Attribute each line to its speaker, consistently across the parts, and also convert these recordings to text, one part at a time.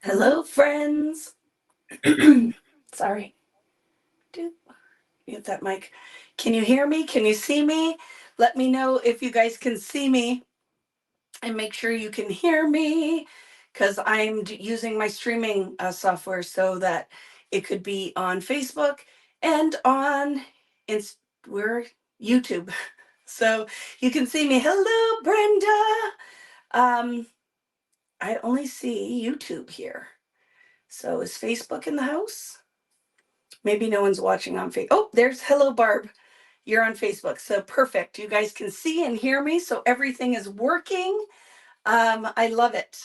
Speaker 1: Hello, friends. Sorry. Mute that mic. Can you hear me? Can you see me? Let me know if you guys can see me and make sure you can hear me because I'm using my streaming software so that it could be on Facebook and on where YouTube. So you can see me. Hello, Brenda. Um, I only see YouTube here. So is Facebook in the house? Maybe no one's watching on Facebook. Oh, there's hello, Barb. You're on Facebook. So perfect. You guys can see and hear me. So everything is working. I love it.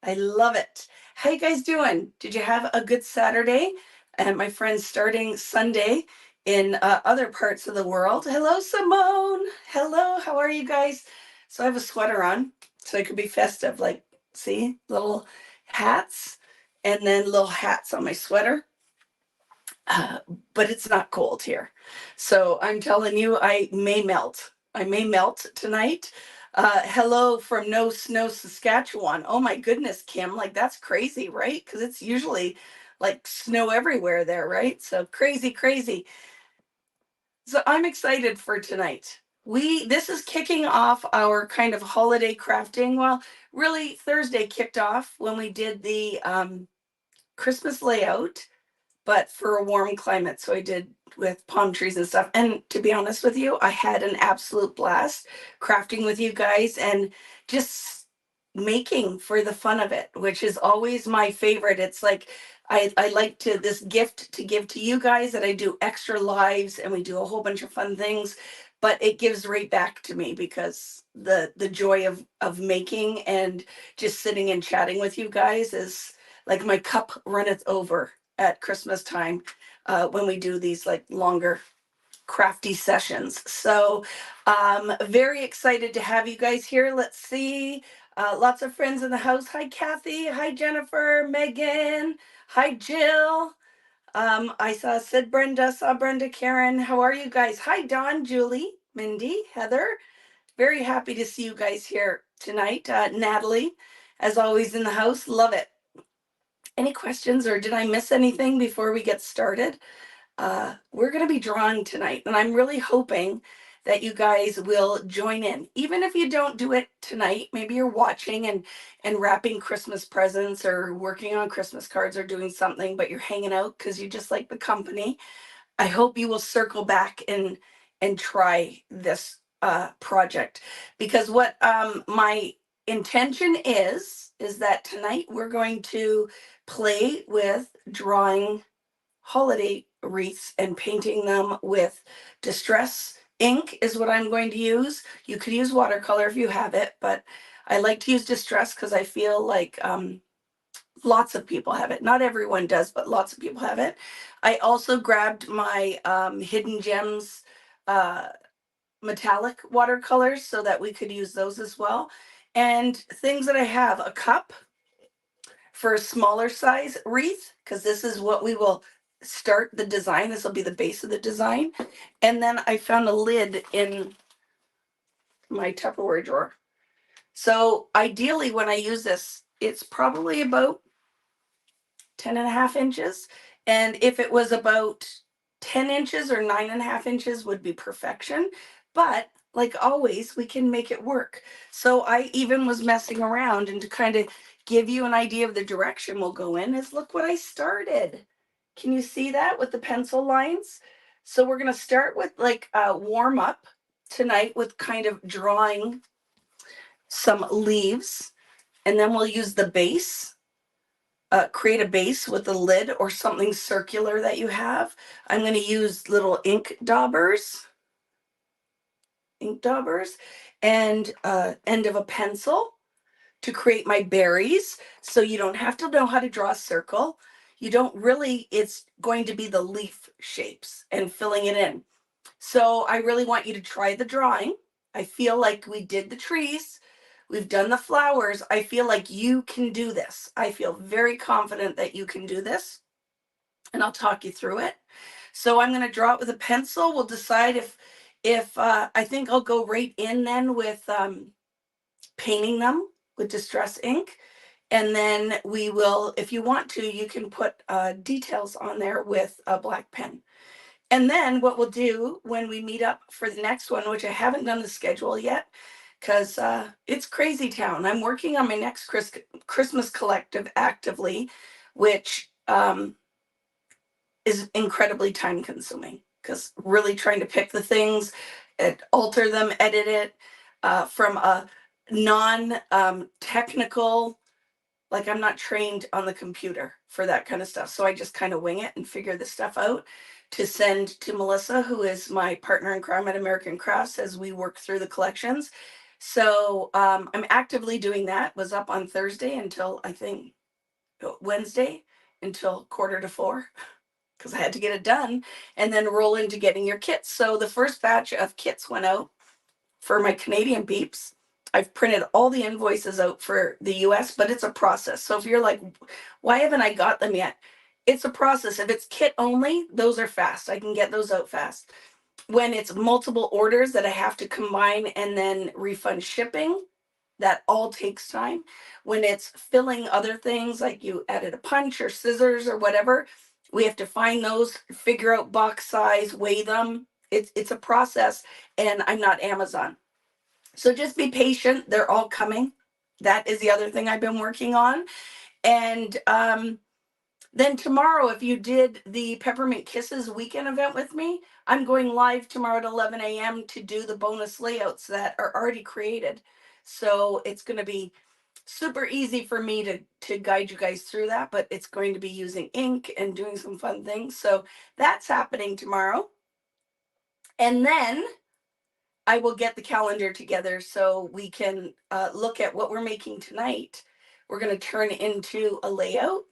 Speaker 1: I love it. How you guys doing? Did you have a good Saturday? And my friends starting Sunday in other parts of the world. Hello, Simone. Hello. How are you guys? So I have a sweater on, so it could be festive. Like, see, little hats, and then little hats on my sweater. Uh, but it's not cold here. So I'm telling you, I may melt. I may melt tonight. Hello from No Snow, Saskatchewan. Oh my goodness, Kim, like that's crazy, right? Because it's usually like snow everywhere there, right? So crazy, crazy. So I'm excited for tonight. This is kicking off our kind of holiday crafting. Well, really Thursday kicked off when we did the Christmas layout, but for a warm climate. So I did with palm trees and stuff. And to be honest with you, I had an absolute blast crafting with you guys and just making for the fun of it, which is always my favorite. It's like I like to this gift to give to you guys that I do extra lives and we do a whole bunch of fun things, but it gives right back to me because the joy of making and just sitting and chatting with you guys is like my cup runneth over at Christmas time when we do these like longer crafty sessions. So very excited to have you guys here. Let's see. Lots of friends in the house. Hi, Kathy. Hi, Jennifer. Megan. Hi, Jill. I saw Brenda, Karen. How are you guys? Hi, Dawn, Julie, Mindy, Heather. Very happy to see you guys here tonight. Natalie, as always in the house. Love it. Any questions or did I miss anything before we get started? We're going to be drawing tonight, and I'm really hoping that you guys will join in. Even if you don't do it tonight, maybe you're watching and wrapping Christmas presents or working on Christmas cards or doing something, but you're hanging out because you just like the company. I hope you will circle back and try this project because what my intention is that tonight we're going to play with drawing holiday wreaths and painting them with distress ink is what I'm going to use. You could use watercolor if you have it, but I like to use distress because I feel like lots of people have it. Not everyone does, but lots of people have it. I also grabbed my Hidden Gems uh, metallic watercolors so that we could use those as well. And things that I have, a cup for a smaller size wreath, because this is what we will start the design. This will be the base of the design. And then I found a lid in my Tupperware drawer. So ideally when I use this, it's probably about 10.5 inches. And if it was about 10 inches or 9.5 inches would be perfection. But like always, we can make it work. So I even was messing around, and to kind of give you an idea of the direction we'll go in is look what I started. Can you see that with the pencil lines? So we're going to start with like a warm up tonight with kind of drawing some leaves, and then we'll use the base, create a base with a lid or something circular that you have. I'm going to use little ink daubers, and end of a pencil to create my berries. So you don't have to know how to draw a circle. You don't really, it's going to be the leaf shapes and filling it in. So I really want you to try the drawing. I feel like we did the trees. We've done the flowers. I feel like you can do this. I feel very confident that you can do this, and I'll talk you through it. So I'm going to draw it with a pencil. We'll decide if I think I'll go right in then with painting them with distress ink. And then we will, if you want to, you can put details on there with a black pen. And then what we'll do when we meet up for the next one, which I haven't done the schedule yet, because it's crazy town. I'm working on my next Christmas collective actively, which is incredibly time consuming, because really trying to pick the things, alter them, edit it from a non technical, like I'm not trained on the computer for that kind of stuff. So I just kind of wing it and figure this stuff out to send to Melissa, who is my partner in crime at American Crafts, as we work through the collections. So I'm actively doing that. Was up on Thursday until I think Wednesday until 3:45, because I had to get it done and then roll into getting your kits. So the first batch of kits went out for my Canadian peeps. I've printed all the invoices out for the US, but it's a process. So if you're like, why haven't I got them yet? It's a process. If it's kit only, those are fast. I can get those out fast. When it's multiple orders that I have to combine and then refund shipping, that all takes time. When it's filling other things, like you added a punch or scissors or whatever, we have to find those, figure out box size, weigh them. It's a process, and I'm not Amazon. So just be patient. They're all coming. That is the other thing I've been working on. And then tomorrow, if you did the Peppermint Kisses weekend event with me, I'm going live tomorrow at 11 a.m. to do the bonus layouts that are already created. So it's going to be super easy for me to guide you guys through that, but it's going to be using ink and doing some fun things. So that's happening tomorrow. And then I will get the calendar together so we can look at what we're making tonight. We're going to turn into a layout,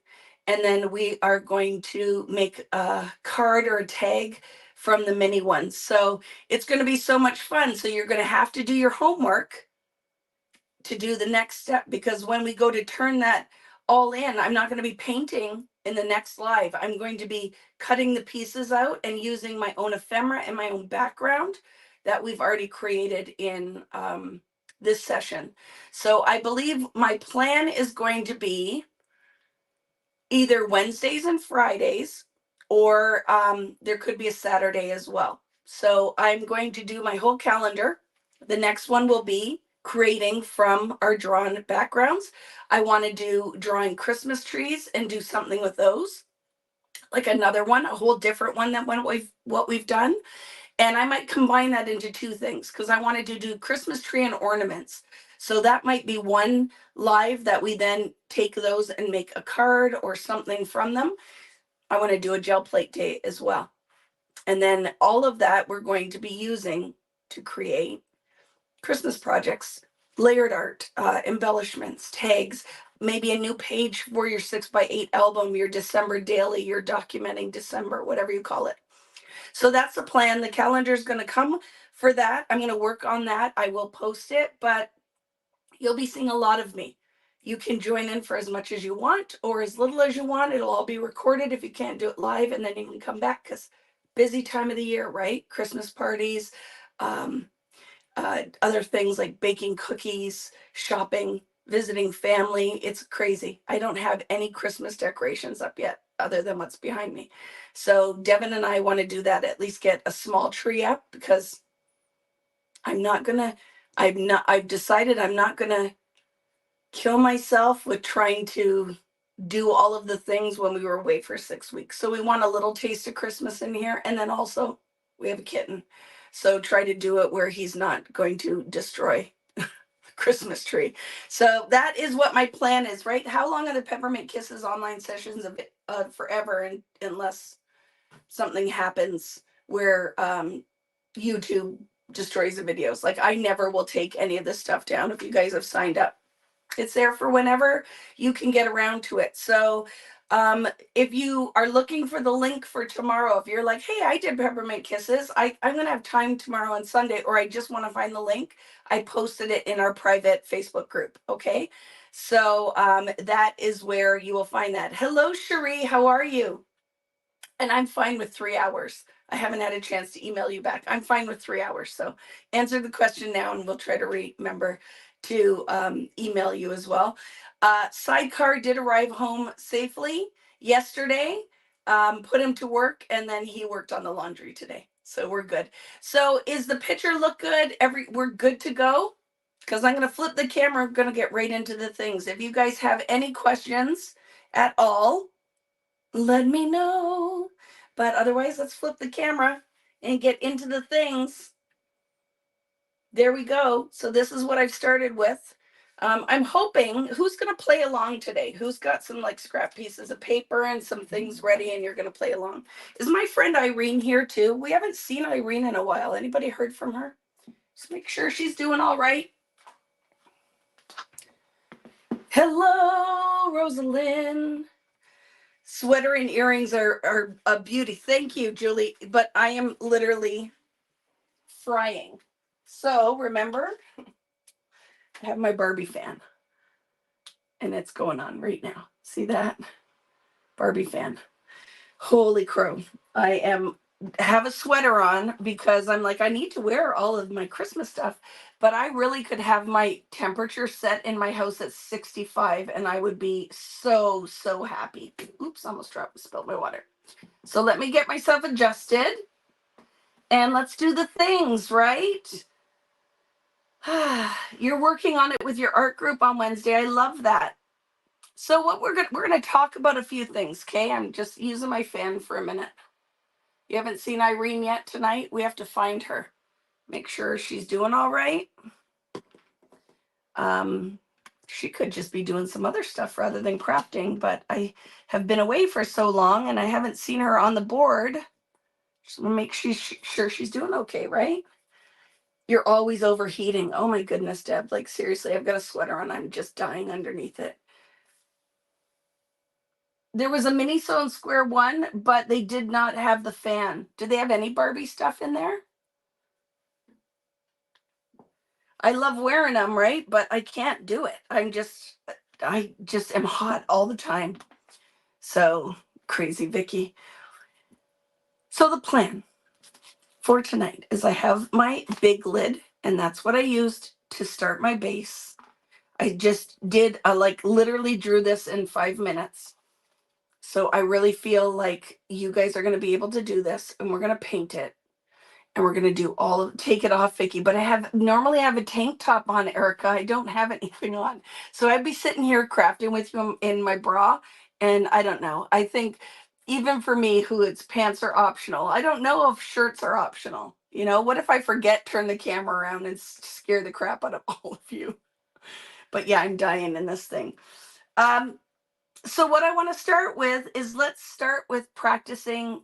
Speaker 1: and then we are going to make a card or a tag from the mini ones. So it's going to be so much fun. So you're going to have to do your homework to do the next step, because when we go to turn that all in, I'm not going to be painting in the next live. I'm going to be cutting the pieces out and using my own ephemera and my own background that we've already created in this session. So I believe my plan is going to be either Wednesdays and Fridays, or there could be a Saturday as well. So I'm going to do my whole calendar. The next one will be creating from our drawn backgrounds. I want to do drawing Christmas trees and do something with those, like another one, a whole different one than what we've done. And I might combine that into two things, because I wanted to do Christmas tree and ornaments. So that might be one live that we then take those and make a card or something from them. I want to do a gel plate day as well. And then all of that we're going to be using to create Christmas projects, layered art, embellishments, tags, maybe a new page for your 6x8 album, your December daily, your documenting December, whatever you call it. So that's the plan. The calendar is going to come for that. I'm going to work on that. I will post it, but you'll be seeing a lot of me. You can join in for as much as you want or as little as you want. It'll all be recorded if you can't do it live, and then you can come back, because busy time of the year, right? Christmas parties, other things like baking cookies, shopping, visiting family. It's crazy. I don't have any Christmas decorations up yet other than what's behind me. So Devin and I want to do that, at least get a small tree up, because I've decided I'm not gonna kill myself with trying to do all of the things when we were away for 6 weeks. So we want a little taste of Christmas in here. And then also we have a kitten. So try to do it where he's not going to destroy the Christmas tree. So that is what my plan is, right? How long are the Peppermint Kisses online sessions forever, unless something happens where YouTube destroys the videos? Like, I never will take any of this stuff down if you guys have signed up. It's there for whenever you can get around to it. So if you are looking for the link for tomorrow, if you're like, hey, I did Peppermint Kisses, I'm going to have time tomorrow and Sunday, or I just want to find the link, I posted it in our private Facebook group. Okay. So that is where you will find that. Hello, Cherie. How are you? And I'm fine with 3 hours. I haven't had a chance to email you back. I'm fine with 3 hours. So answer the question now, and we'll try to remember to email you as well. Sidecar did arrive home safely yesterday. Put him to work, and then he worked on the laundry today. So we're good. So is the picture look good? We're good to go? Because I'm going to flip the camera. I'm going to get right into the things. If you guys have any questions at all, let me know. But otherwise, let's flip the camera and get into the things. There we go. So this is what I've started with. I'm hoping, who's going to play along today? Who's got some like scrap pieces of paper and some things ready and you're going to play along? Is my friend Irene here too? We haven't seen Irene in a while. Anybody heard from her? Just make sure she's doing all right. Hello, Rosalind. Sweater and earrings are a beauty. Thank you, Julie. But I am literally frying. So remember, I have my Barbie fan. And it's going on right now. See that? Barbie fan. Holy crow. I have a sweater on because I'm like, I need to wear all of my Christmas stuff, but I really could have my temperature set in my house at 65 and I would be so, so happy. Oops, almost spilled my water. So let me get myself adjusted and let's do the things, right? You're working on it with your art group on Wednesday. I love that. So what we're gonna talk about a few things, okay? I'm just using my fan for a minute. You haven't seen Irene yet tonight? We have to find her. Make sure she's doing all right. She could just be doing some other stuff rather than crafting, but I have been away for so long and I haven't seen her on the board. Just want to make sure she's doing okay, right? You're always overheating. Oh my goodness, Deb. Like seriously, I've got a sweater on. I'm just dying underneath it. There was a mini sew and square one, but they did not have the fan. Do they have any Barbie stuff in there? I love wearing them, right? But I can't do it. I just am hot all the time. So crazy, Vicki. So the plan for tonight is I have my big lid, and that's what I used to start my base. I just did, literally drew this in 5 minutes. So I really feel like you guys are going to be able to do this, and we're going to paint it. And we're going to do take it off, Vicki. But I normally have a tank top on, Erica. I don't have anything on. So I'd be sitting here crafting with you in my bra. And I don't know. I think even for me, who it's pants are optional. I don't know if shirts are optional. You know, what if I forget, turn the camera around and scare the crap out of all of you? But yeah, I'm dying in this thing. So what I want to start with is let's start with practicing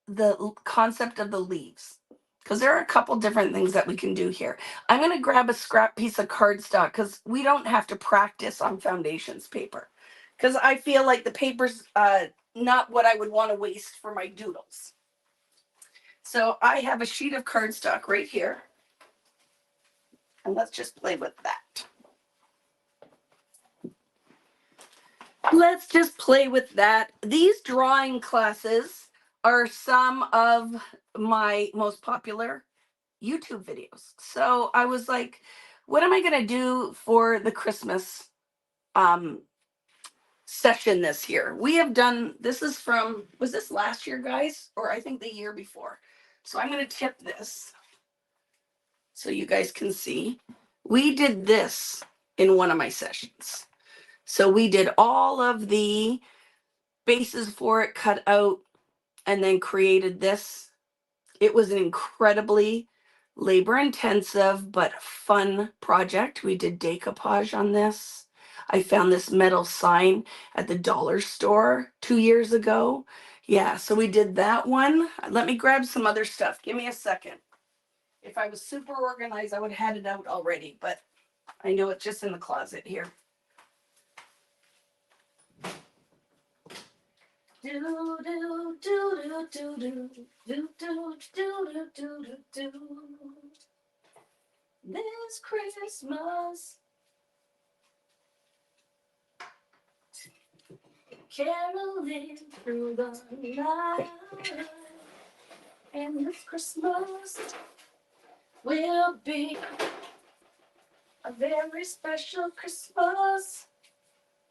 Speaker 1: the concept of the leaves, because there are a couple different things that we can do here. I'm going to grab a scrap piece of cardstock because we don't have to practice on foundations paper, because I feel like the paper's not what I would want to waste for my doodles. So I have a sheet of cardstock right here, and let's just play with that. Let's just play with that. These drawing classes are some of my most popular YouTube videos. So I was like, what am I going to do for the Christmas session this year? We have done, this is from, was this last year, guys? Or I think the year before. So I'm going to tip this so you guys can see. We did this in one of my sessions. So we did all of the bases for it cut out and then created this. It was an incredibly labor intensive but fun project. We did decoupage on this. I found this metal sign at the dollar store 2 years ago. Yeah, so we did that one. Let me grab some other stuff. Give me a second. If I was super organized, I would have had it out already, but I know it's just in the closet here. This Christmas, caroling through the night, and this Christmas will be A very special Christmas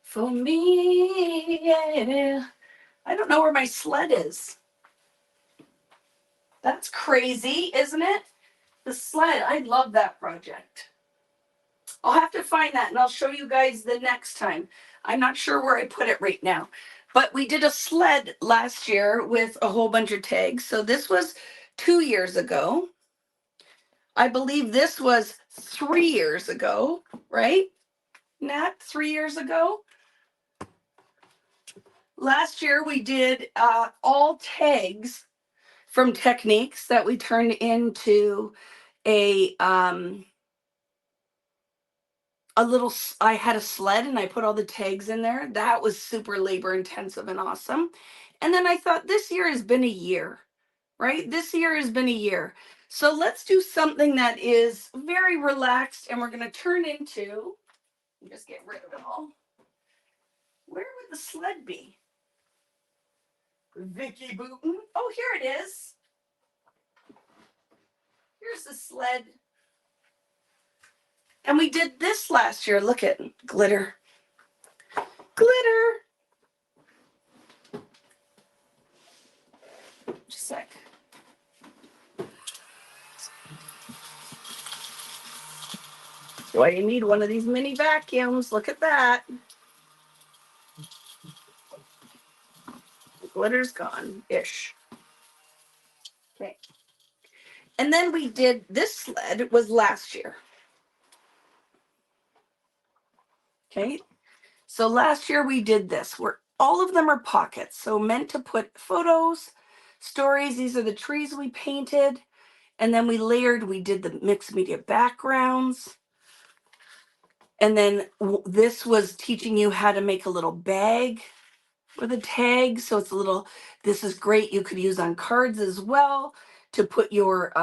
Speaker 1: for me, yeah. I don't know where my sled is. That's crazy, isn't it? The sled, I love that project. I'll have to find that and I'll show you guys the next time. I'm not sure where I put it right now. But we did a sled last year with a whole bunch of tags. So this was 2 years ago. I believe this was 3 years ago, right? Nat, 3 years ago. Last year we did all tags from techniques that we turned into a little, I had a sled and I put all the tags in there. That was super labor intensive and awesome. And then I thought this year has been a year, right? This year has been a year. So let's do something that is very relaxed and we're going to turn into, just get rid of it all. Where would the sled be? Vicki Booten. Oh, here it is. Here's the sled. And we did this last year. Look at glitter. Glitter. Just a sec. Do I need one of these mini vacuums? Look at that. The glitter's gone-ish. Okay. And then we did this sled was last year. Okay. So last year we did this where all of them are pockets. So meant to put photos, stories. These are the trees we painted. And then we layered, we did the mixed media backgrounds. And then this was teaching you how to make a little bag with a tag. So it's a little, this is great. You could use on cards as well to put your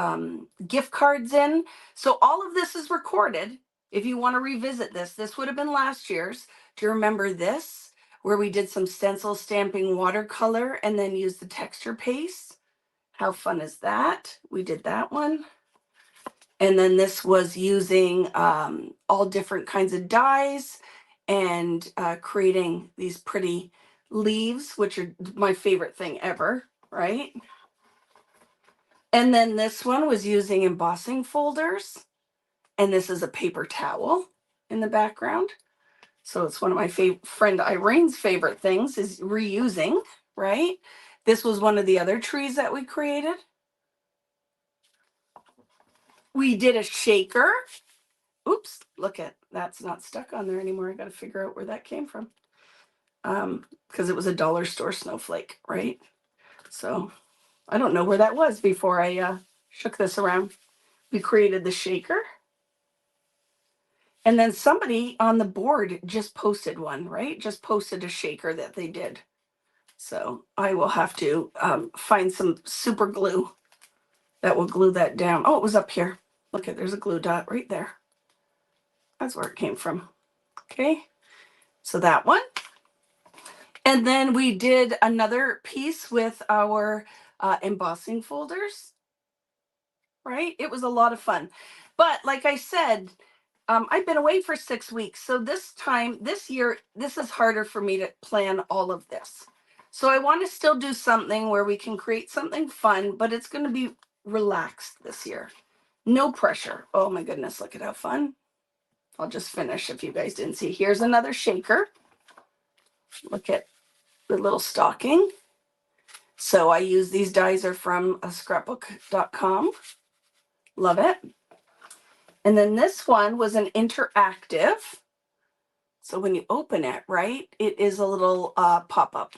Speaker 1: gift cards in. So all of this is recorded. If you want to revisit this would have been last year's. Do you remember this? Where we did some stencil stamping watercolor and then used the texture paste. How fun is that? We did that one. And then this was using all different kinds of dyes and creating these pretty leaves, which are my favorite thing ever, right? And then this one was using embossing folders. And this is a paper towel in the background. So it's one of my friend Irene's favorite things is reusing, right? This was one of the other trees that we created. We did a shaker. Oops, look at, that's not stuck on there anymore. I got to figure out where that came from. Because it was a dollar store snowflake, right? So I don't know where that was before I shook this around. We created the shaker. And then somebody on the board just posted one, right? Just posted a shaker that they did. So I will have to find some super glue that will glue that down. Oh, it was up here. Look at, there's a glue dot right there. That's where it came from. Okay, so that one. And then we did another piece with our embossing folders, right? It was a lot of fun. But like I said, I've been away for 6 weeks. So this year, this is harder for me to plan all of this. So I want to still do something where we can create something fun, but it's going to be relaxed this year. No pressure. Oh my goodness, look at how fun. I'll just finish if you guys didn't see. Here's another shaker. Look at the little stocking. So I use these dies are from scrapbook.com. Love it. And then this one was an interactive. So when you open it, right, it is a little pop-up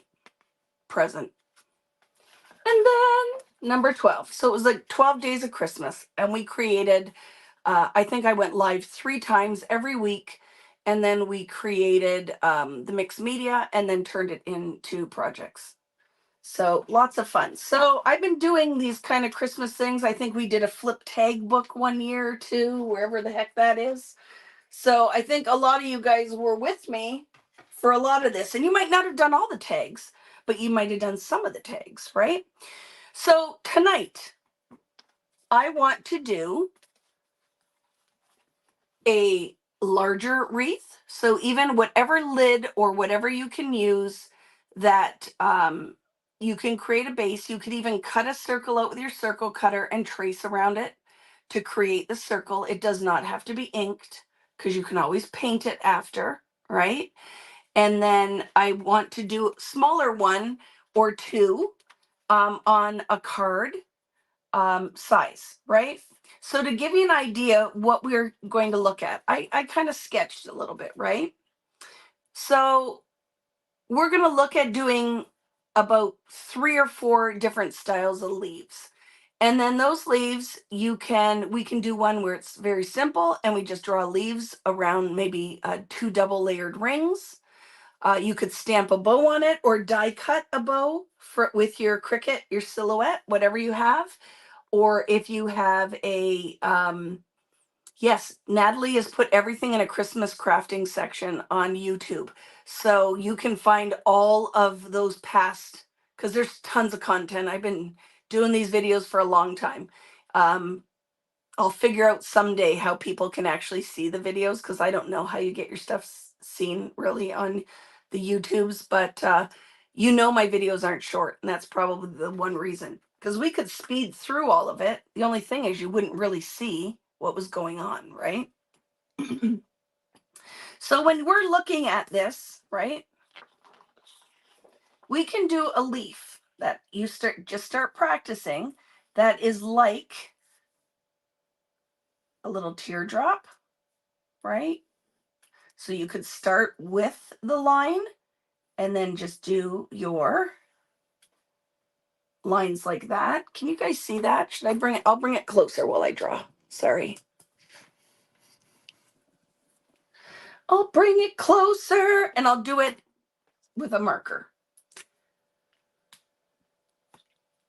Speaker 1: present. And then number 12. So it was like 12 days of Christmas. And we created, I think I went live 3 times every week. And then we created the mixed media and then turned it into projects. So lots of fun. So I've been doing these kind of Christmas things. I think we did a flip tag book one year or two, wherever the heck that is. So I think a lot of you guys were with me for a lot of this. And you might not have done all the tags, but you might have done some of the tags, right? So tonight, I want to do a larger wreath. So even whatever lid or whatever you can use that you can create a base. You could even cut a circle out with your circle cutter and trace around it to create the circle. It does not have to be inked because you can always paint it after, right? And then I want to do a smaller one or two on a card size, right? So to give you an idea what we're going to look at, I kind of sketched a little bit, right? So we're going to look at doing about 3 or 4 different styles of leaves. And then those leaves, we can do one where it's very simple and we just draw leaves around maybe 2 double layered rings. You could stamp a bow on it or die cut a bow with your Cricut, your silhouette, whatever you have. Or if you have a, yes, Natalie has put everything in a Christmas crafting section on YouTube. So you can find all of those past, because there's tons of content. I've been doing these videos for a long time. I'll figure out someday how people can actually see the videos because I don't know how you get your stuff seen really on the YouTubes, but you know my videos aren't short, and that's probably the one reason. Because we could speed through all of it. The only thing is you wouldn't really see what was going on, right? So when we're looking at this, right, we can do a leaf that you start practicing that is like a little teardrop, right? So you could start with the line and then just do your lines like that. Can you guys see that? Should I bring it? I'll bring it closer while I draw. Sorry. I'll bring it closer and I'll do it with a marker.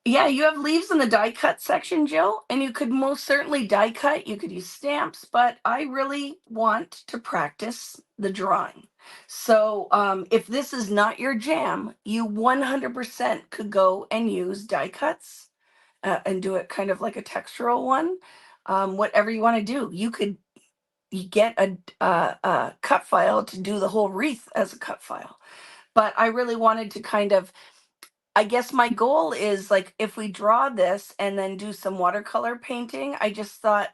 Speaker 1: Yeah, you have leaves in the die cut section, Jill, and you could most certainly die cut. You could use stamps, but I really want to practice the drawing. So if this is not your jam, you 100% could go and use die cuts and do it kind of like a textural one. Whatever you want to do, you get a cut file to do the whole wreath as a cut file. But I really wanted to kind of, I guess my goal is like if we draw this and then do some watercolor painting, I just thought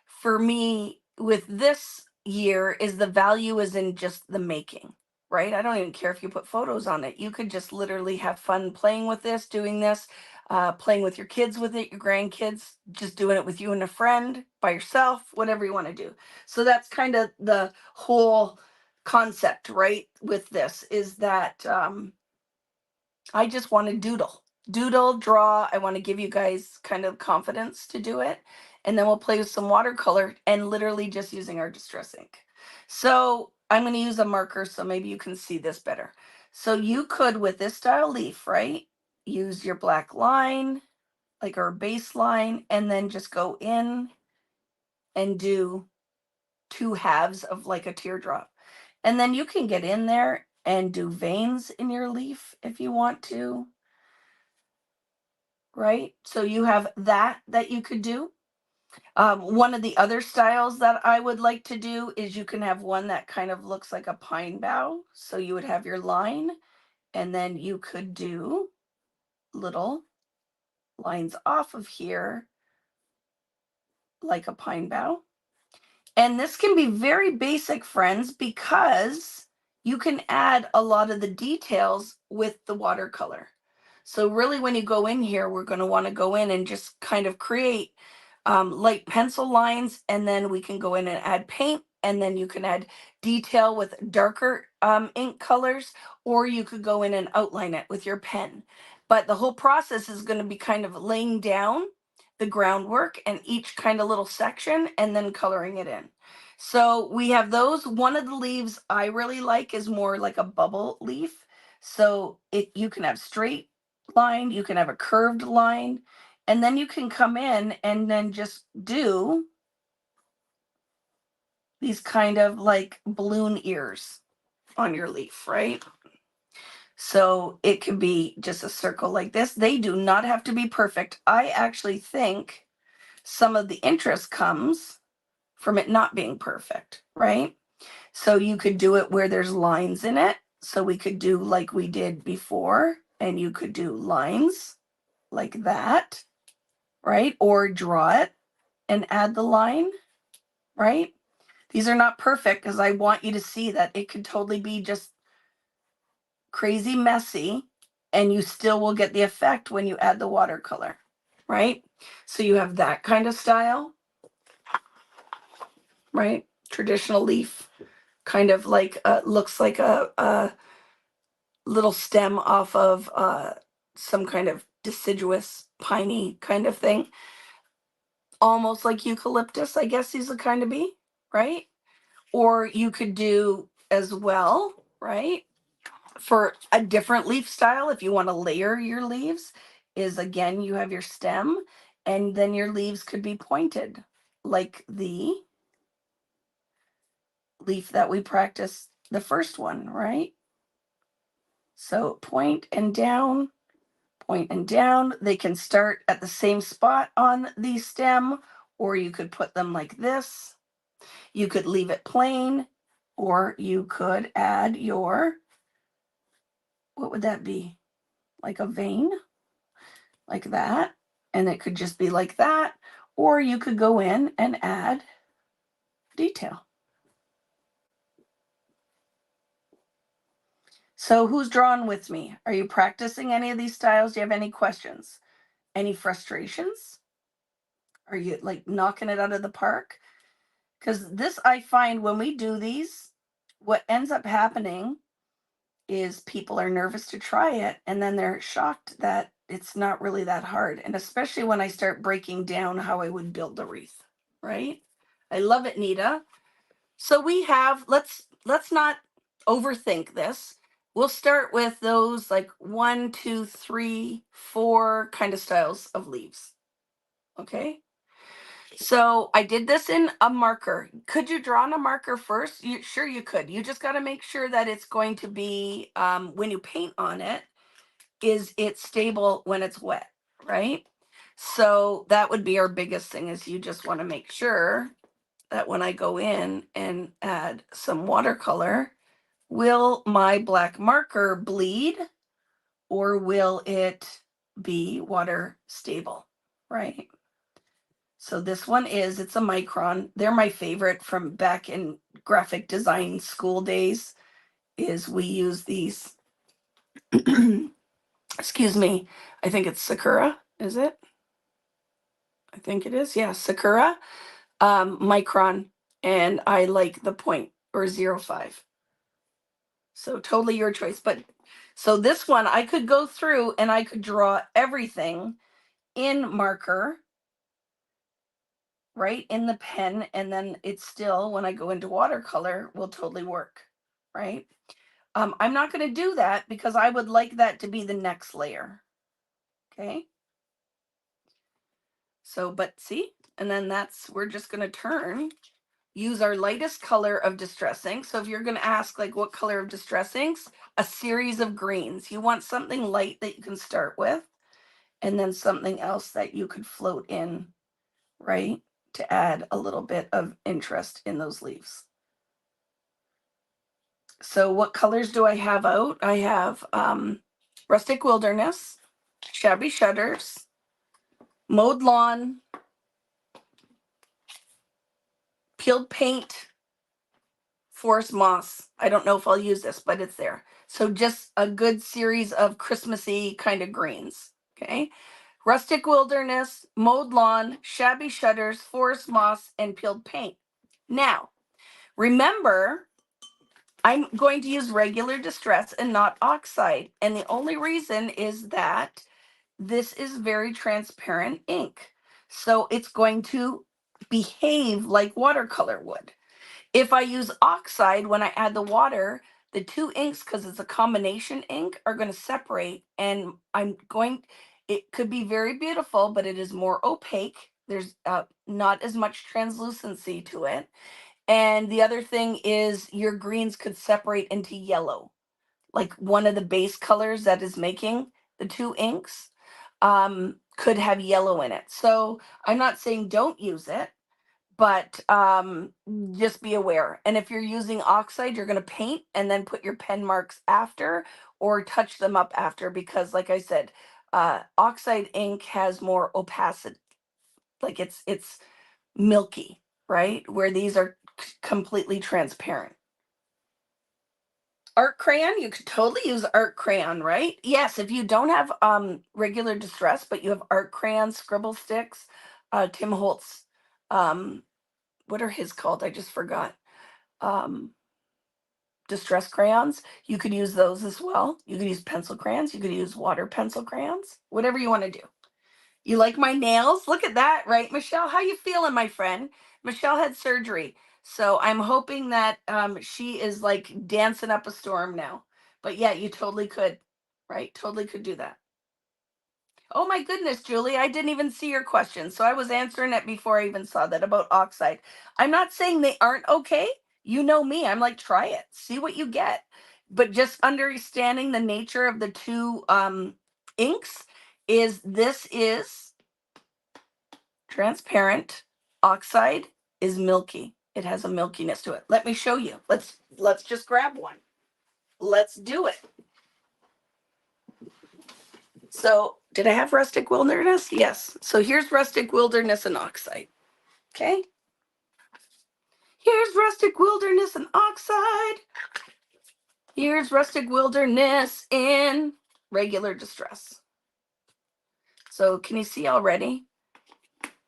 Speaker 1: for me with this year is the value is in just the making, right? I don't even care if you put photos on it. You could just literally have fun playing with this, doing this, playing with your kids with it, your grandkids, just doing it with you and a friend, by yourself, whatever you want to do. So that's kind of the whole concept, right? With this is that I just want to doodle, draw. I want to give you guys kind of confidence to do it. And then we'll play with some watercolor and literally just using our distress ink. So I'm going to use a marker so maybe you can see this better. So you could, with this style leaf, right, use your black line, like our baseline, and then just go in and do 2 halves of like a teardrop. And then you can get in there and do veins in your leaf if you want to. Right? So you have that you could do. One of the other styles that I would like to do is you can have one that kind of looks like a pine bough. So you would have your line and then you could do little lines off of here like a pine bough. And this can be very basic, friends, because you can add a lot of the details with the watercolor. So really when you go in here, we're going to want to go in and just kind of create light pencil lines, and then we can go in and add paint, and then you can add detail with darker ink colors, or you could go in and outline it with your pen. But the whole process is going to be kind of laying down the groundwork and each kind of little section and then coloring it in. So we have those. One of the leaves I really like is more like a bubble leaf. So you can have straight line, you can have a curved line, and then you can come in and then just do these kind of like balloon ears on your leaf, right? So it could be just a circle like this. They do not have to be perfect. I actually think some of the interest comes from it not being perfect, right? So you could do it where there's lines in it. So we could do like we did before, and you could do lines like that, right? Or draw it and add the line, right? These are not perfect because I want you to see that it could totally be just crazy messy, and you still will get the effect when you add the watercolor, right? So you have that kind of style, right? Traditional leaf, kind of like looks like a little stem off of some kind of deciduous piney kind of thing, almost like eucalyptus, I guess these would kind of be, right? Or you could do as well, right, for a different leaf style, if you want to layer your leaves, is again, you have your stem, and then your leaves could be pointed like the leaf that we practiced the first one, right? So point and down, point and down. They can start at the same spot on the stem, or you could put them like this. You could leave it plain, or you could add your, what would that be? Like a vein, like that. And it could just be like that, or you could go in and add detail. So who's drawn with me? Are you practicing any of these styles? Do you have any questions? Any frustrations? Are you like knocking it out of the park? Because this, I find when we do these, what ends up happening is people are nervous to try it, and then they're shocked that it's not really that hard. And especially when I start breaking down how I would build the wreath, right? I love it, Nita. So we have, let's not overthink this. We'll start with those like 1, 2, 3, 4 kind of styles of leaves. Okay. So I did this in a marker. Could you draw on a marker first? Sure you could. You just got to make sure that it's going to be, when you paint on it, is it stable when it's wet, right? So that would be our biggest thing, is you just want to make sure that when I go in and add some watercolor, will my black marker bleed, or will it be water stable, right? So this one is, it's a micron. They're my favorite from back in graphic design school days, is we use these, excuse me, I think it's Sakura, is it? I think it is, yeah, Sakura, micron, and I like the point, or 0.5. So totally your choice. But so this one, I could go through and I could draw everything in marker, right, in the pen, and then it's still, when I go into watercolor, will totally work, right? I'm not going to do that because I would like that to be the next layer. Okay. So, but see, and then that's, we're just going to turn, use our lightest color of distressing. So if you're going to ask like what color of distressings, a series of greens. You want something light that you can start with, and then something else that you could float in, right, to add a little bit of interest in those leaves. So what colors do I have out? I have Rustic Wilderness, Shabby Shutters, Mowed Lawn, Peeled Paint, Forest Moss. I don't know if I'll use this, but it's there. So just a good series of Christmassy kind of greens. Okay. Rustic Wilderness, Mowed Lawn, Shabby Shutters, Forest Moss, and Peeled Paint. Now, remember, I'm going to use regular distress and not oxide. And the only reason is that this is very transparent ink. So it's going to behave like watercolor would. If I use oxide, when I add the water, the two inks, because it's a combination ink, are going to separate. And it could be very beautiful, but it is more opaque. There's not as much translucency to it. And the other thing is your greens could separate into yellow, like one of the base colors that is making the two inks could have yellow in it. So I'm not saying don't use it, but just be aware. And if you're using oxide, you're going to paint and then put your pen marks after or touch them up after, because like I said, oxide ink has more opacity, like it's milky, right? Where these are completely transparent. Art crayon, you could totally use art crayon, right? Yes, if you don't have regular distress, but you have art crayon, scribble sticks, Tim Holtz, um, what are his called? I just forgot. Um, distress crayons, you could use those as well. You could use pencil crayons, you could use water pencil crayons, whatever you want to do. You like my nails? Look at that, right, Michelle? How you feeling, my friend? Michelle had surgery, so I'm hoping that she is like dancing up a storm now. But yeah, you totally could, right? Totally could do that. Oh my goodness, Julie, I didn't even see your question. So I was answering it before I even saw that about oxide. I'm not saying they aren't okay. You know me. I'm like, try it, see what you get. But just understanding the nature of the two inks is this is transparent, oxide is milky. It has a milkiness to it. Let me show you. Let's just grab one. Let's do it. So did I have rustic wilderness? Yes. So here's rustic wilderness and oxide. Okay. Here's rustic wilderness and oxide. Here's rustic wilderness in regular distress. So can you see already?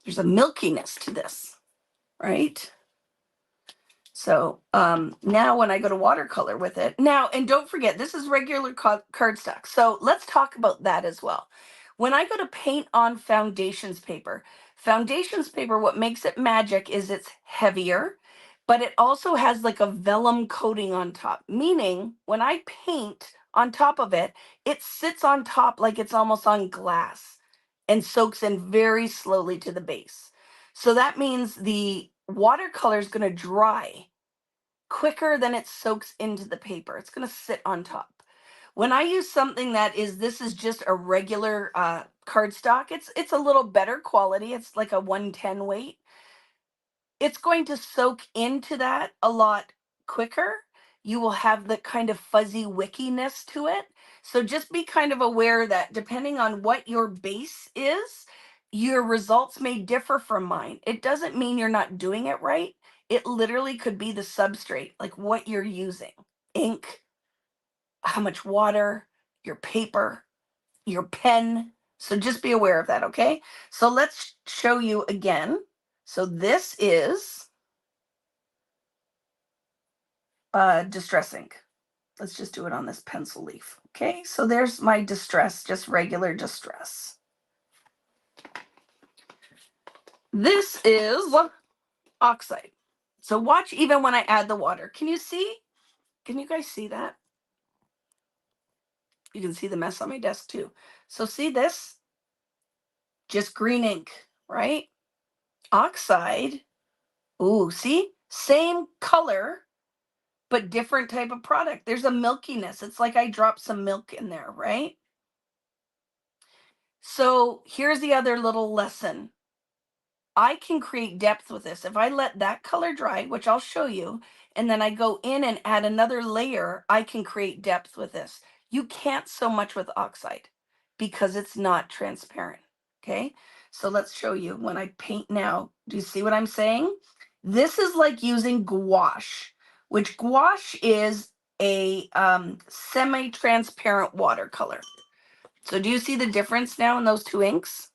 Speaker 1: There's a milkiness to this, right? So now when I go to watercolor with it, now, and don't forget, this is regular cardstock. So let's talk about that as well. When I go to paint on foundations paper, what makes it magic is it's heavier, but it also has like a vellum coating on top, meaning when I paint on top of it, it sits on top like it's almost on glass and soaks in very slowly to the base. So that means the watercolor is going to dry quicker than it soaks into the paper. It's going to sit on top. When I use something this is just a regular cardstock, it's a little better quality. It's like a 110 weight. It's going to soak into that a lot quicker. You will have the kind of fuzzy wickiness to it. So just be kind of aware that depending on what your base is, your results may differ from mine. It doesn't mean you're not doing it right. It literally could be the substrate, like what you're using, ink, how much water, your paper, your pen. So just be aware of that, okay? So let's show you again. So this is distress ink. Let's just do it on this pencil leaf. Okay, so there's my distress, just regular distress. This is oxide. So watch even when I add the water. Can you see? Can you guys see that? You can see the mess on my desk too. So see this? Just green ink, right? Oxide. Ooh, see? Same color, but different type of product. There's a milkiness. It's like I dropped some milk in there, right? So here's the other little lesson. I can create depth with this. If I let that color dry, which I'll show you, and then I go in and add another layer, I can create depth with this. You can't so much with oxide because it's not transparent. Okay, so let's show you when I paint now. Do you see what I'm saying? This is like using gouache, which gouache is a semi-transparent watercolor. So do you see the difference now in those two inks?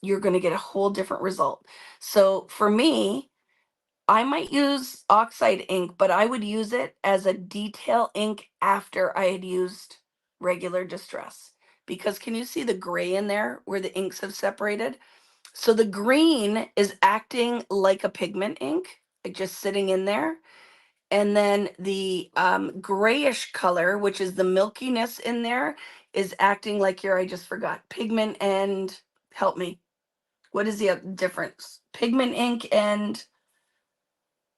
Speaker 1: You're going to get a whole different result. So for me, I might use oxide ink, but I would use it as a detail ink after I had used regular distress. Because can you see the gray in there where the inks have separated? So the green is acting like a pigment ink, like just sitting in there. And then the grayish color, which is the milkiness in there, is acting like I just forgot, pigment and, help me, what is the difference? Pigment ink and,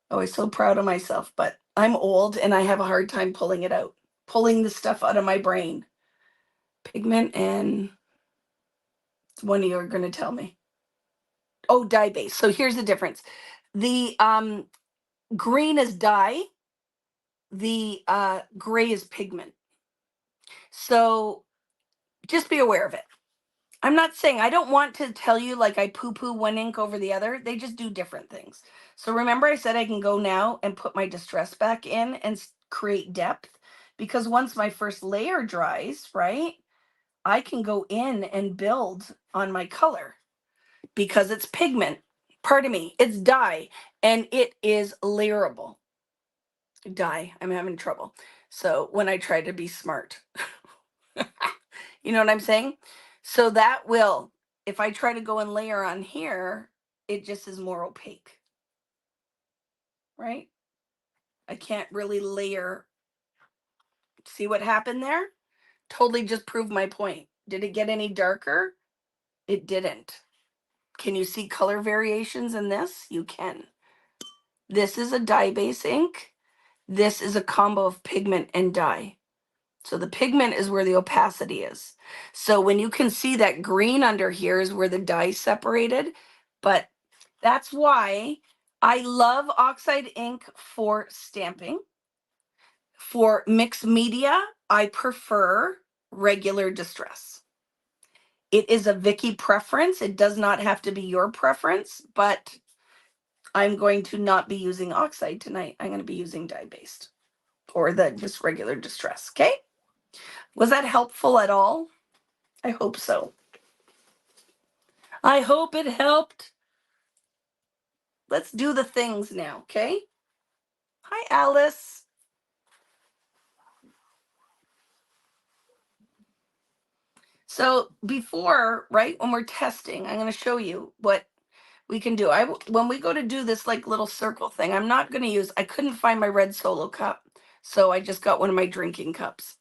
Speaker 1: oh, I'm so proud of myself, but I'm old and I have a hard time pulling it out, pulling the stuff out of my brain. Pigment and, one of you are going to tell me. Oh, dye base. So here's the difference. The green is dye. The gray is pigment. So just be aware of it. I'm not saying, I don't want to tell you like I poo-poo one ink over the other. They just do different things. So remember I said I can go now and put my distress back in and create depth, because once my first layer dries, right, I can go in and build on my color because it's pigment. Pardon me, it's dye, and it is layerable. Dye, I'm having trouble. So when I try to be smart, you know what I'm saying? So that will, if I try to go and layer on here, it just is more opaque, right? I can't really layer. See what happened there? Totally just proved my point. Did it get any darker? It didn't. Can you see color variations in this? You can. This is a dye base ink. This is a combo of pigment and dye. So the pigment is where the opacity is. So when you can see that green under here is where the dye separated, but that's why I love oxide ink for stamping. For mixed media, I prefer regular distress. It is a Vicki preference. It does not have to be your preference, but I'm going to not be using oxide tonight. I'm going to be using dye-based or the just regular distress, okay? Was that helpful at all? I hope so. I hope it helped. Let's do the things now, okay? Hi, Alice. So before, right, when we're testing, I'm going to show you what we can do. When we go to do this like little circle thing, I'm not going to use, I couldn't find my red Solo cup, so I just got one of my drinking cups.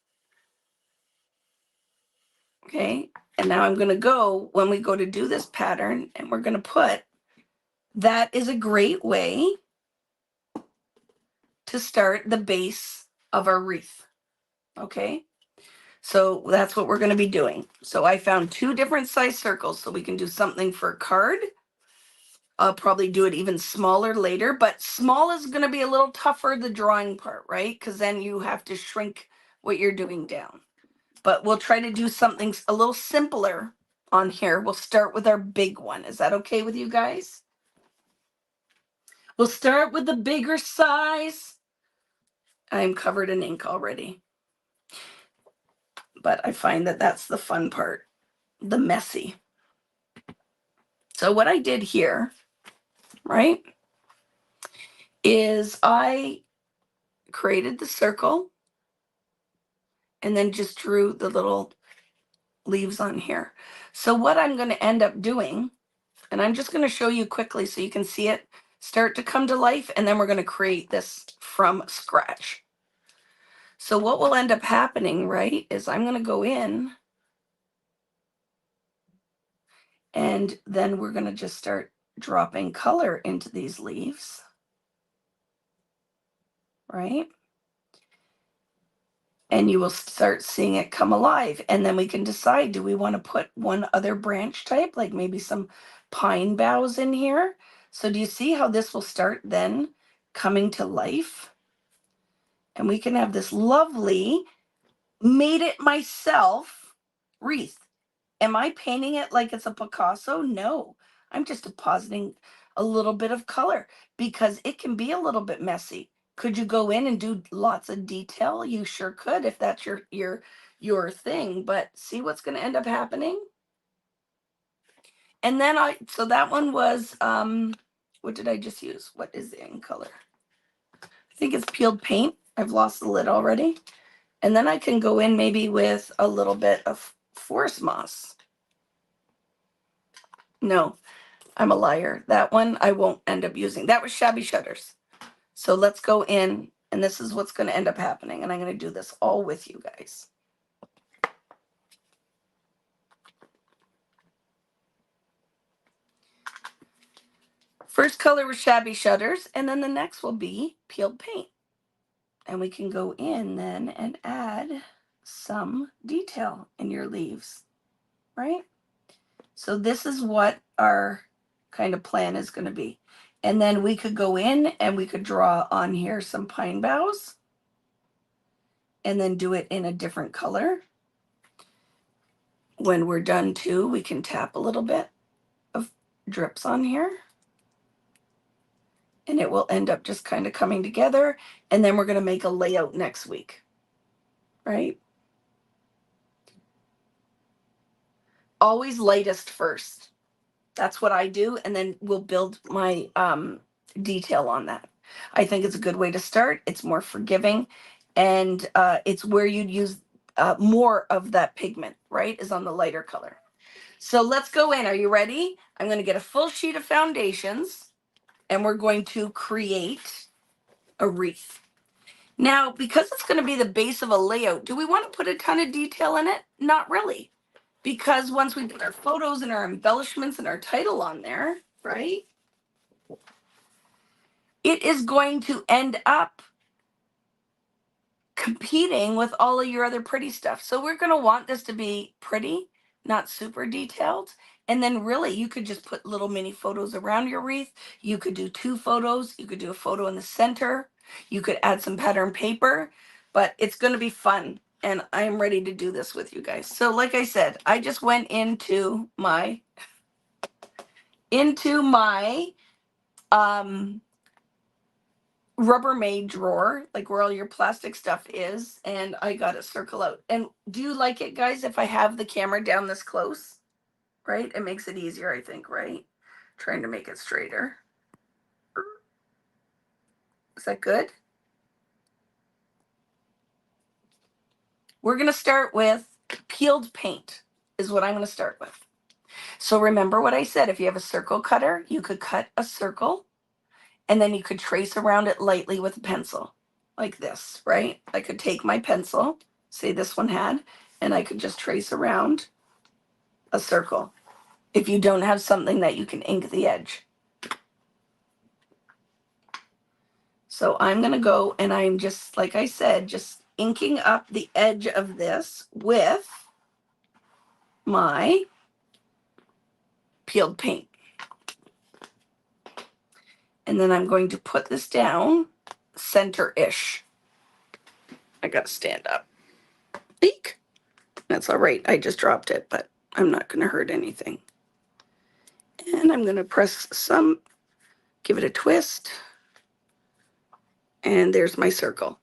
Speaker 1: Okay, and now I'm going to go, when we go to do this pattern, and we're going to put, that is a great way to start the base of our wreath. Okay, so that's what we're going to be doing. So I found 2 different size circles, so we can do something for a card. I'll probably do it even smaller later, but small is going to be a little tougher, the drawing part, right? Because then you have to shrink what you're doing down. But we'll try to do something a little simpler on here. We'll start with our big one. Is that okay with you guys? We'll start with the bigger size. I'm covered in ink already. But I find that that's the fun part, the messy. So what I did here, right, is I created the circle and then just drew the little leaves on here. So what I'm going to end up doing, and I'm just going to show you quickly so you can see it start to come to life, and then we're going to create this from scratch. So what will end up happening, right, is I'm going to go in and then we're going to just start dropping color into these leaves, right? And you will start seeing it come alive. And then we can decide, do we want to put one other branch type, like maybe some pine boughs in here? So do you see how this will start then coming to life? And we can have this lovely, made it myself wreath. Am I painting it like it's a Picasso? No, I'm just depositing a little bit of color because it can be a little bit messy. Could you go in and do lots of detail? You sure could if that's your thing, but see what's going to end up happening? And then so that one was, what did I just use? What is the ink color? I think it's peeled paint. I've lost the lid already. And then I can go in maybe with a little bit of forest moss. No, I'm a liar. That one I won't end up using. That was Shabby Shutters. So let's go in, and this is what's going to end up happening. And I'm going to do this all with you guys. First color was Shabby Shutters, and then the next will be peeled paint. And we can go in then and add some detail in your leaves, right? So this is what our kind of plan is going to be. And then we could go in and we could draw on here some pine boughs and then do it in a different color. When we're done too, we can tap a little bit of drips on here and it will end up just kind of coming together. And then we're going to make a layout next week, right? Always lightest first. That's what I do. And then we'll build my detail on that. I think it's a good way to start. It's more forgiving. And it's where you'd use more of that pigment, right? Is on the lighter color. So let's go in. Are you ready? I'm going to get a full sheet of foundations and we're going to create a wreath. Now, because it's going to be the base of a layout, do we want to put a ton of detail in it? Not really. Because once we put our photos and our embellishments and our title on there, right? It is going to end up competing with all of your other pretty stuff. So we're going to want this to be pretty, not super detailed. And then really you could just put little mini photos around your wreath. You could do 2 photos. You could do a photo in the center. You could add some pattern paper, but it's going to be fun. And I'm ready to do this with you guys. So like I said, I just went into my Rubbermaid drawer, like where all your plastic stuff is, and I got a circle out. And do you like it, guys, if I have the camera down this close? Right? It makes it easier, I think, right? Trying to make it straighter. Is that good? We're going to start with peeled paint is what I'm going to start with. So remember what I said, if you have a circle cutter, you could cut a circle and then you could trace around it lightly with a pencil like this, right? I could take my pencil, say this one had, and I could just trace around a circle. If you don't have something that you can ink the edge. So I'm going to go and I'm just, like I said, just inking up the edge of this with my peeled paint. And then I'm going to put this down center-ish. I got to stand up. Eek. That's all right. I just dropped it, but I'm not going to hurt anything. And I'm going to press some, give it a twist. And there's my circle.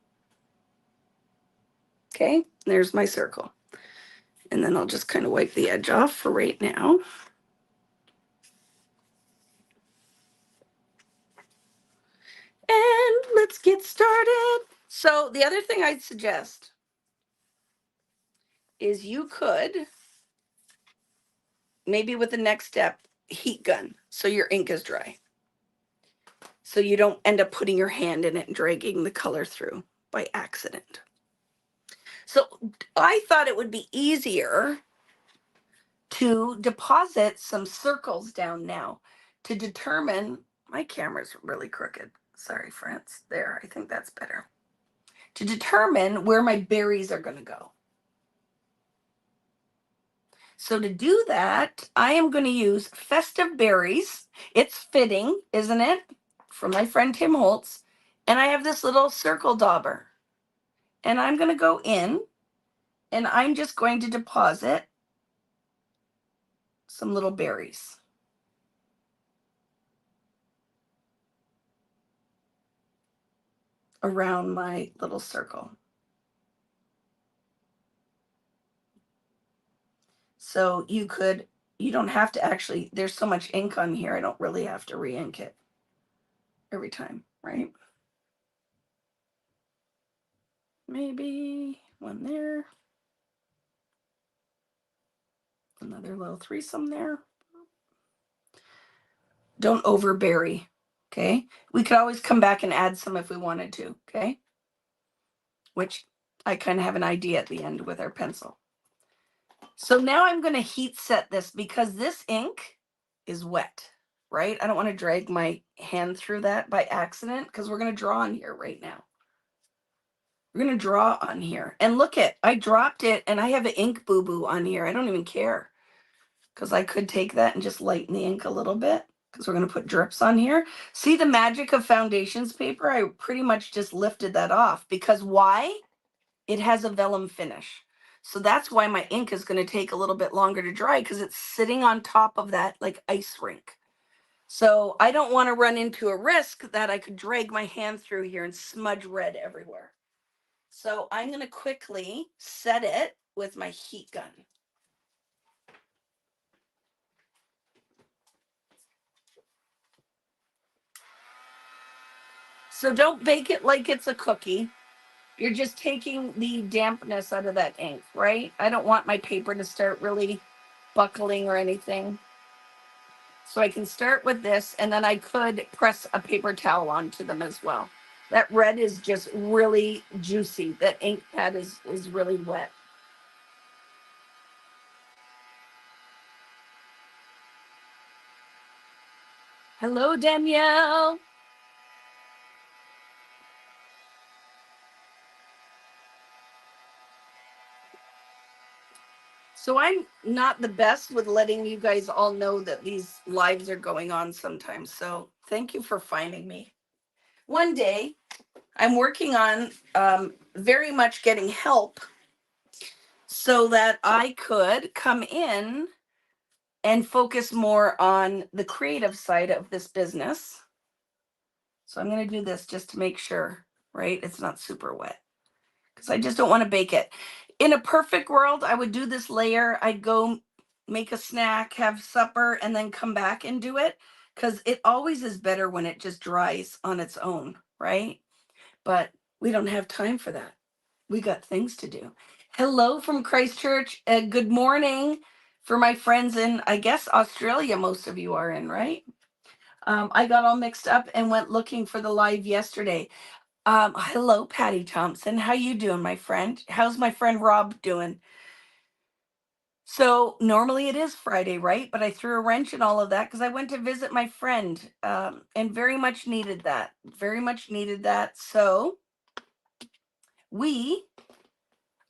Speaker 1: Okay, there's my circle. And then I'll just kind of wipe the edge off for right now. And let's get started. So the other thing I'd suggest is you could, maybe with the next step, heat gun so your ink is dry. So you don't end up putting your hand in it and dragging the color through by accident. So I thought it would be easier to deposit some circles down now to determine, my camera's really crooked. Sorry, friends. There, I think that's better. To determine where my berries are going to go. So to do that, I am going to use Festive Berries. It's fitting, isn't it? From my friend Tim Holtz. And I have this little circle dauber. And I'm going to go in and I'm just going to deposit some little berries. Around my little circle. So you don't have to actually, there's so much ink on here, I don't really have to re-ink it every time, right? Maybe one there. Another little threesome there. Don't overberry, okay? We could always come back and add some if we wanted to, okay? Which I kind of have an idea at the end with our pencil. So now I'm going to heat set this because this ink is wet, right? I don't want to drag my hand through that by accident because we're going to draw on here right now. We're going to draw on here. And look it, I dropped it and I have an ink boo-boo on here. I don't even care because I could take that and just lighten the ink a little bit. because we're going to put drips on here. See the magic of foundations paper? I pretty much just lifted that off because why? It has a vellum finish. So that's why my ink is going to take a little bit longer to dry because it's sitting on top of that like ice rink. So I don't want to run into a risk that I could drag my hand through here and smudge red everywhere. So I'm going to quickly set it with my heat gun. So don't bake it like it's a cookie. You're just taking the dampness out of that ink, right? I don't want my paper to start really buckling or anything. So I can start with this, and then I could press a paper towel onto them as well. That red is just really juicy. That ink pad is really wet. Hello, Danielle. So I'm not the best with letting you guys all know that these lives are going on sometimes. So thank you for finding me. One day, I'm working on very much getting help so that I could come in and focus more on the creative side of this business. So I'm going to do this just to make sure, right? It's not super wet because I just don't want to bake it. In a perfect world, I would do this layer. I'd go make a snack, have supper, and then come back and do it because it always is better when it just dries on its own, right? But we don't have time for that. We got things to do. Hello from Christchurch. Good morning for my friends in, I guess, Australia, most of you are in, right? I got all mixed up and went looking for the live yesterday. Hello, Patty Thompson. How you doing, my friend? How's my friend Rob doing? So normally it is Friday, right? But I threw a wrench in all of that because I went to visit my friend and very much needed that. Very much needed that. So we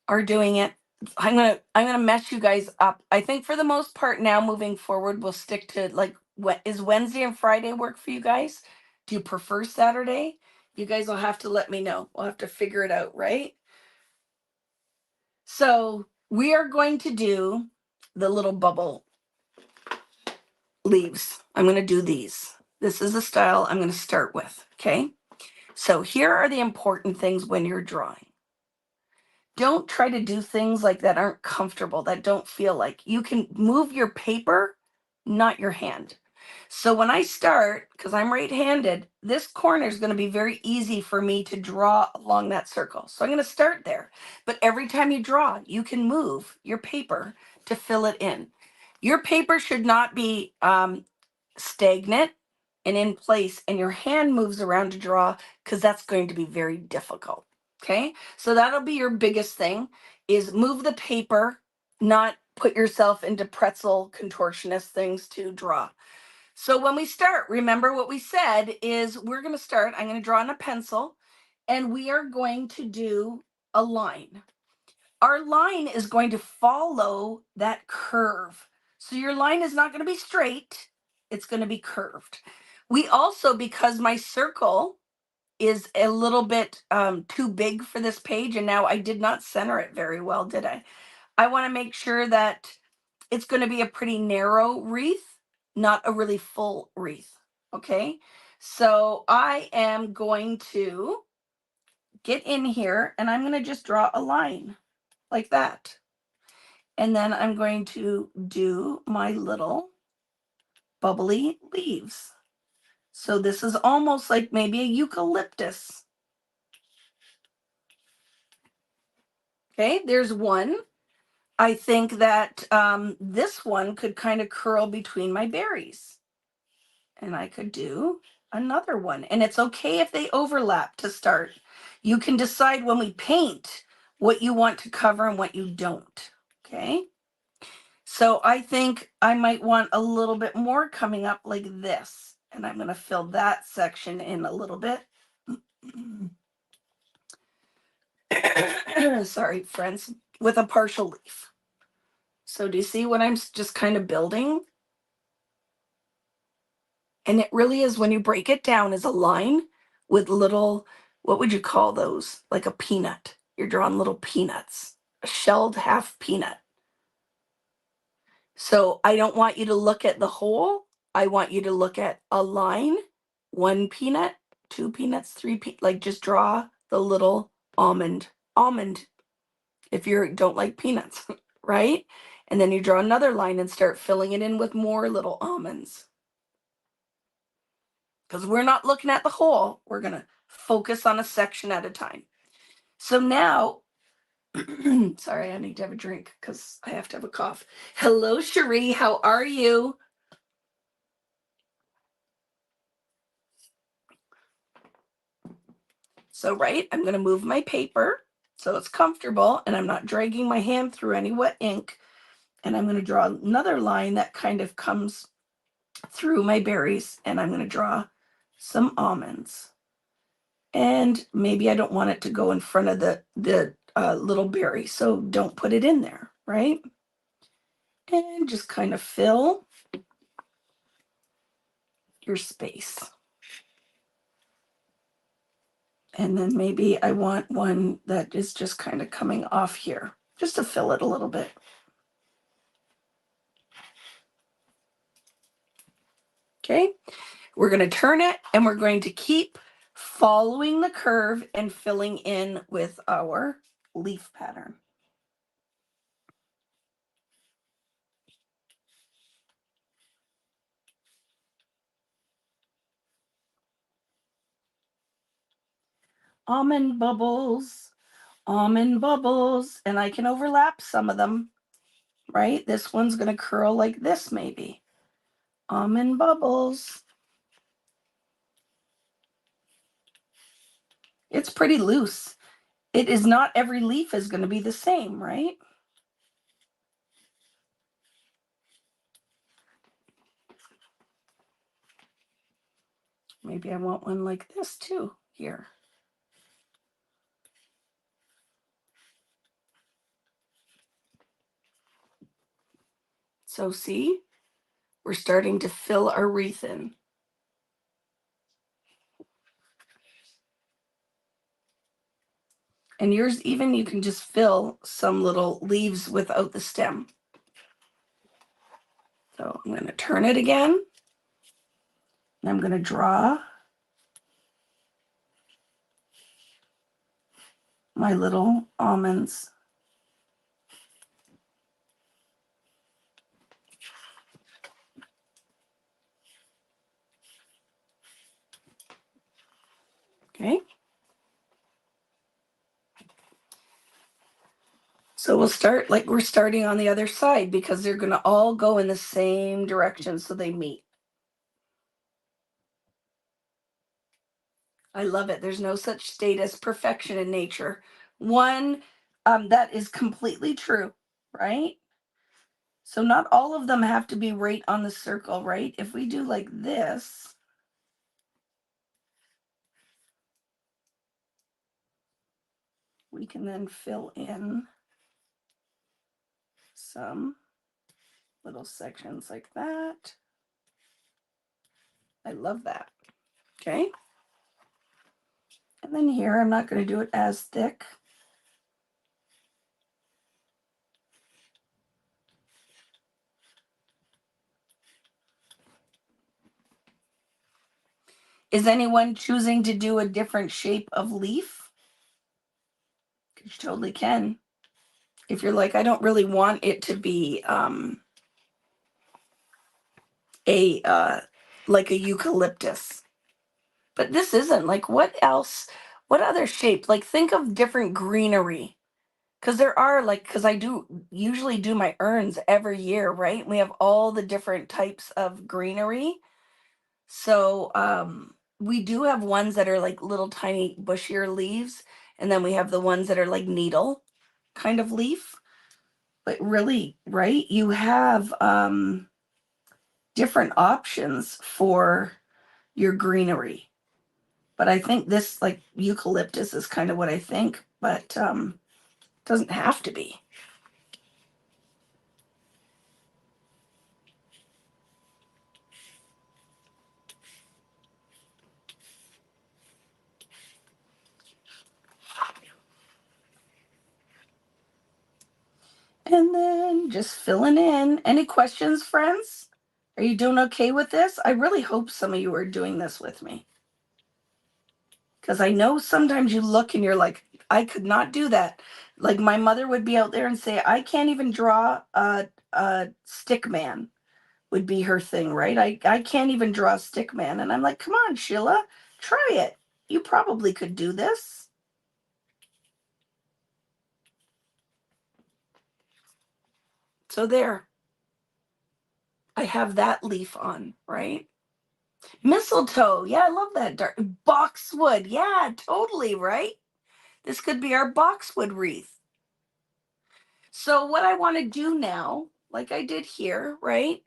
Speaker 1: are doing it. I'm gonna mess you guys up. I think for the most part now, moving forward, we'll stick to like what is Wednesday and Friday work for you guys? Do you prefer Saturday? You guys will have to let me know. We'll have to figure it out, right? So we are going to do the little bubble leaves. I'm going to do these. This is the style I'm going to start with. Okay. So here are the important things when you're drawing. Don't try to do things like that aren't comfortable, that don't feel like. You can move your paper, not your hand. So when I start, because I'm right-handed, this corner is going to be very easy for me to draw along that circle. So I'm going to start there. But every time you draw, you can move your paper to fill it in. Your paper should not be stagnant and in place, and your hand moves around to draw because that's going to be very difficult. Okay, so that'll be your biggest thing is move the paper, not put yourself into pretzel contortionist things to draw. So when we start, remember what we said is we're going to start, I'm going to draw on a pencil and we are going to do a line. Our line is going to follow that curve. So your line is not going to be straight, it's going to be curved. We also, because my circle is a little bit too big for this page, and now I did not center it very well, did I? I want to make sure that it's going to be a pretty narrow wreath, not a really full wreath. Okay, so I am going to get in here and I'm going to just draw a line like that. And then I'm going to do my little bubbly leaves. So this is almost like maybe a eucalyptus. Okay, there's one. I think that this one could kind of curl between my berries. And I could do another one. And it's okay if they overlap to start. You can decide when we paint what you want to cover and what you don't. Okay. So I think I might want a little bit more coming up like this. And I'm going to fill that section in a little bit. Sorry, friends, with a partial leaf. So do you see what I'm just kind of building? And it really is, when you break it down, is a line with little, what would you call those? Like a peanut. You're drawing little peanuts, a shelled half peanut. So I don't want you to look at the whole. I want you to look at a line, one peanut, two peanuts, like just draw the little almond, if you don't like peanuts, right? And then you draw another line and start filling it in with more little almonds. Because we're not looking at the whole, we're going to focus on a section at a time. So now, sorry, I need to have a drink because I have to have a cough. Hello, Cherie, how are you? So, right, I'm going to move my paper so it's comfortable and I'm not dragging my hand through any wet ink. And I'm going to draw another line that kind of comes through my berries, and I'm going to draw some almonds. And maybe I don't want it to go in front of the little berry, so don't put it in there, right? And just kind of fill your space. And then maybe I want one that is just kind of coming off here, just to fill it a little bit. Okay, we're going to turn it and we're going to keep following the curve and filling in with our leaf pattern. Almond bubbles, and I can overlap some of them, right? This one's going to curl like this maybe. Almond bubbles. It's pretty loose. It is not every leaf is going to be the same, right? Maybe I want one like this too here. So see, we're starting to fill our wreath in. And yours, even you can just fill some little leaves without the stem. So I'm going to turn it again. And I'm going to draw my little almonds. Okay. So we'll start like we're starting on the other side because they're going to all go in the same direction so they meet. I love it. There's no such state as perfection in nature. One, that is completely true, right? So not all of them have to be right on the circle, right? If we do like this, we can then fill in some little sections like that. I love that. Okay. And then here, I'm not going to do it as thick. Is anyone choosing to do a different shape of leaf? You totally can. If you're like, I don't really want it to be like a eucalyptus. But this isn't. Like, what else? What other shape? Like, think of different greenery. Because there are, like, because I do usually do my urns every year, right? We have all the different types of greenery. So we do have ones that are like little tiny bushier leaves, and then we have the ones that are like needle kind of leaf. But really, right, you have different options for your greenery. But I think this like eucalyptus is kind of what I think, but doesn't have to be. And then just filling in. Any questions, friends? Are you doing okay with this? I really hope some of you are doing this with me. Because I know sometimes you look and you're like, I could not do that. Like my mother would be out there and say, I can't even draw a stick man, would be her thing, right? I can't even draw a stick man. And I'm like, come on, Sheila, try it. You probably could do this. So there, I have that leaf on, right? Mistletoe. Yeah, I love that. Dark boxwood. Yeah, totally, right? This could be our boxwood wreath. So what I want to do now, like I did here, right,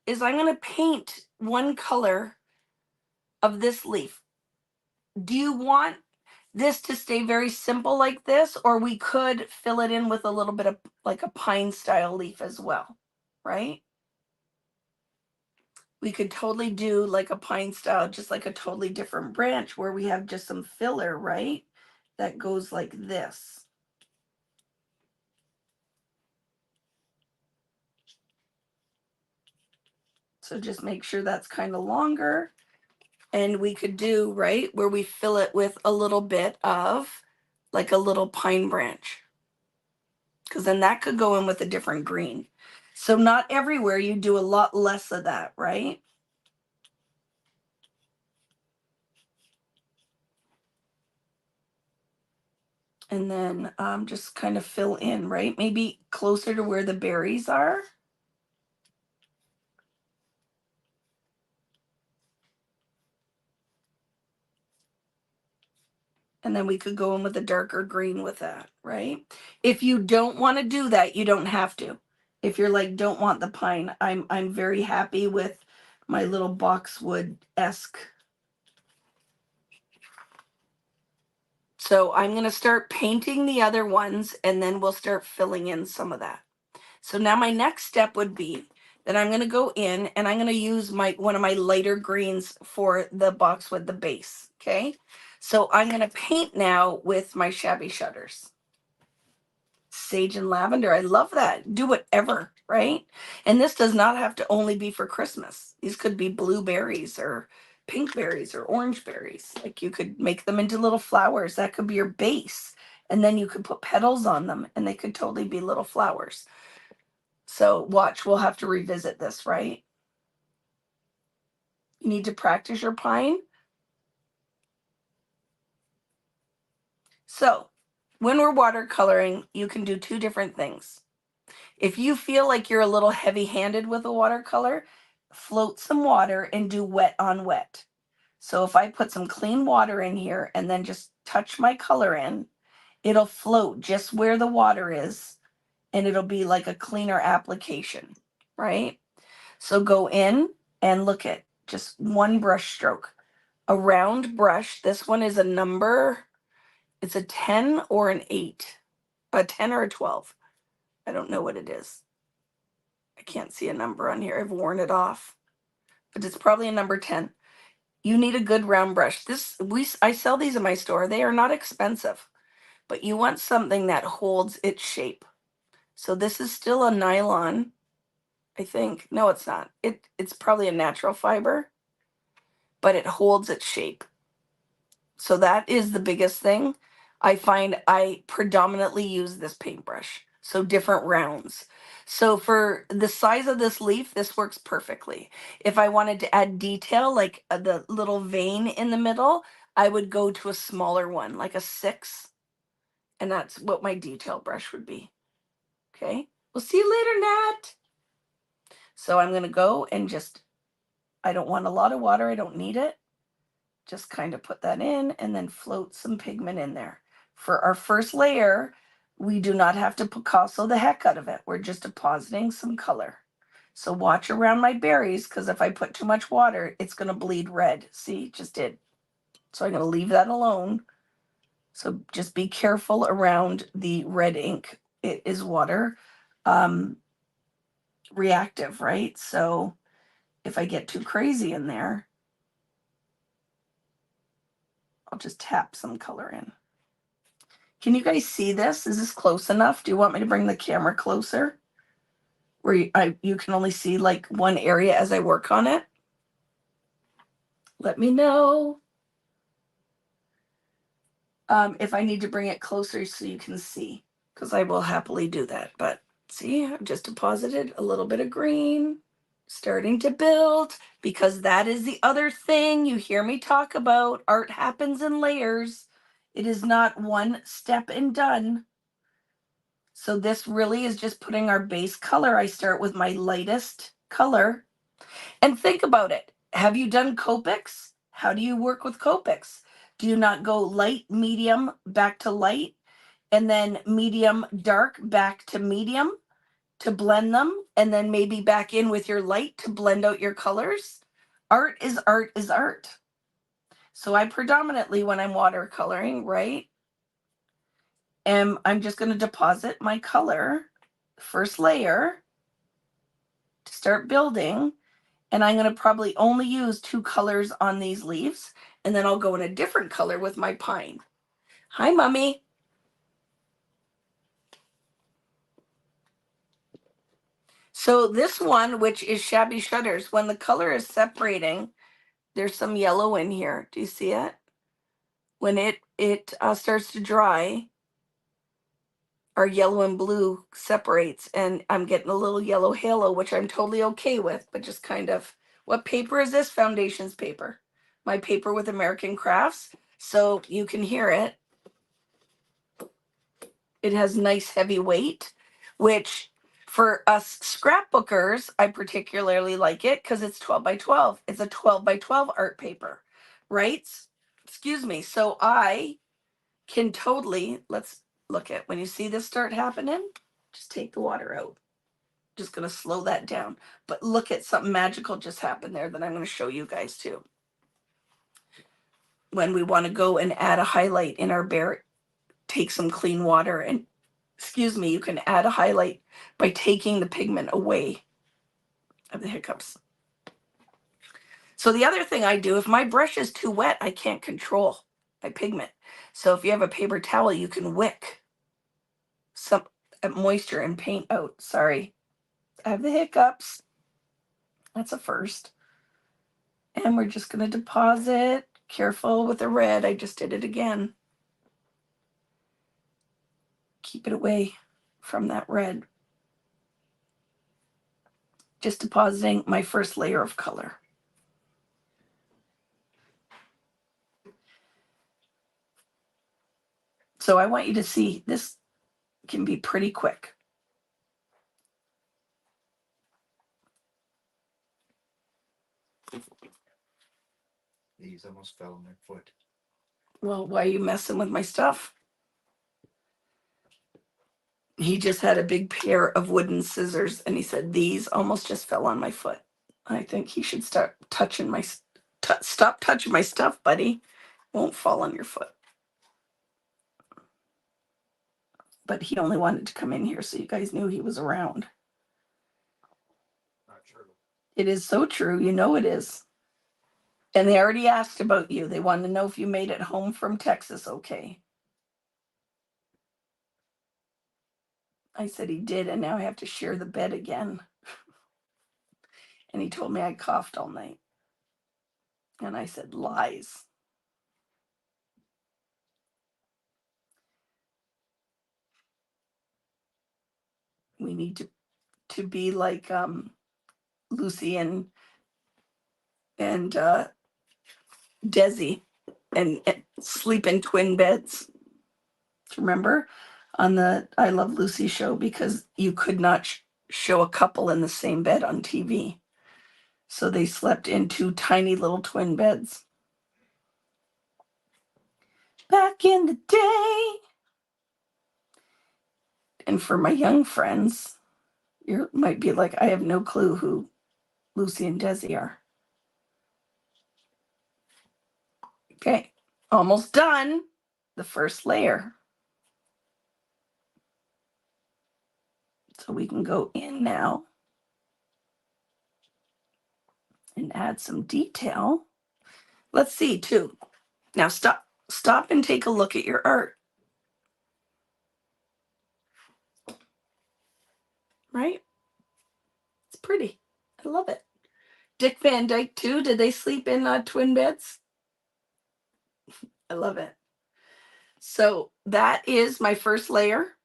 Speaker 1: is I'm going to paint one color of this leaf. Do you want this to stay very simple like this, or we could fill it in with a little bit of like a pine style leaf as well, right? We could totally do like a pine style, just like a totally different branch where we have just some filler, right? That goes like this. So just make sure that's kind of longer. And we could do, right, where we fill it with a little bit of like a little pine branch. Because then that could go in with a different green. So not everywhere, you do a lot less of that, right? And then just kind of fill in, right? Maybe closer to where the berries are. And then we could go in with a darker green with that, right? If you don't want to do that, you don't have to. If you're like, don't want the pine, I'm very happy with my little boxwood-esque. So I'm going to start painting the other ones and then we'll start filling in some of that. So now my next step would be that I'm going to go in and I'm going to use one of my lighter greens for the boxwood, the base. Okay. So I'm going to paint now with my shabby shutters. Sage and lavender. I love that. Do whatever, right? And this does not have to only be for Christmas. These could be blueberries or pink berries or orange berries. Like you could make them into little flowers. That could be your base. And then you could put petals on them and they could totally be little flowers. So watch, we'll have to revisit this, right? You need to practice your pine. So when we're watercoloring, you can do two different things. If you feel like you're a little heavy-handed with a watercolor, float some water and do wet on wet. So if I put some clean water in here and then just touch my color in, it'll float just where the water is and it'll be like a cleaner application, right? So go in and look at just one brush stroke. A round brush. This one is a number. It's a 10 or an 8. A 10 or a 12. I don't know what it is. I can't see a number on here. I've worn it off. But it's probably a number 10. You need a good round brush. I sell these in my store. They are not expensive. But you want something that holds its shape. So this is still a nylon, I think. No, it's not. It's probably a natural fiber, but it holds its shape. So that is the biggest thing. I find I predominantly use this paintbrush. So different rounds. So for the size of this leaf, this works perfectly. If I wanted to add detail, like the little vein in the middle, I would go to a smaller one, like a 6. And that's what my detail brush would be. Okay. We'll see you later, Nat. So I'm going to go and I don't want a lot of water. I don't need it. Just kind of put that in and then float some pigment in there. For our first layer, we do not have to Picasso the heck out of it. We're just depositing some color. So watch around my berries, because if I put too much water, it's going to bleed red. See, just did. So I'm going to leave that alone. So just be careful around the red ink. It is water reactive, right? So if I get too crazy in there, I'll just tap some color in. Can you guys see this? Is this close enough? Do you want me to bring the camera closer? Where you can only see like one area as I work on it? Let me know if I need to bring it closer so you can see, because I will happily do that. But see, I've just deposited a little bit of green, starting to build, because that is the other thing you hear me talk about. Art happens in layers. It is not one step and done. So this really is just putting our base color. I start with my lightest color. And think about it. Have you done Copics? How do you work with Copics? Do you not go light, medium, back to light, and then medium, dark, back to medium to blend them, and then maybe back in with your light to blend out your colors? Art is art is art. So I predominantly, when I'm watercoloring, right, I'm just going to deposit my color, first layer, to start building. And I'm going to probably only use 2 colors on these leaves. And then I'll go in a different color with my pine. Hi, Mommy. So this one, which is Shabby Shutters, when the color is separating, there's some yellow in here. Do you see it? When it starts to dry, our yellow and blue separates, and I'm getting a little yellow halo, which I'm totally okay with, but just kind of, what paper is this? Foundations paper. My paper with American Crafts. So you can hear it. It has nice heavy weight, which for us scrapbookers, I particularly like it because it's 12 by 12. It's a 12 by 12 art paper, right? Excuse me. So I can totally, let's look at, when you see this start happening, just take the water out. Just going to slow that down. But look at something magical just happened there that I'm going to show you guys too. When we want to go and add a highlight in our bear, take some clean water and, excuse me, you can add a highlight by taking the pigment away of the hiccups. So the other thing I do, if my brush is too wet, I can't control my pigment. So if you have a paper towel, you can wick some moisture and paint out. Sorry, I have the hiccups. That's a first. And we're just going to deposit. Careful with the red. I just did it again. Keep it away from that red. Just depositing my first layer of color. So I want you to see this can be pretty quick.
Speaker 2: These almost fell on my foot.
Speaker 1: Well, why are you messing with my stuff? He just had a big pair of wooden scissors and he said, these almost just fell on my foot. I think he should start touching my, stop touching my stuff, buddy. Won't fall on your foot. But he only wanted to come in here so you guys knew he was around.
Speaker 2: Not true.
Speaker 1: It is so true. You know it is. And they already asked about you. They wanted to know if you made it home from Texas okay. I said he did, and now I have to share the bed again. And he told me I coughed all night. And I said, lies. We need to be like Lucy and Desi and sleep in twin beds. Remember on the I Love Lucy show, because you could not show a couple in the same bed on TV. So they slept in 2 tiny little twin beds. Back in the day. And for my young friends, you might be like, I have no clue who Lucy and Desi are. Okay, almost done. The first layer. So we can go in now and add some detail. Let's see too. Now stop and take a look at your art. right? It's pretty. I love it. Dick Van Dyke too. Did they sleep in twin beds? I love it. So that is my first layer.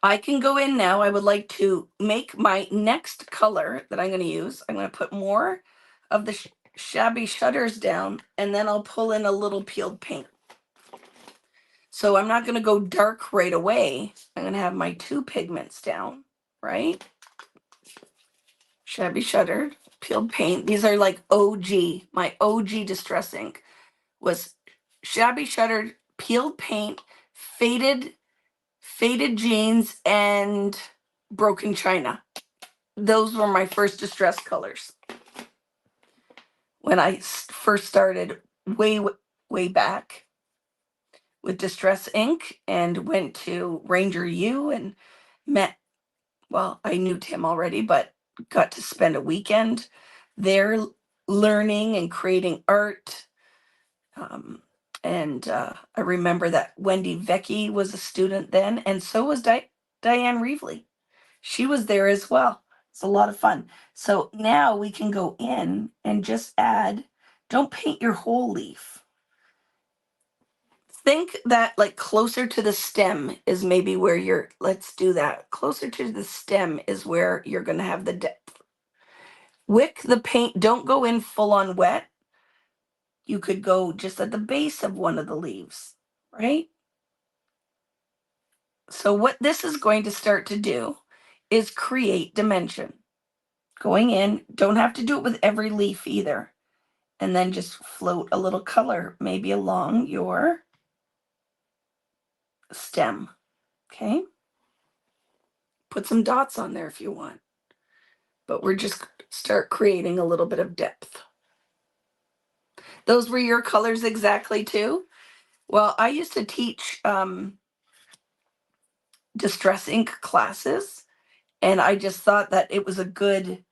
Speaker 1: I can go in now. I would like to make my next color that I'm going to use. I'm going to put more of the shabby shutters down, and then I'll pull in a little peeled paint. So I'm not going to go dark right away. I'm going to have my 2 pigments down, right? Shabby shuttered, peeled paint. These are like OG. My OG distress ink was shabby shuttered, peeled paint, faded jeans, and broken china. Those were my first distress colors when I first started way back with distress ink, and went to Ranger U and met, well, I knew Tim already, but got to spend a weekend there learning and creating art. I remember that Wendy Vicki was a student then, and so was Diane Reevely. She was there as well. It's a lot of fun. So now we can go in and just add, don't paint your whole leaf. Think that like closer to the stem is maybe where you're, let's do that. Closer to the stem is where you're going to have the depth. Wick the paint, don't go in full on wet. You could go just at the base of one of the leaves, right? So what this is going to start to do is create dimension. Going in, don't have to do it with every leaf either. And then just float a little color, maybe along your stem, okay? Put some dots on there if you want. But we're just start creating a little bit of depth. Those were your colors exactly too? Well, I used to teach distress ink classes, and I just thought that it was a good,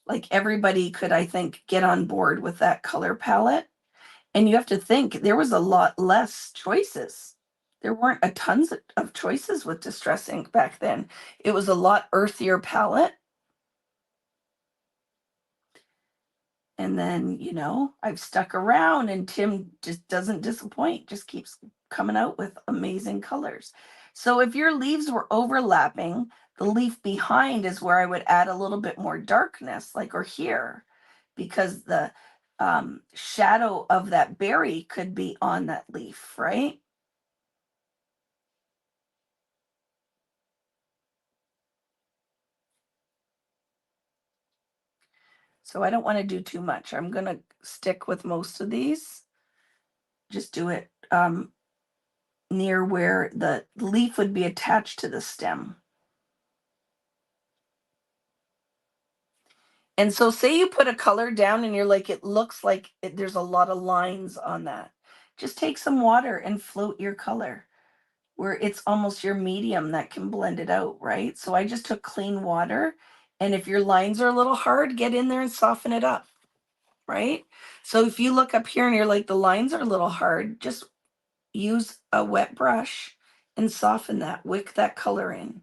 Speaker 1: like everybody could, I think, get on board with that color palette. And you have to think there was a lot less choices. There weren't a tons of choices with distress ink back then. It was a lot earthier palette. And then, I've stuck around, and Tim just doesn't disappoint, just keeps coming out with amazing colors. So if your leaves were overlapping, the leaf behind is where I would add a little bit more darkness, like or here, because the shadow of that berry could be on that leaf, right? So I don't want to do too much. I'm going to stick with most of these. Just do it near where the leaf would be attached to the stem. And so say you put a color down and you're like, it looks like there's a lot of lines on that. Just take some water and float your color where it's almost your medium that can blend it out, right? So I just took clean water. And if your lines are a little hard, get in there and soften it up, right? So if you look up here and you're like, the lines are a little hard, just use a wet brush and soften that, wick that color in.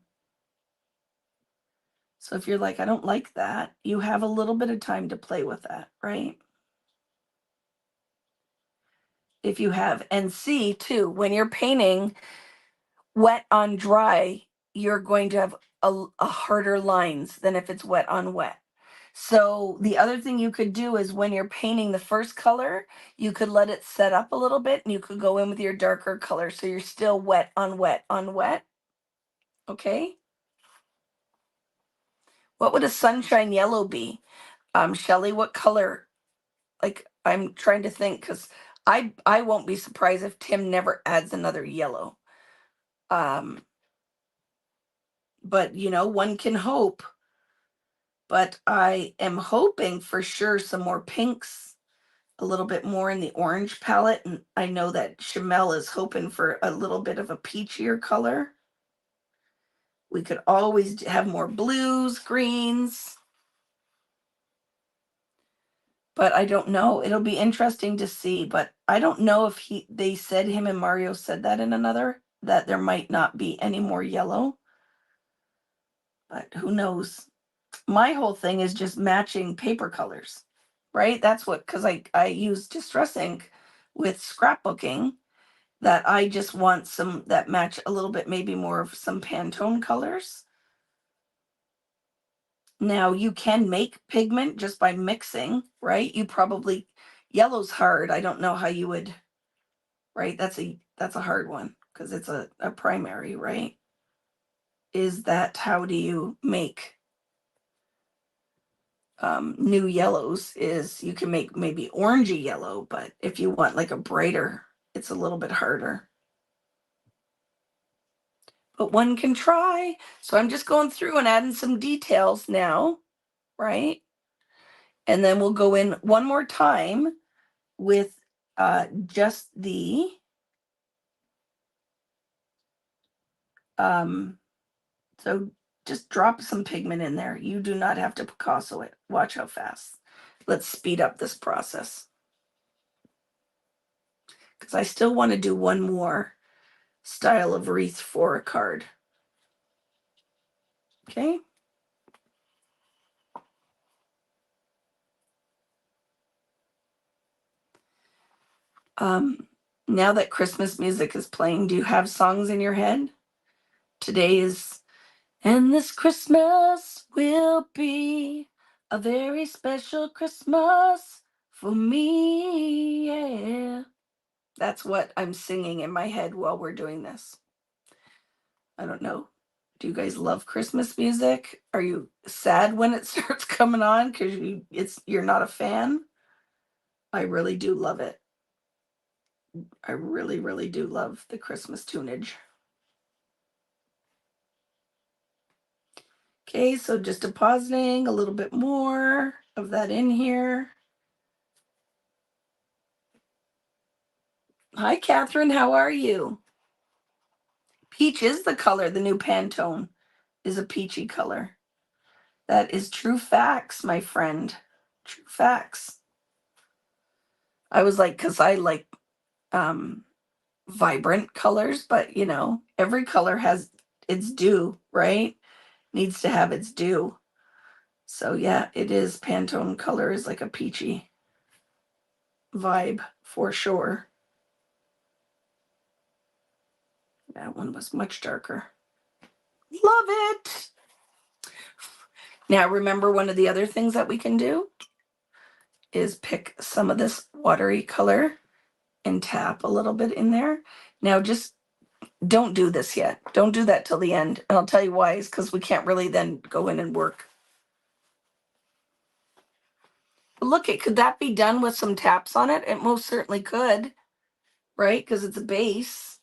Speaker 1: So if you're like, I don't like that, you have a little bit of time to play with that, right? If you have, and see too, when you're painting wet on dry, you're going to have a harder lines than if it's wet on wet. So the other thing you could do is when you're painting the first color, you could let it set up a little bit and you could go in with your darker color. So you're still wet on wet on wet. Okay. What would a sunshine yellow be? Shelly, what color? Like, I'm trying to think, because I won't be surprised if Tim never adds another yellow. But one can hope. But I am hoping for sure some more pinks, a little bit more in the orange palette. And I know that Shamel is hoping for a little bit of a peachier color. We could always have more blues, greens. But I don't know. It'll be interesting to see. But I don't know if they said, him and Mario said that in another, that there might not be any more yellow. but who knows? My whole thing is just matching paper colors, right? That's what, because I use distress ink with scrapbooking, that I just want some that match a little bit, maybe more of some Pantone colors. Now you can make pigment just by mixing, right? You probably, yellow's hard. I don't know how you would, right? That's a hard one because it's a primary, right? Is that, how do you make new yellows? Is you can make maybe orangey yellow, but if you want like a brighter, it's a little bit harder. But one can try. So I'm just going through and adding some details now, right? And then we'll go in one more time with just the so just drop some pigment in there. You do not have to Picasso it. Watch how fast. Let's speed up this process, because I still want to do one more style of wreath for a card. Okay. Now that Christmas music is playing, do you have songs in your head? Today is, and this Christmas will be a very special Christmas for me. Yeah. That's what I'm singing in my head while we're doing this. I don't know. Do you guys love Christmas music? Are you sad when it starts coming on because you're not a fan? I really do love it. I really, really do love the Christmas tunage. Okay, so just depositing a little bit more of that in here. Hi, Catherine. How are you? Peach is the color. The new Pantone is a peachy color. That is true facts, my friend. True facts. I was like, because I like vibrant colors, but every color has its due, right? Needs to have its due. So yeah, it is. Pantone color is like a peachy vibe for sure. That one was much darker. Love it. Now remember, one of the other things that we can do is pick some of this watery color and tap a little bit in there. Now just don't do this yet. Don't do that till the end. And I'll tell you why, is because we can't really then go in and work. Look, could that be done with some taps on it? It most certainly could, right? Because it's a base,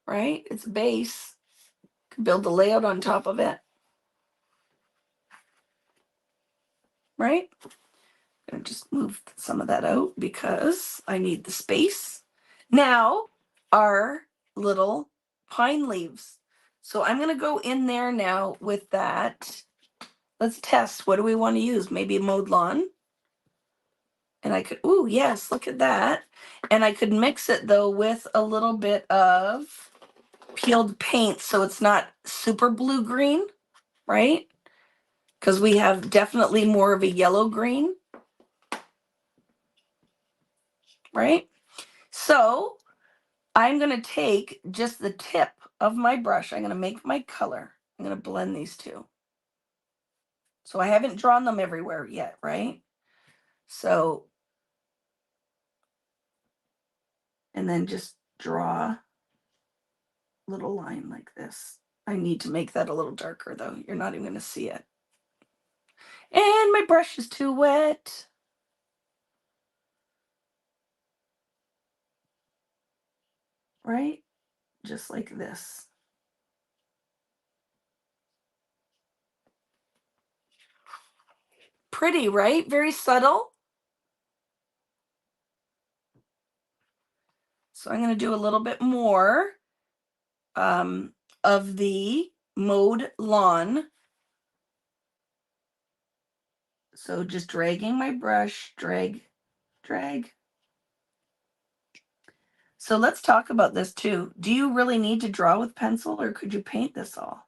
Speaker 1: right? It's a base. Could build the layout on top of it, right? I'm gonna just move some of that out because I need the space. Now, our little pine leaves. So I'm gonna go in there now with that. Let's test. What do we want to use? Maybe mowed lawn. And I could, ooh, yes, look at that. And I could mix it though with a little bit of peeled paint so it's not super blue green, right? Because we have definitely more of a yellow green, right? So I'm going to take just the tip of my brush. I'm going to make my color. I'm going to blend these two. So I haven't drawn them everywhere yet, right? So, and then just draw a little line like this. I need to make that a little darker though. You're not even going to see it. And my brush is too wet. Right? Just like this. Pretty, right? Very subtle. So I'm going to do a little bit more of the mowed lawn. So just dragging my brush, drag. So let's talk about this too. Do you really need to draw with pencil, or could you paint this all?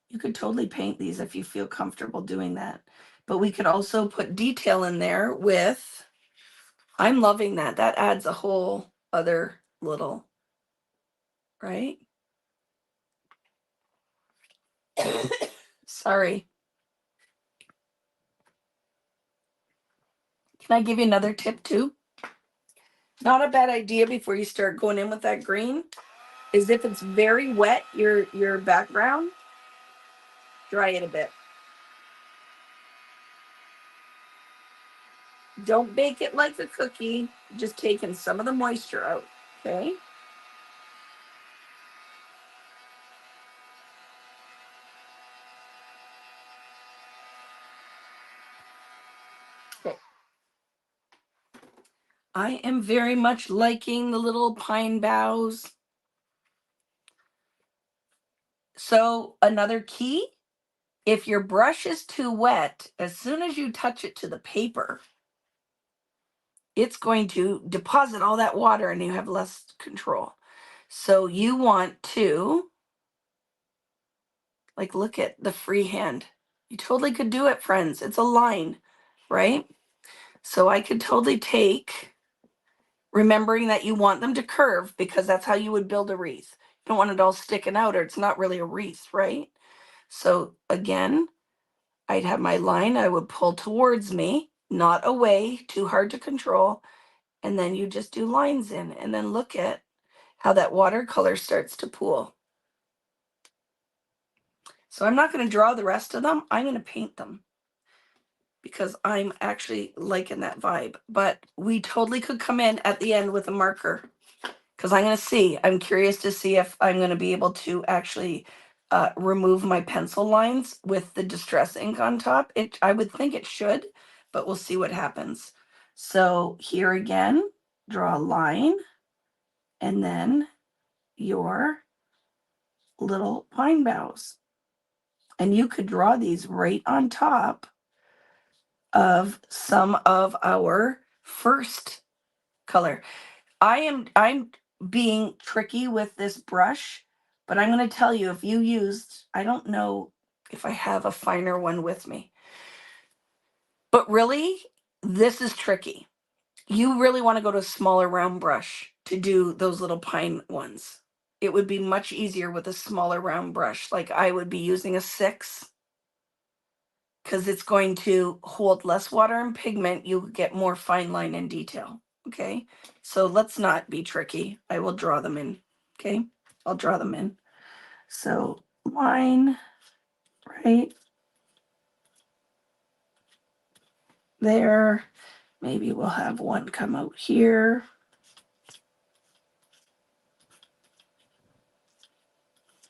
Speaker 1: You could totally paint these if you feel comfortable doing that. But we could also put detail in there with, I'm loving that. That adds a whole other little, right? Sorry. Can I give you another tip too? Not a bad idea before you start going in with that green is if it's very wet, your background, dry it a bit. Don't bake it like a cookie, just taking some of the moisture out, okay? Okay. I am very much liking the little pine boughs. So another key, if your brush is too wet, as soon as you touch it to the paper, it's going to deposit all that water and you have less control. So you want to, like, look at the freehand. You totally could do it, friends. It's a line, right? So I could totally take, remembering that you want them to curve because that's how you would build a wreath. You don't want it all sticking out or it's not really a wreath, right? So again, I'd have my line, I would pull towards me, not away, too hard to control. And then you just do lines in and then look at how that watercolor starts to pool. So I'm not going to draw the rest of them. I'm going to paint them because I'm actually liking that vibe. But we totally could come in at the end with a marker because I'm going to see. I'm curious to see if I'm going to be able to actually remove my pencil lines with the distress ink on top. I would think it should, but we'll see what happens. So here again, draw a line and then your little pine boughs. And you could draw these right on top of some of our first color. I'm being tricky with this brush, but I'm going to tell you, if you used, I don't know if I have a finer one with me, but really this is tricky. You really want to go to a smaller round brush to do those little pine ones. It would be much easier with a smaller round brush. Like I would be using a 6 because it's going to hold less water and pigment. You get more fine line and detail. Okay, so let's not be tricky. I will draw them in. Okay, I'll draw them in. So line right there. Maybe we'll have one come out here.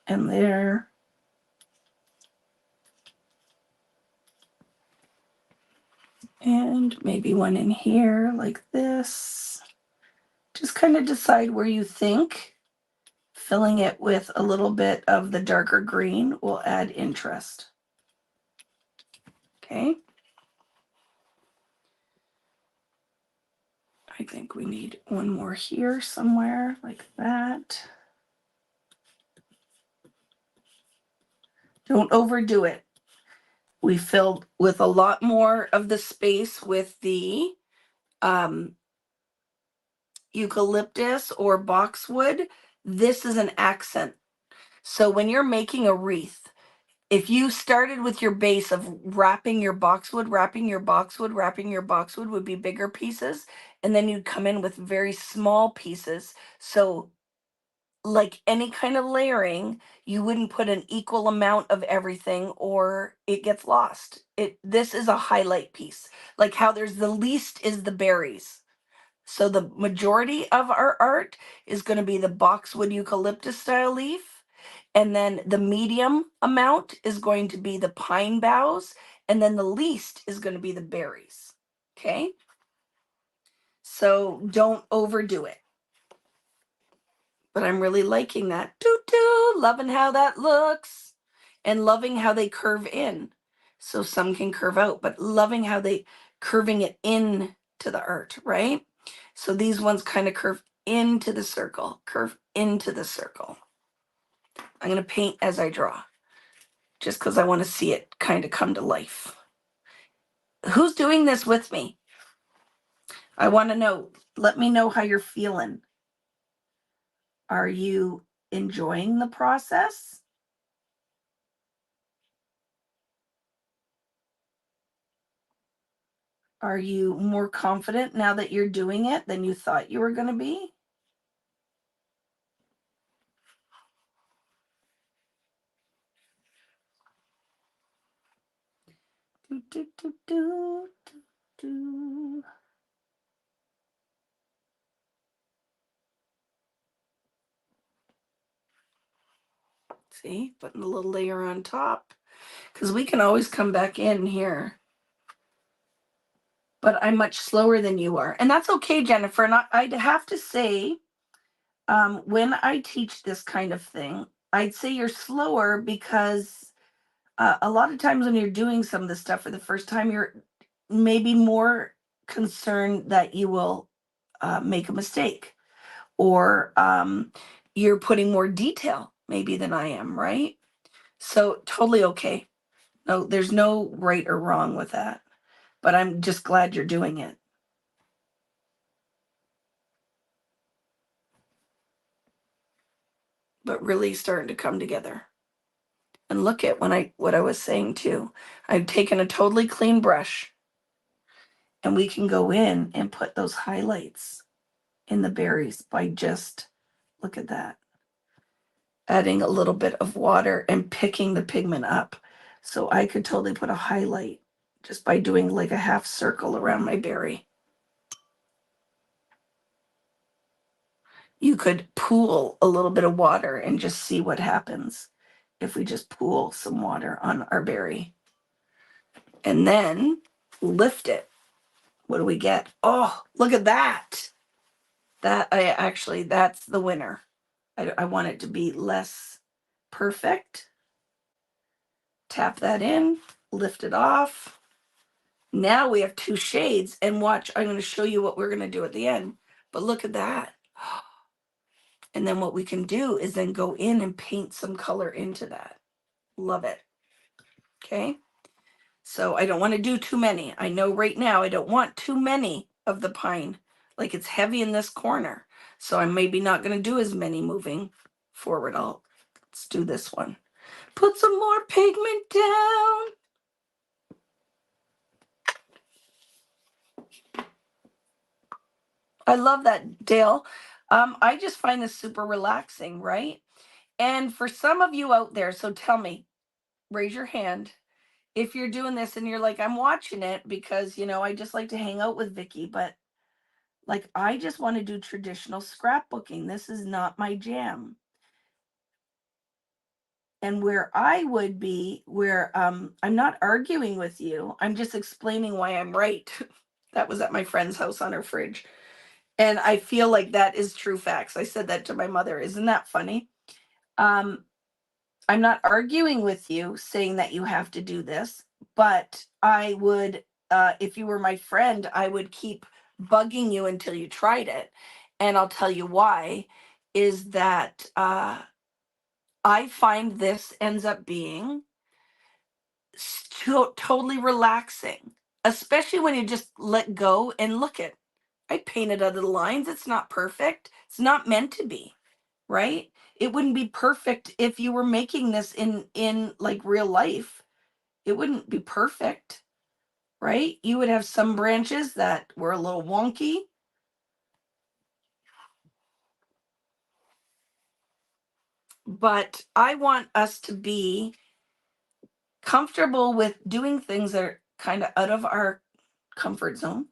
Speaker 1: And there. And maybe one in here like this. Just kind of decide where you think. Filling it with a little bit of the darker green will add interest. Okay. I think we need one more here somewhere like that. Don't overdo it. We filled with a lot more of the space with the eucalyptus or boxwood. This is an accent. So when you're making a wreath, if you started with your base of wrapping your boxwood would be bigger pieces. And then you'd come in with very small pieces. So like any kind of layering, you wouldn't put an equal amount of everything or it gets lost. This is a highlight piece. Like how there's the least is the berries. So the majority of our art is going to be the boxwood eucalyptus style leaf. And then the medium amount is going to be the pine boughs. And then the least is going to be the berries. Okay. So don't overdo it. But I'm really liking that. Doo-doo, loving how that looks. And loving how they curve in. So some can curve out, but loving how they curving it in to the art, right? So these ones kind of curve into the circle, curve into the circle. I'm going to paint as I draw, just because I want to see it kind of come to life. Who's doing this with me? I want to know. Let me know how you're feeling. Are you enjoying the process? Are you more confident now that you're doing it than you thought you were going to be? Do, do, do, do, do, do. See, putting a little layer on top, because we can always come back in here. But I'm much slower than you are. And that's okay, Jennifer. And I'd have to say, when I teach this kind of thing, I'd say you're slower because a lot of times when you're doing some of this stuff for the first time, you're maybe more concerned that you will make a mistake, or you're putting more detail maybe than I am, right? So totally okay. No, there's no right or wrong with that. But I'm just glad you're doing it. But really starting to come together. And look at what I was saying too. I've taken a totally clean brush, and we can go in and put those highlights in the berries by just, look at that, adding a little bit of water and picking the pigment up. So I could totally put a highlight just by doing like a half circle around my berry. You could pool a little bit of water and just see what happens if we just pool some water on our berry. And then lift it. What do we get? Oh, look at that. That's the winner. I want it to be less perfect. Tap that in, lift it off. Now we have two shades, and watch, I'm going to show you what we're going to do at the end. But look at that. And then what we can do is then go in and paint some color into that. Love it. Okay. So I don't want to do too many. I know right now I don't want too many of the pine. Like it's heavy in this corner. So I'm maybe not going to do as many moving forward. Let's do this one. Put some more pigment down. I love that, Dale. I just find this super relaxing, right? And for some of you out there, so tell me, raise your hand if you're doing this and you're like, I'm watching it because, I just like to hang out with Vicki, but like, I just want to do traditional scrapbooking. This is not my jam. And where I would be, where I'm not arguing with you, I'm just explaining why I'm right. That was at my friend's house on her fridge. And I feel like that is true facts. I said that to my mother. Isn't that funny? I'm not arguing with you saying that you have to do this, but I would, if you were my friend, I would keep bugging you until you tried it. And I'll tell you why, is that I find this ends up being totally relaxing, especially when you just let go and look at. I painted other lines. It's not perfect. It's not meant to be, right? It wouldn't be perfect if you were making this in like real life. It wouldn't be perfect, right? You would have some branches that were a little wonky. But I want us to be comfortable with doing things that are kind of out of our comfort zone,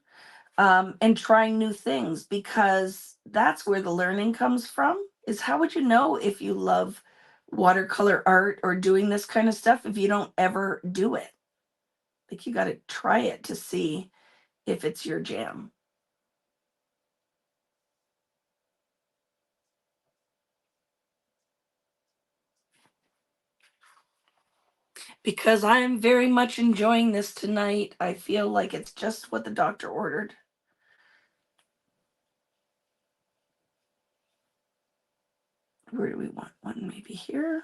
Speaker 1: and trying new things, because that's where the learning comes from. Is how would you know if you love watercolor art or doing this kind of stuff if you don't ever do it? Like, you got to try it to see if it's your jam. Because I am very much enjoying this tonight. I feel like it's just what the doctor ordered. Where do we want one? Maybe here.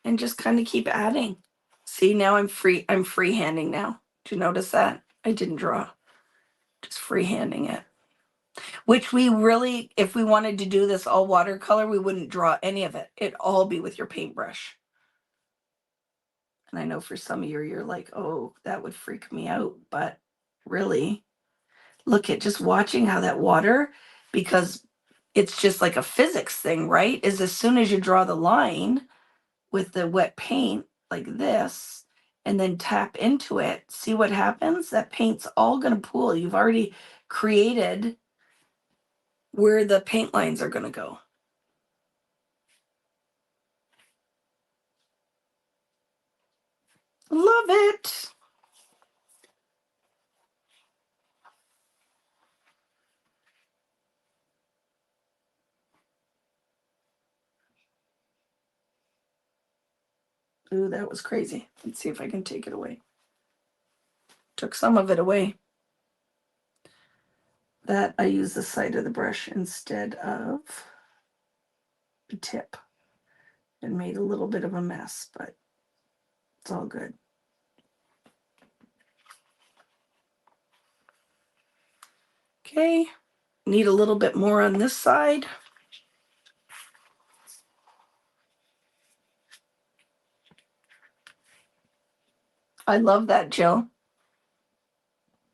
Speaker 1: And just kind of keep adding. See, now I'm freehanding now. Do you notice that? I didn't draw. Just freehanding it. Which we really, if we wanted to do this all watercolor, we wouldn't draw any of it. It'd all be with your paintbrush. And I know for some of you, you're like, oh, that would freak me out. But really, look at just watching how that water, because it's just like a physics thing, right? Is as soon as you draw the line with the wet paint like this, and then tap into it, see what happens? That paint's all going to pool. You've already created where the paint lines are going to go. Love it. Ooh, that was crazy. Let's see if I can take it away. Took some of it away. That I use the side of the brush instead of the tip. And made a little bit of a mess, but it's all good. Okay, need a little bit more on this side. I love that, Jill.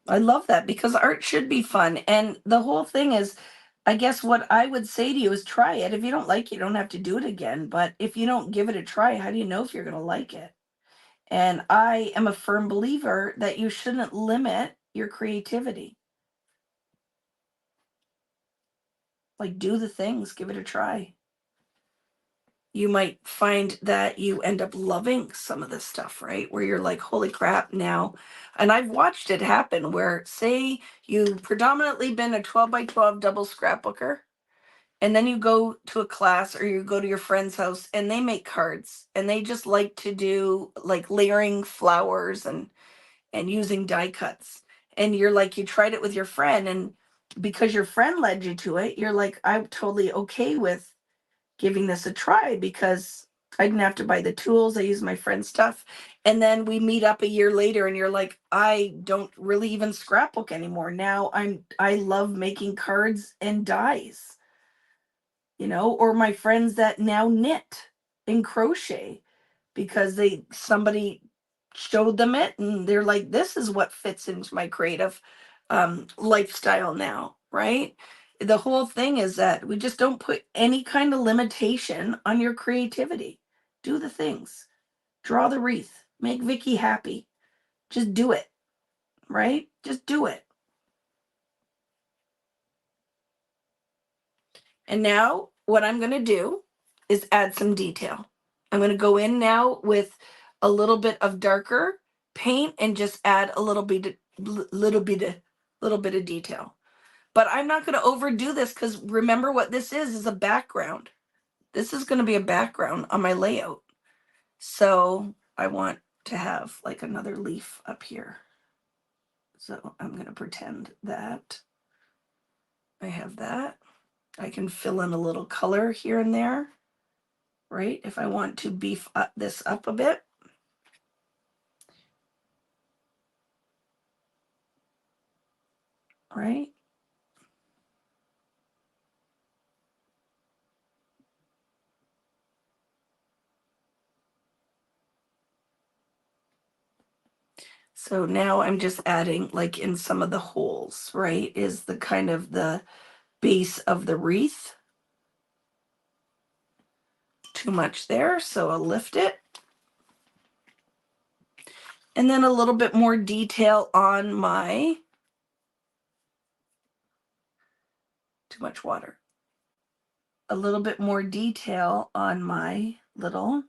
Speaker 1: I love that because art should be fun. And the whole thing is, I guess what I would say to you is try it. If you don't like it, you don't have to do it again. But if you don't give it a try, how do you know if you're going to like it? And I am a firm believer that you shouldn't limit your creativity. Like, do the things, give it a try. You might find that you end up loving some of this stuff, right? Where you're like, holy crap, now. And I've watched it happen where, say, you've predominantly been a 12 by 12 double scrapbooker, and then you go to a class or you go to your friend's house and they make cards and they just like to do like layering flowers and using die cuts. And you're like, you tried it with your friend, and because your friend led you to it, you're like, I'm totally okay with giving this a try because I didn't have to buy the tools. I use my friend's stuff. And then we meet up a year later and you're like, I don't really even scrapbook anymore. Now I love making cards and dies. Or my friends that now knit and crochet because somebody showed them it and they're like, this is what fits into my creative lifestyle now, right? The whole thing is that we just don't put any kind of limitation on your creativity. Do the things. Draw the wreath. Make Vicki happy. Just do it, right? Just do it. And now what I'm going to do is add some detail. I'm going to go in now with a little bit of darker paint and just add a little bit of detail. But I'm not going to overdo this because remember what this is a background. This is going to be a background on my layout. So I want to have like another leaf up here. So I'm going to pretend that I have that. I can fill in a little color here and there, right? If I want to beef up this up a bit. Right? So now I'm just adding like in some of the holes, right? Is the kind of the base of the wreath. Too much there, so I'll lift it. And then a little bit more detail on my, too much water. A little bit more detail on my little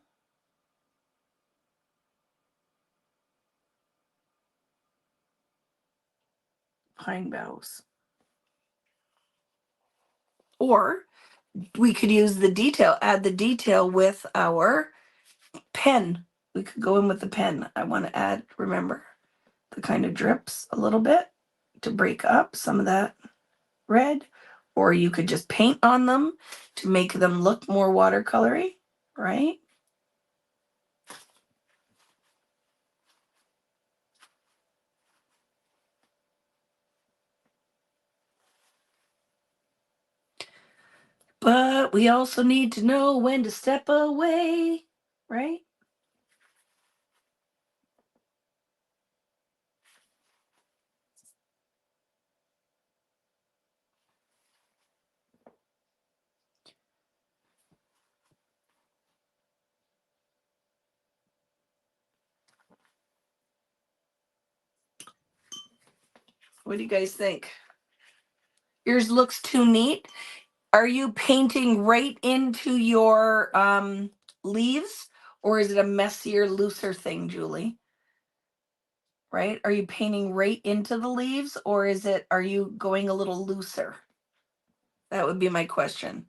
Speaker 1: pine boughs. Or we could use the detail, add the detail with our pen. We could go in with the pen. I want to add, remember, the kind of drips a little bit to break up some of that red, or you could just paint on them to make them look more watercolory, right? But we also need to know when to step away, right? What do you guys think? Yours looks too neat. Are you painting right into your leaves, or is it a messier, looser thing, Julie? Right? Are you painting right into the leaves, or are you going a little looser? That would be my question.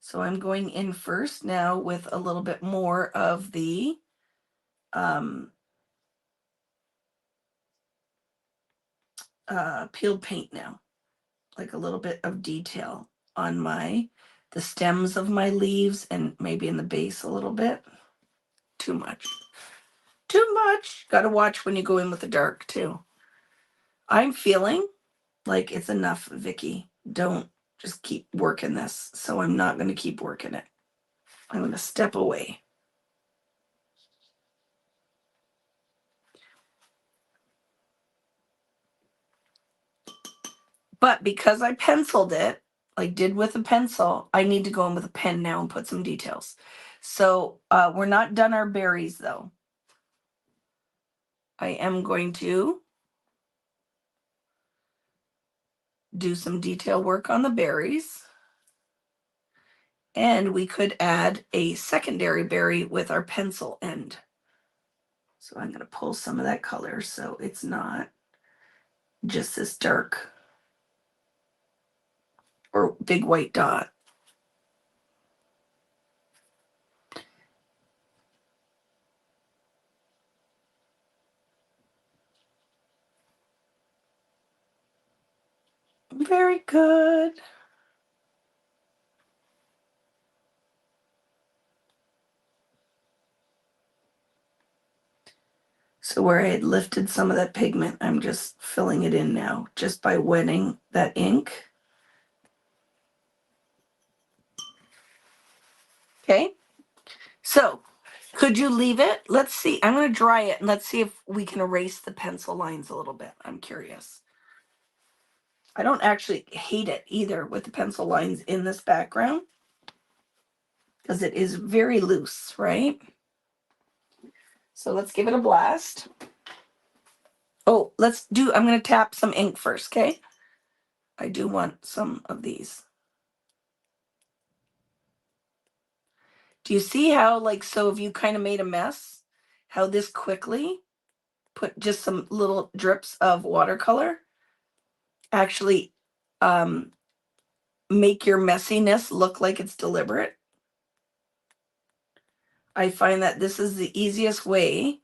Speaker 1: So I'm going in first now with a little bit more of the peeled paint now, like a little bit of detail on the stems of my leaves and maybe in the base a little bit. Too much. Too much. Got to watch when you go in with the dark too. I'm feeling like it's enough, Vicki. Don't just keep working this. So I'm not going to keep working it. I'm going to step away. But because I penciled it, like did with a pencil, I need to go in with a pen now and put some details. So we're not done our berries though. I am going to do some detail work on the berries. And we could add a secondary berry with our pencil end. So I'm going to pull some of that color so it's not just this dark or big white dot. Very good. So where I had lifted some of that pigment, I'm just filling it in now, just by wetting that ink. Okay. So could you leave it? Let's see. I'm going to dry it and let's see if we can erase the pencil lines a little bit. I'm curious. I don't actually hate it either with the pencil lines in this background because it is very loose, right? So let's give it a blast. Oh, I'm going to tap some ink first, okay? I do want some of these. Do you see how, like, so if you kind of made a mess, how this quickly put just some little drips of watercolor actually make your messiness look like it's deliberate? I find that this is the easiest way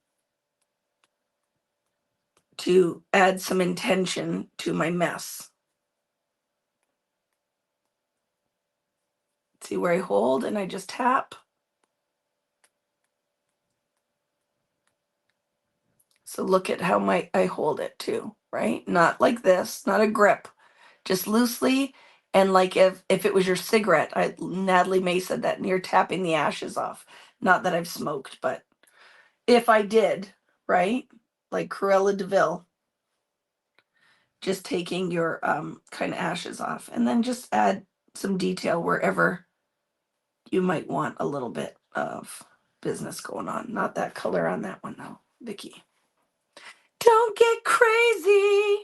Speaker 1: to add some intention to my mess. See where I hold and I just tap? So look at how I hold it too, right? Not like this, not a grip, just loosely. And like if it was your cigarette, Natalie May said that, and you're tapping the ashes off. Not that I've smoked, but if I did, right? Like Cruella de Vil, just taking your kind of ashes off, and then just add some detail wherever you might want a little bit of business going on. Not that color on that one though, Vicki. Don't get crazy.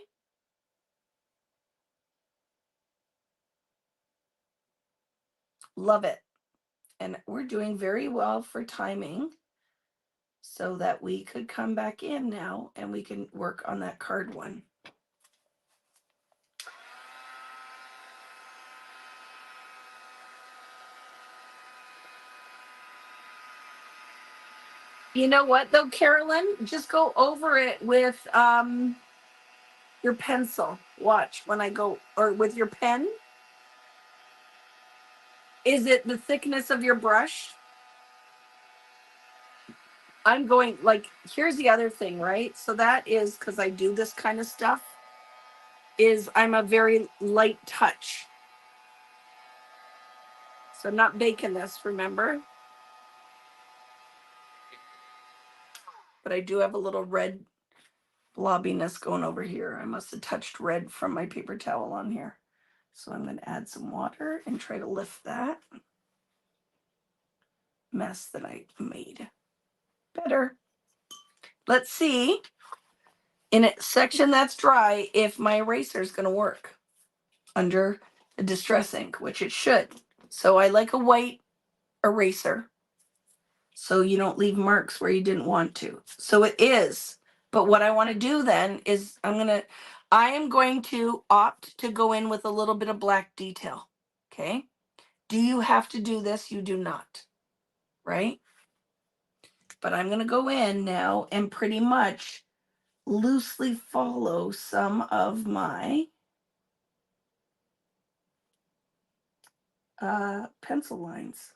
Speaker 1: Love it. And we're doing very well for timing so that we could come back in now and we can work on that card one. You know what though, Carolyn? Just go over it with your pencil. Watch when I go, or with your pen. Is it the thickness of your brush? I'm going, like, here's the other thing, right? So that is, because I do this kind of stuff, is I'm a very light touch. So I'm not baking this, remember? But I do have a little red blobbiness going over here. I must have touched red from my paper towel on here. So I'm going to add some water and try to lift that mess that I made better. Let's see in a section that's dry if my eraser is going to work under a distress ink, which it should. So I like a white eraser so you don't leave marks where you didn't want to. So it is. But what I want to do then is I am going to opt to go in with a little bit of black detail. Okay. Do you have to do this? You do not. Right? But I'm going to go in now and pretty much loosely follow some of my pencil lines.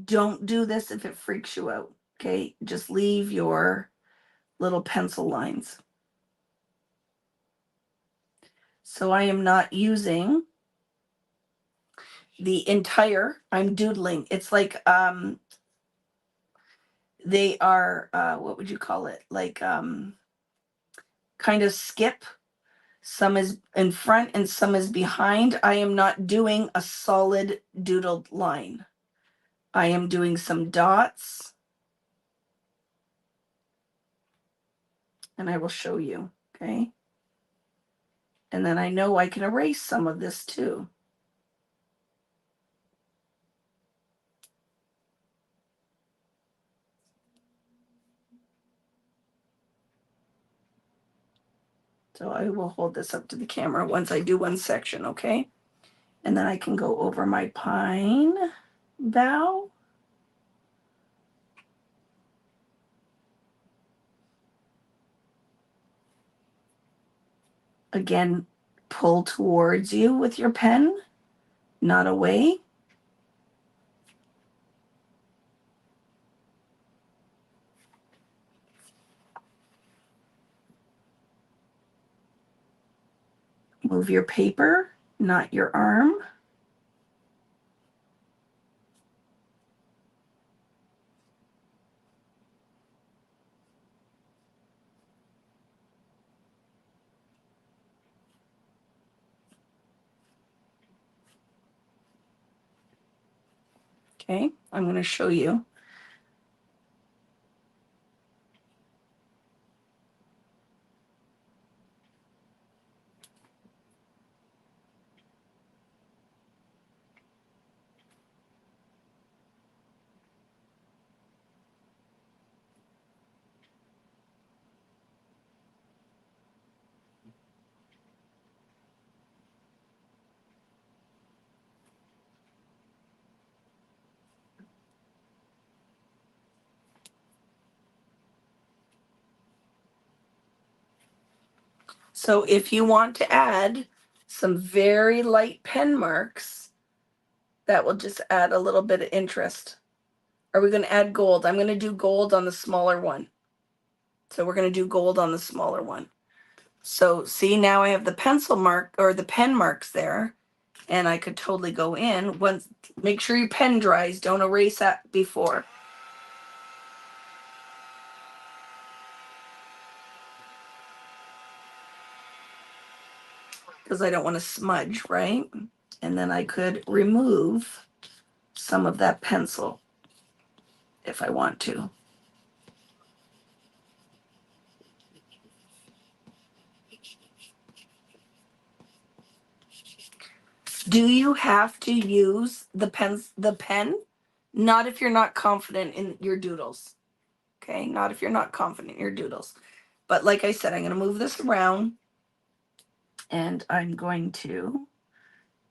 Speaker 1: Don't do this if it freaks you out. Okay. Just leave your little pencil lines. So I am not using the entire, I'm doodling. It's like they are what would you call it? Like kind of skip. Some is in front and some is behind. I am not doing a solid doodled line. I am doing some dots. And I will show you, okay? And then I know I can erase some of this too. So I will hold this up to the camera once I do one section, okay? And then I can go over my pine bough. Again, pull towards you with your pen, not away. Move your paper, not your arm. Okay, I'm going to show you. So if you want to add some very light pen marks, that will just add a little bit of interest. Are we going to add gold? I'm going to do gold on the smaller one. So we're going to do gold on the smaller one. So see, now I have the pencil mark or the pen marks there, and I could totally go in. Once, make sure your pen dries. Don't erase that before. Because I don't want to smudge, right? And then I could remove some of that pencil if I want to. Do you have to use the pen? Not if you're not confident in your doodles. Okay, not if you're not confident in your doodles. But like I said, I'm going to move this around and I'm going to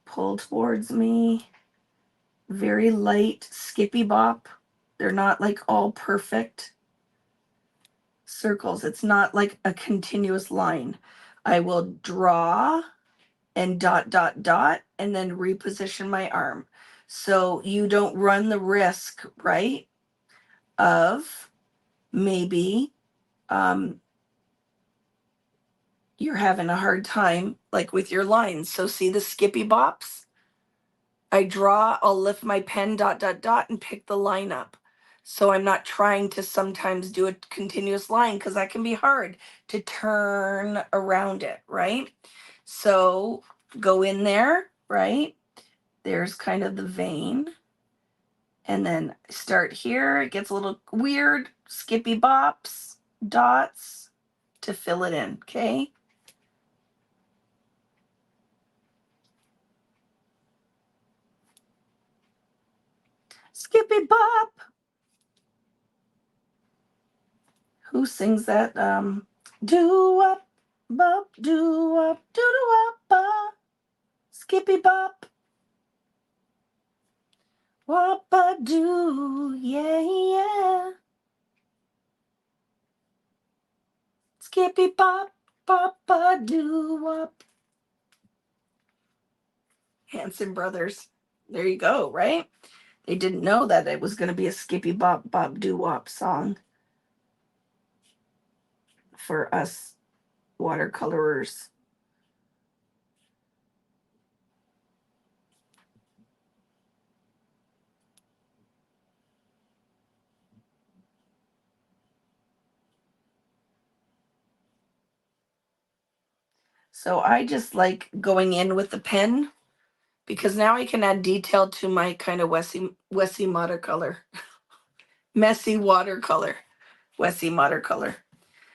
Speaker 1: pull towards me very light skippy bop They're not like all perfect circles. It's not like a continuous line. I will draw and dot, dot, dot, and then reposition my arm. So you don't run the risk, right, of maybe you're having a hard time like with your lines. So see the skippy bops? I draw, I'll lift my pen, dot, dot, dot, and pick the line up. So I'm not trying to sometimes do a continuous line because that can be hard to turn around it, right? So go in there, right? There's kind of the vein. And then start here. It gets a little weird. Skippy bops, dots to fill it in, okay? Skippy bop. Who sings that? Do up, bop, do up, do do up, bop. Skippy bop. Wop a do, yeah, yeah. Skippy bop, bop a do wop. Hanson Brothers. There you go, right? They didn't know that it was going to be a skippy bop, bop, doo wop song for us watercolorers. So I just like going in with the pen because now I can add detail to my kind of Wessie watercolor. Messy watercolor. Wessie watercolor.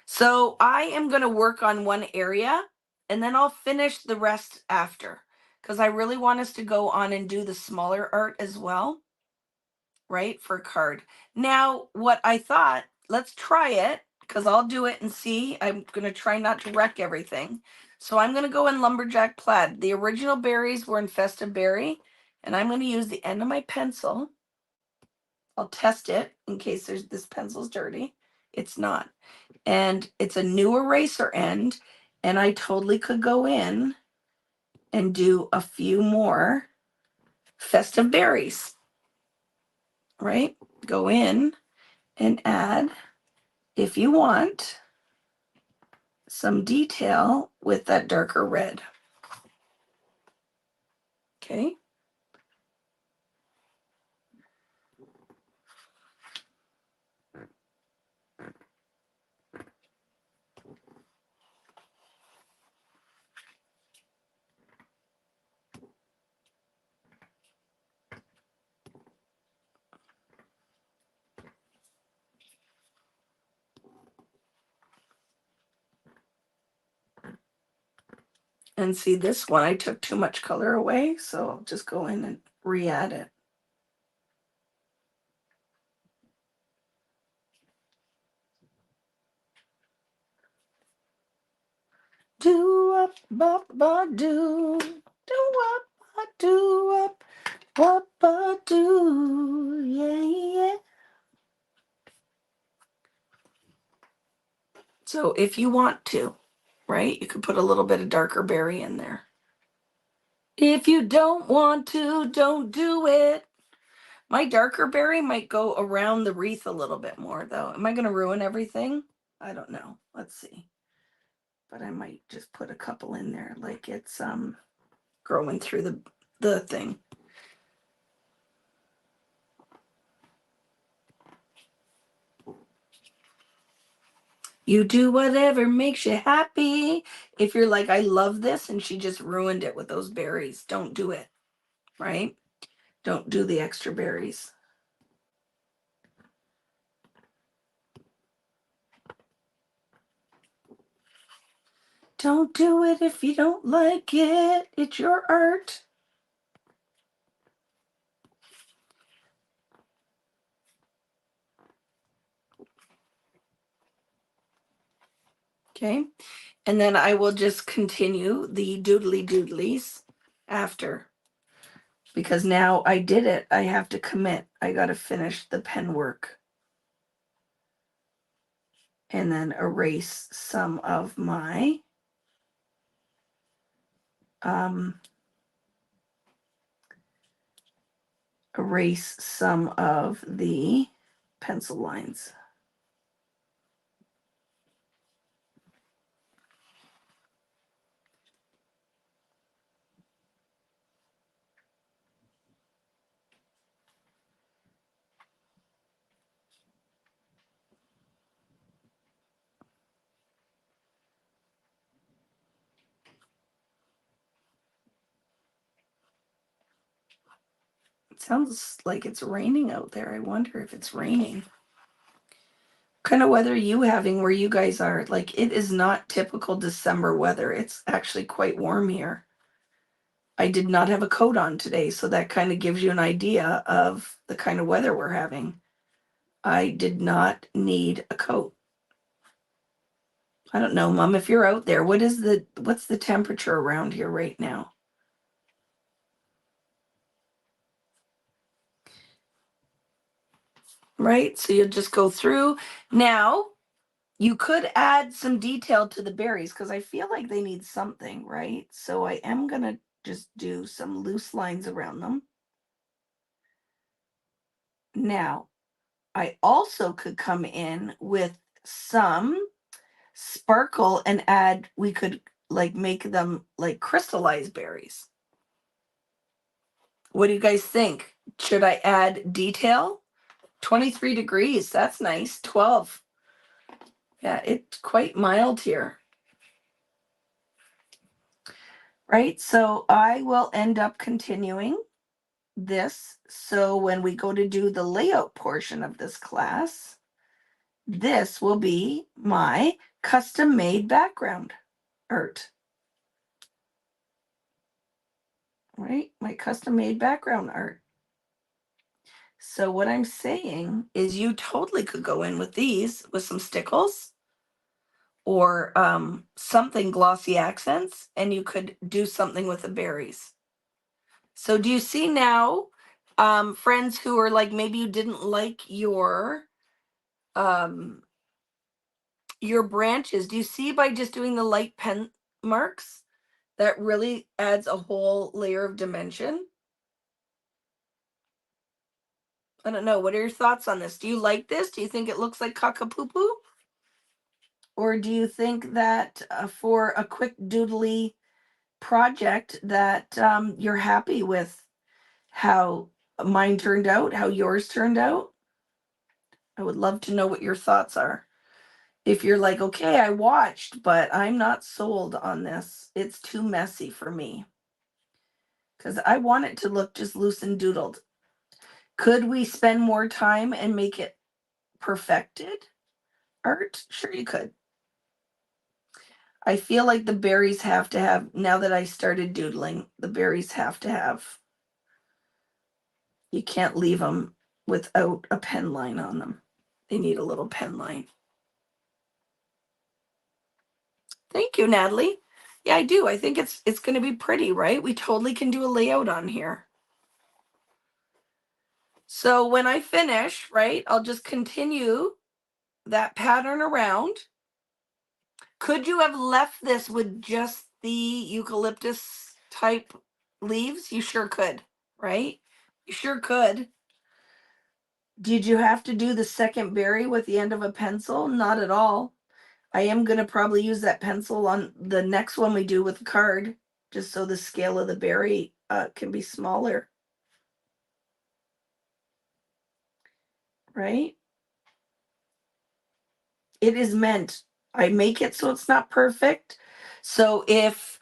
Speaker 1: So I am going to work on one area and then I'll finish the rest after because I really want us to go on and do the smaller art as well, right, for a card. Now, what I thought, let's try it because I'll do it and see. I'm going to try not to wreck everything. So I'm going to go in Lumberjack Plaid. The original berries were in Festive Berry, and I'm going to use the end of my pencil. I'll test it in case this pencil's dirty. It's not. And it's a new eraser end, and I totally could go in and do a few more Festive Berries, right? Go in and add, if you want, some detail with that darker red. Okay. And see this one, I took too much color away, so I'll just go in and re-add it. Do up, bop, ba, do up, ba, do up, bop, ba, do, yeah, yeah. So if you want to, right, you could put a little bit of darker berry in there. If you don't want to, don't do it. My darker berry might go around the wreath a little bit more, though. Am I going to ruin everything? I don't know. Let's see. But I might just put a couple in there, like it's growing through the thing. You do whatever makes you happy. If you're like, I love this, and she just ruined it with those berries, don't do it, right? Don't do the extra berries. Don't do it if you don't like it. It's your art. Okay. And then I will just continue the doodly doodlies after. because now I did it. I have to commit. I got to finish the pen work. And then erase some of my erase some of the pencil lines. It sounds like it's raining out there. I wonder if it's raining. What kind of weather are you having where you guys are? Like, it is not typical December weather. It's actually quite warm here. I did not have a coat on today, so that kind of gives you an idea of the kind of weather we're having. I did not need a coat. I don't know, Mom, if you're out there, what's the temperature around here right now? Right? So you'll just go through. Now, you could add some detail to the berries because I feel like they need something, right? So I am going to just do some loose lines around them. Now, I also could come in with some sparkle and add, we could like make them like crystallized berries. What do you guys think? Should I add detail? 23 degrees, that's nice. 12. Yeah, it's quite mild here. Right, so I will end up continuing this. So when we go to do the layout portion of this class, this will be my custom made background art. Right, my custom made background art. So what I'm saying is you totally could go in with these with some stickles or something glossy accents, and you could do something with the berries. So do you see now, friends who are like, maybe you didn't like your branches, do you see by just doing the light pen marks, that really adds a whole layer of dimension? I don't know. What are your thoughts on this? Do you like this? Do you think it looks like cockapoo? Or do you think that for a quick doodly project that you're happy with how mine turned out, how yours turned out? I would love to know what your thoughts are. If you're like, okay, I watched, but I'm not sold on this. It's too messy for me. Because I want it to look just loose and doodled. Could we spend more time and make it perfected art? Sure, you could. I feel like the berries have to have, now that I started doodling, the berries have to have, you can't leave them without a pen line on them. They need a little pen line. Thank you, Natalie. Yeah, I do. I think it's going to be pretty, right? We totally can do a layout on here. So when I finish, right, I'll just continue that pattern around. Could you have left this with just the eucalyptus type leaves? You sure could, right? You sure could. Did you have to do the second berry with the end of a pencil? Not at all. I am going to probably use that pencil on the next one we do with the card, just so the scale of the berry can be smaller. Right? It is meant. I make it so it's not perfect. So if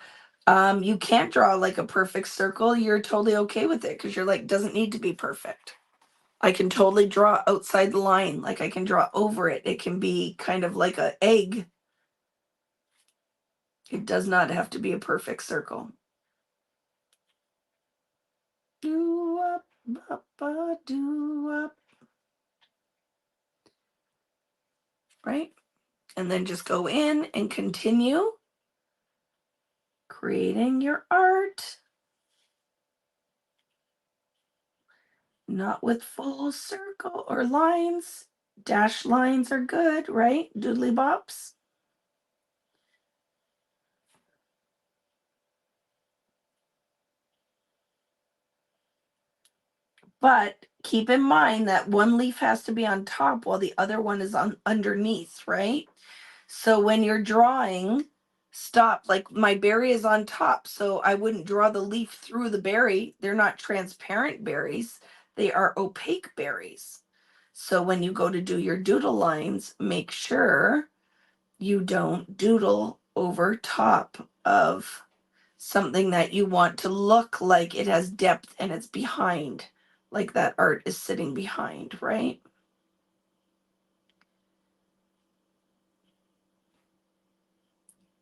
Speaker 1: you can't draw like a perfect circle, you're totally okay with it because you're like, doesn't need to be perfect. I can totally draw outside the line. Like I can draw over it. It can be kind of like an egg. It does not have to be a perfect circle. Do up, do up. Right? And then just go in and continue creating your art. Not with full circle or lines. Dash lines are good, right? Doodly bops. But keep in mind that one leaf has to be on top while the other one is on underneath, right? So when you're drawing, stop. Like my berry is on top, so I wouldn't draw the leaf through the berry. They're not transparent berries, they are opaque berries. So when you go to do your doodle lines, make sure you don't doodle over top of something that you want to look like it has depth and it's behind, like that art is sitting behind, right?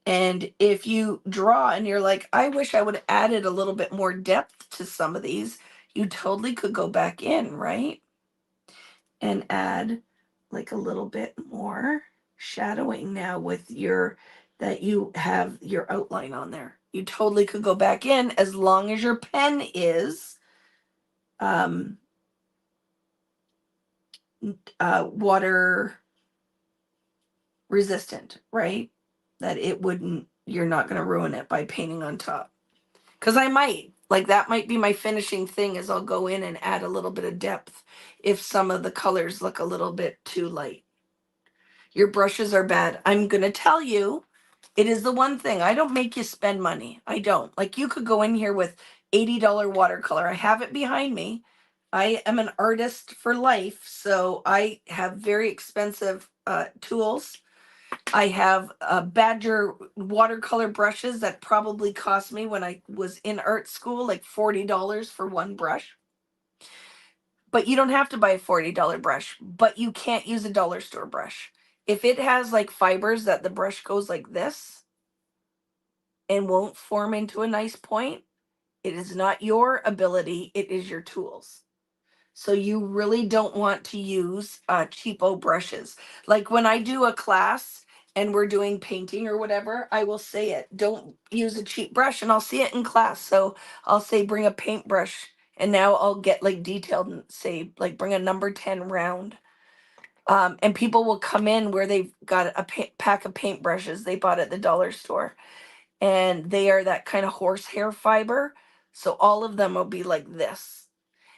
Speaker 1: And if you draw and you're like, I wish I would have added a little bit more depth to some of these, you totally could go back in, right? And add like a little bit more shadowing now with your, that you have your outline on there. You totally could go back in as long as your pen is um, water resistant, right? That it wouldn't, you're not going to ruin it by painting on top. Because I might, like, that might be my finishing thing is I'll go in and add a little bit of depth if some of the colors look a little bit too light. Your brushes are bad. I'm going to tell you, it is the one thing. I don't make you spend money. I don't. Like, you could go in here with $80 watercolor. I have it behind me. I am an artist for life, so I have very expensive tools. I have Badger watercolor brushes that probably cost me when I was in art school like $40 for one brush. But you don't have to buy a $40 brush, but you can't use a dollar store brush. If it has like fibers that the brush goes like this and won't form into a nice point, it is not your ability, it is your tools. So you really don't want to use cheapo brushes. Like when I do a class and we're doing painting or whatever, I will say it. Don't use a cheap brush, and I'll see it in class. So I'll say bring a paintbrush, and now I'll get like detailed and say like bring a number 10 round. And people will come in where they've got a pack of paintbrushes they bought at the dollar store, and they are that kind of horsehair fiber. So all of them will be like this,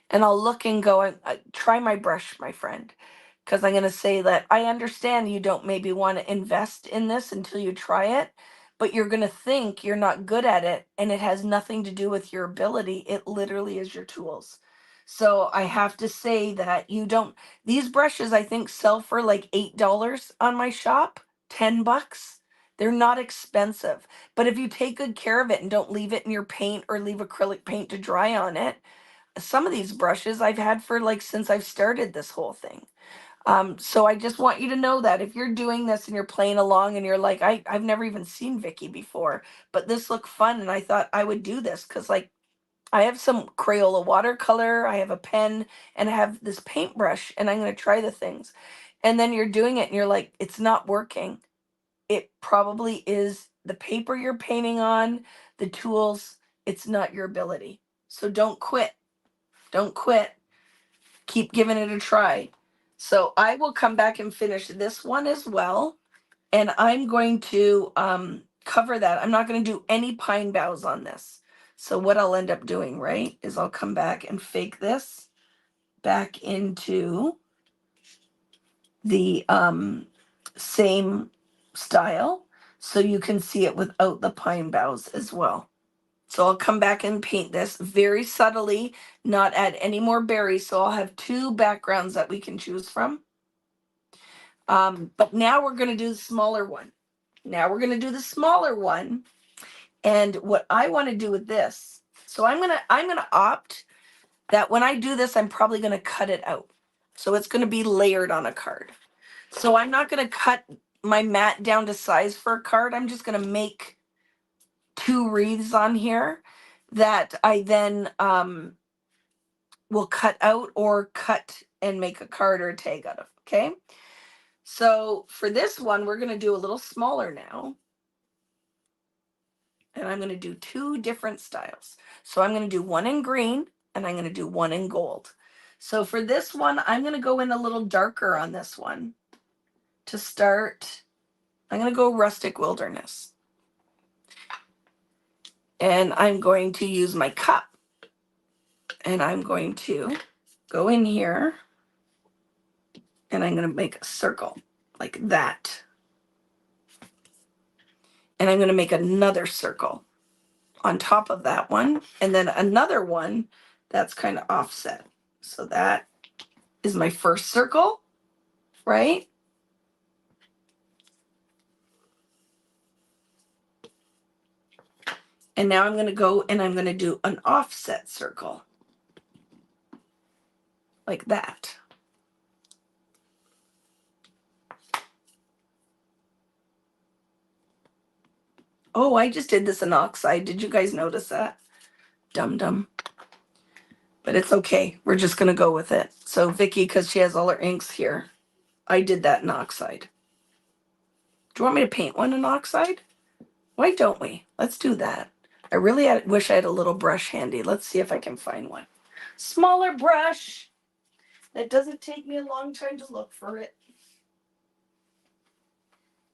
Speaker 1: and I'll look and go, try my brush, my friend. Because I'm going to say that I understand you don't maybe want to invest in this until you try it, but you're going to think you're not good at it. And it has nothing to do with your ability. It literally is your tools. So I have to say that you don't, these brushes I think sell for like $8 on my shop, $10. They're not expensive. But if you take good care of it and don't leave it in your paint or leave acrylic paint to dry on it, some of these brushes I've had for like since I've started this whole thing. So I just want you to know that if you're doing this and you're playing along and you're like, I've never even seen Vicki before, but this looked fun and I thought I would do this because like I have some Crayola watercolor, I have a pen, and I have this paintbrush, and I'm going to try the things. And then you're doing it and you're like, it's not working. It probably is the paper you're painting on, the tools, it's not your ability. So don't quit. Don't quit. Keep giving it a try. So I will come back and finish this one as well. And I'm going to cover that. I'm not going to do any pine boughs on this. So what I'll end up doing, right, is I'll come back and fake this back into the same style so you can see it without the pine boughs as well. So I'll come back and paint this very subtly, not add any more berries. So I'll have two backgrounds that we can choose from. But now we're going to do the smaller one. Now we're going to do the smaller one. And what I want to do with this, so I'm gonna opt that when I do this, I'm probably going to cut it out. So it's going to be layered on a card. So I'm not going to cut my mat down to size for a card. I'm just going to make two wreaths on here that I then will cut out or cut and make a card or a tag out of. Okay. So for this one, we're going to do a little smaller now. And I'm going to do two different styles. So I'm going to do one in green and I'm going to do one in gold. So for this one, I'm going to go in a little darker on this one. To start, I'm going to go rustic wilderness. And I'm going to use my cup. And I'm going to go in here. And I'm going to make a circle like that. And I'm going to make another circle on top of that one. And then another one that's kind of offset. So that is my first circle, right? And now I'm going to go and I'm going to do an offset circle like that. Oh, I just did this in oxide. Did you guys notice that? Dum-dum. But it's okay. We're just going to go with it. So Vicki, because she has all her inks here, I did that in oxide. Do you want me to paint one in oxide? Why don't we? Let's do that. I really wish I had a little brush handy. Let's see if I can find one. Smaller brush. That doesn't take me a long time to look for it.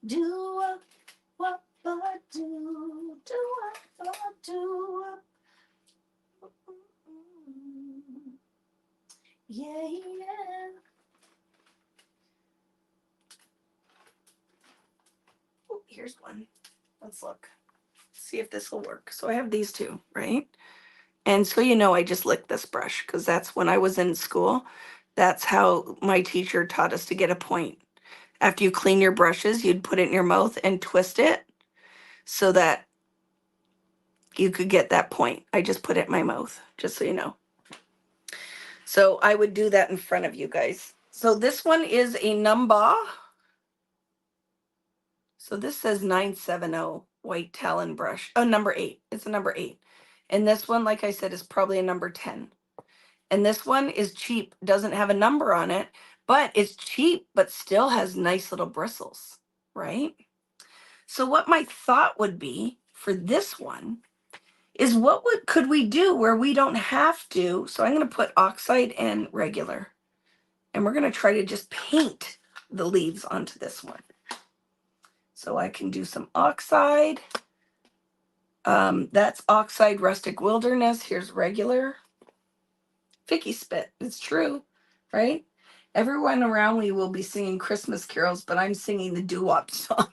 Speaker 1: Do what do what do. Yeah, yeah. Oh, here's one. Let's look. See if this will work. So I have these two, right? And so you know I just licked this brush because that's when I was in school. That's how my teacher taught us to get a point. After you clean your brushes, you'd put it in your mouth and twist it so that you could get that point. I just put it in my mouth, just so you know. So I would do that in front of you guys. So this one is a number. So this says 970 white talon brush. Oh, number 8. It's a number 8. And this one, like I said, is probably a number 10. And this one is cheap, doesn't have a number on it, but it's cheap, but still has nice little bristles, right? So what my thought would be for this one is could we do where we don't have to? So I'm going to put oxide and regular, and we're going to try to just paint the leaves onto this one. So I can do some oxide. That's oxide rustic wilderness. Here's regular. Vicki spit. It's true, right? Everyone around me will be singing Christmas carols, but I'm singing the doo-wop song.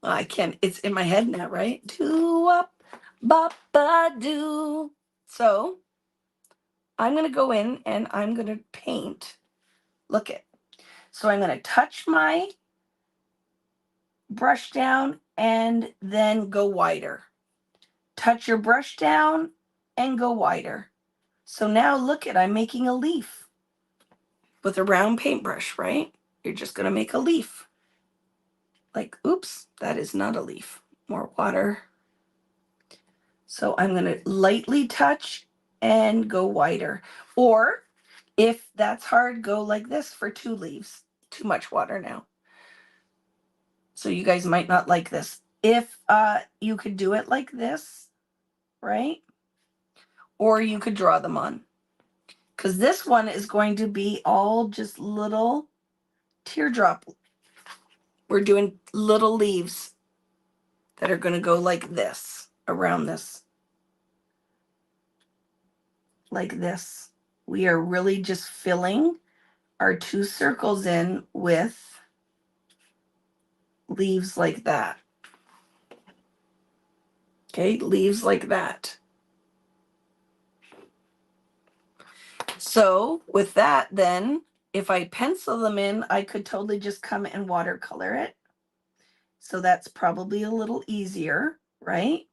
Speaker 1: I can't, it's in my head now, right? Doo-wop, bop-ba-doo. So I'm going to go in and I'm going to paint. Look it. So I'm going to touch my brush down and then go wider. Touch your brush down and go wider. So now look it, I'm making a leaf with a round paintbrush, right? You're just going to make a leaf. Like, oops, that is not a leaf. More water. So I'm going to lightly touch and go wider. Or if that's hard, go like this for 2 leaves. Too much water now. So you guys might not like this. If you could do it like this, right? Or you could draw them on. Because this one is going to be all just little teardrop. We're doing little leaves that are going to go like this, around this. Like this. We are really just filling our 2 circles in with leaves like that. Okay, leaves like that. So with that, then, if I pencil them in, I could totally just come and watercolor it. So that's probably a little easier, right?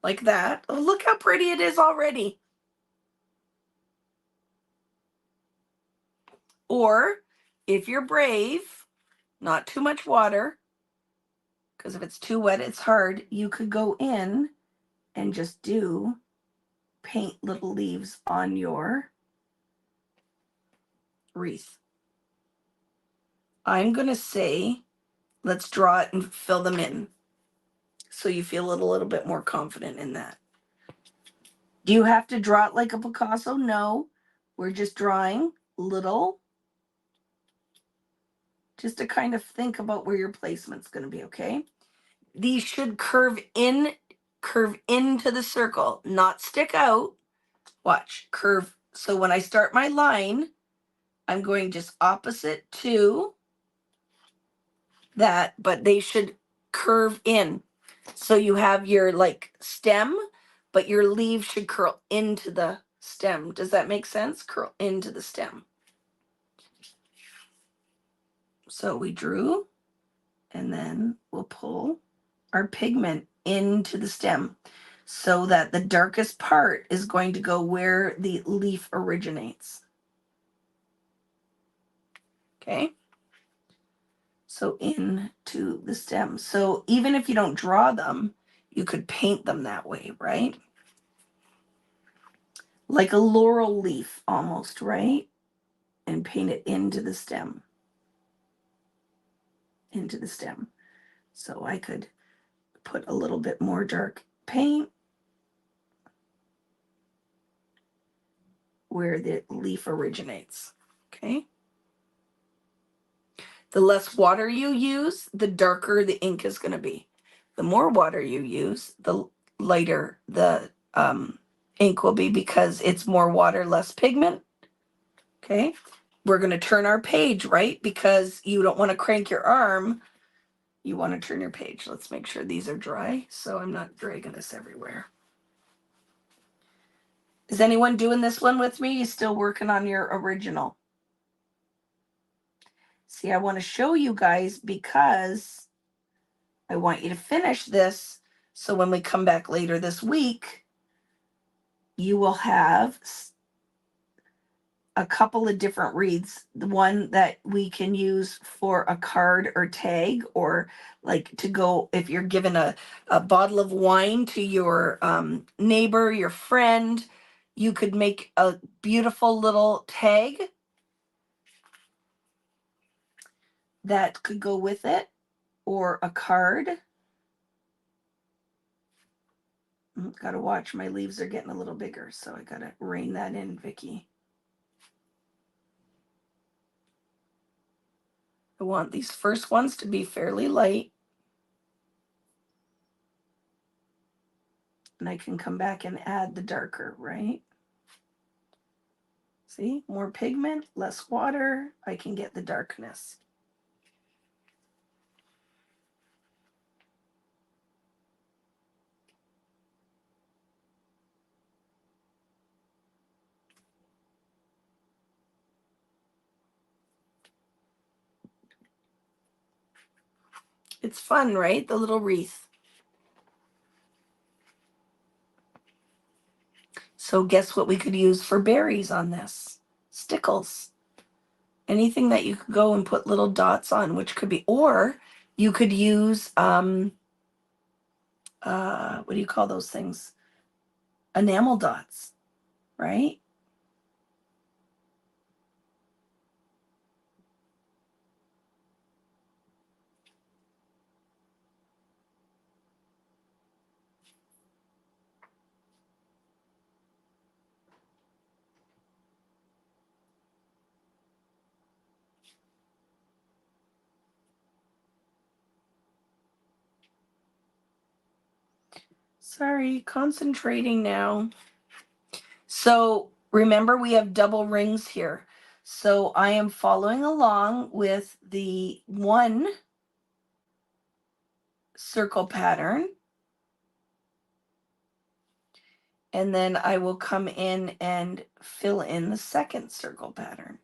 Speaker 1: Like that. Oh, look how pretty it is already. Or if you're brave, not too much water, because if it's too wet, it's hard, you could go in and just paint little leaves on your wreath. I'm going to say, let's draw it and fill them in. So you feel a little bit more confident in that. Do you have to draw it like a Picasso? No. We're just drawing little, just to kind of think about where your placement's going to be, okay? These should curve into the circle, not stick out. Watch, curve. So when I start my line, I'm going just opposite to that, but they should curve in. So you have your like stem, but your leaves should curl into the stem. Does that make sense? Curl into the stem. So we drew, and then we'll pull our pigment into the stem so that the darkest part is going to go where the leaf originates. Okay? So into the stem. So even if you don't draw them, you could paint them that way, right? Like a laurel leaf almost, right? And paint it into the stem. Into the stem. So I could put a little bit more dark paint where the leaf originates. Okay? The less water you use, the darker the ink is going to be. The more water you use, the lighter the ink will be because it's more water, less pigment. Okay. We're going to turn our page, right? Because you don't want to crank your arm. You want to turn your page. Let's make sure these are dry so I'm not dragging this everywhere. Is anyone doing this one with me? You still working on your original? See, I want to show you guys because I want you to finish this. So when we come back later this week, you will have a couple of different wreaths. The one that we can use for a card or tag, or like to go if you're given a bottle of wine to your neighbor, your friend, you could make a beautiful little tag that could go with it, or a card. Gotta watch, my leaves are getting a little bigger, so I gotta rein that in, Vicki. I want these first ones to be fairly light. And I can come back and add the darker, right? See, more pigment, less water, I can get the darkness. It's fun, right? The little wreath. So guess what we could use for berries on this? Stickles. Anything that you could go and put little dots on, which could be, or you could use what do you call those things? Enamel dots, right? Sorry, concentrating now. So remember, we have double rings here. So I am following along with the one circle pattern. And then I will come in and fill in the second circle pattern.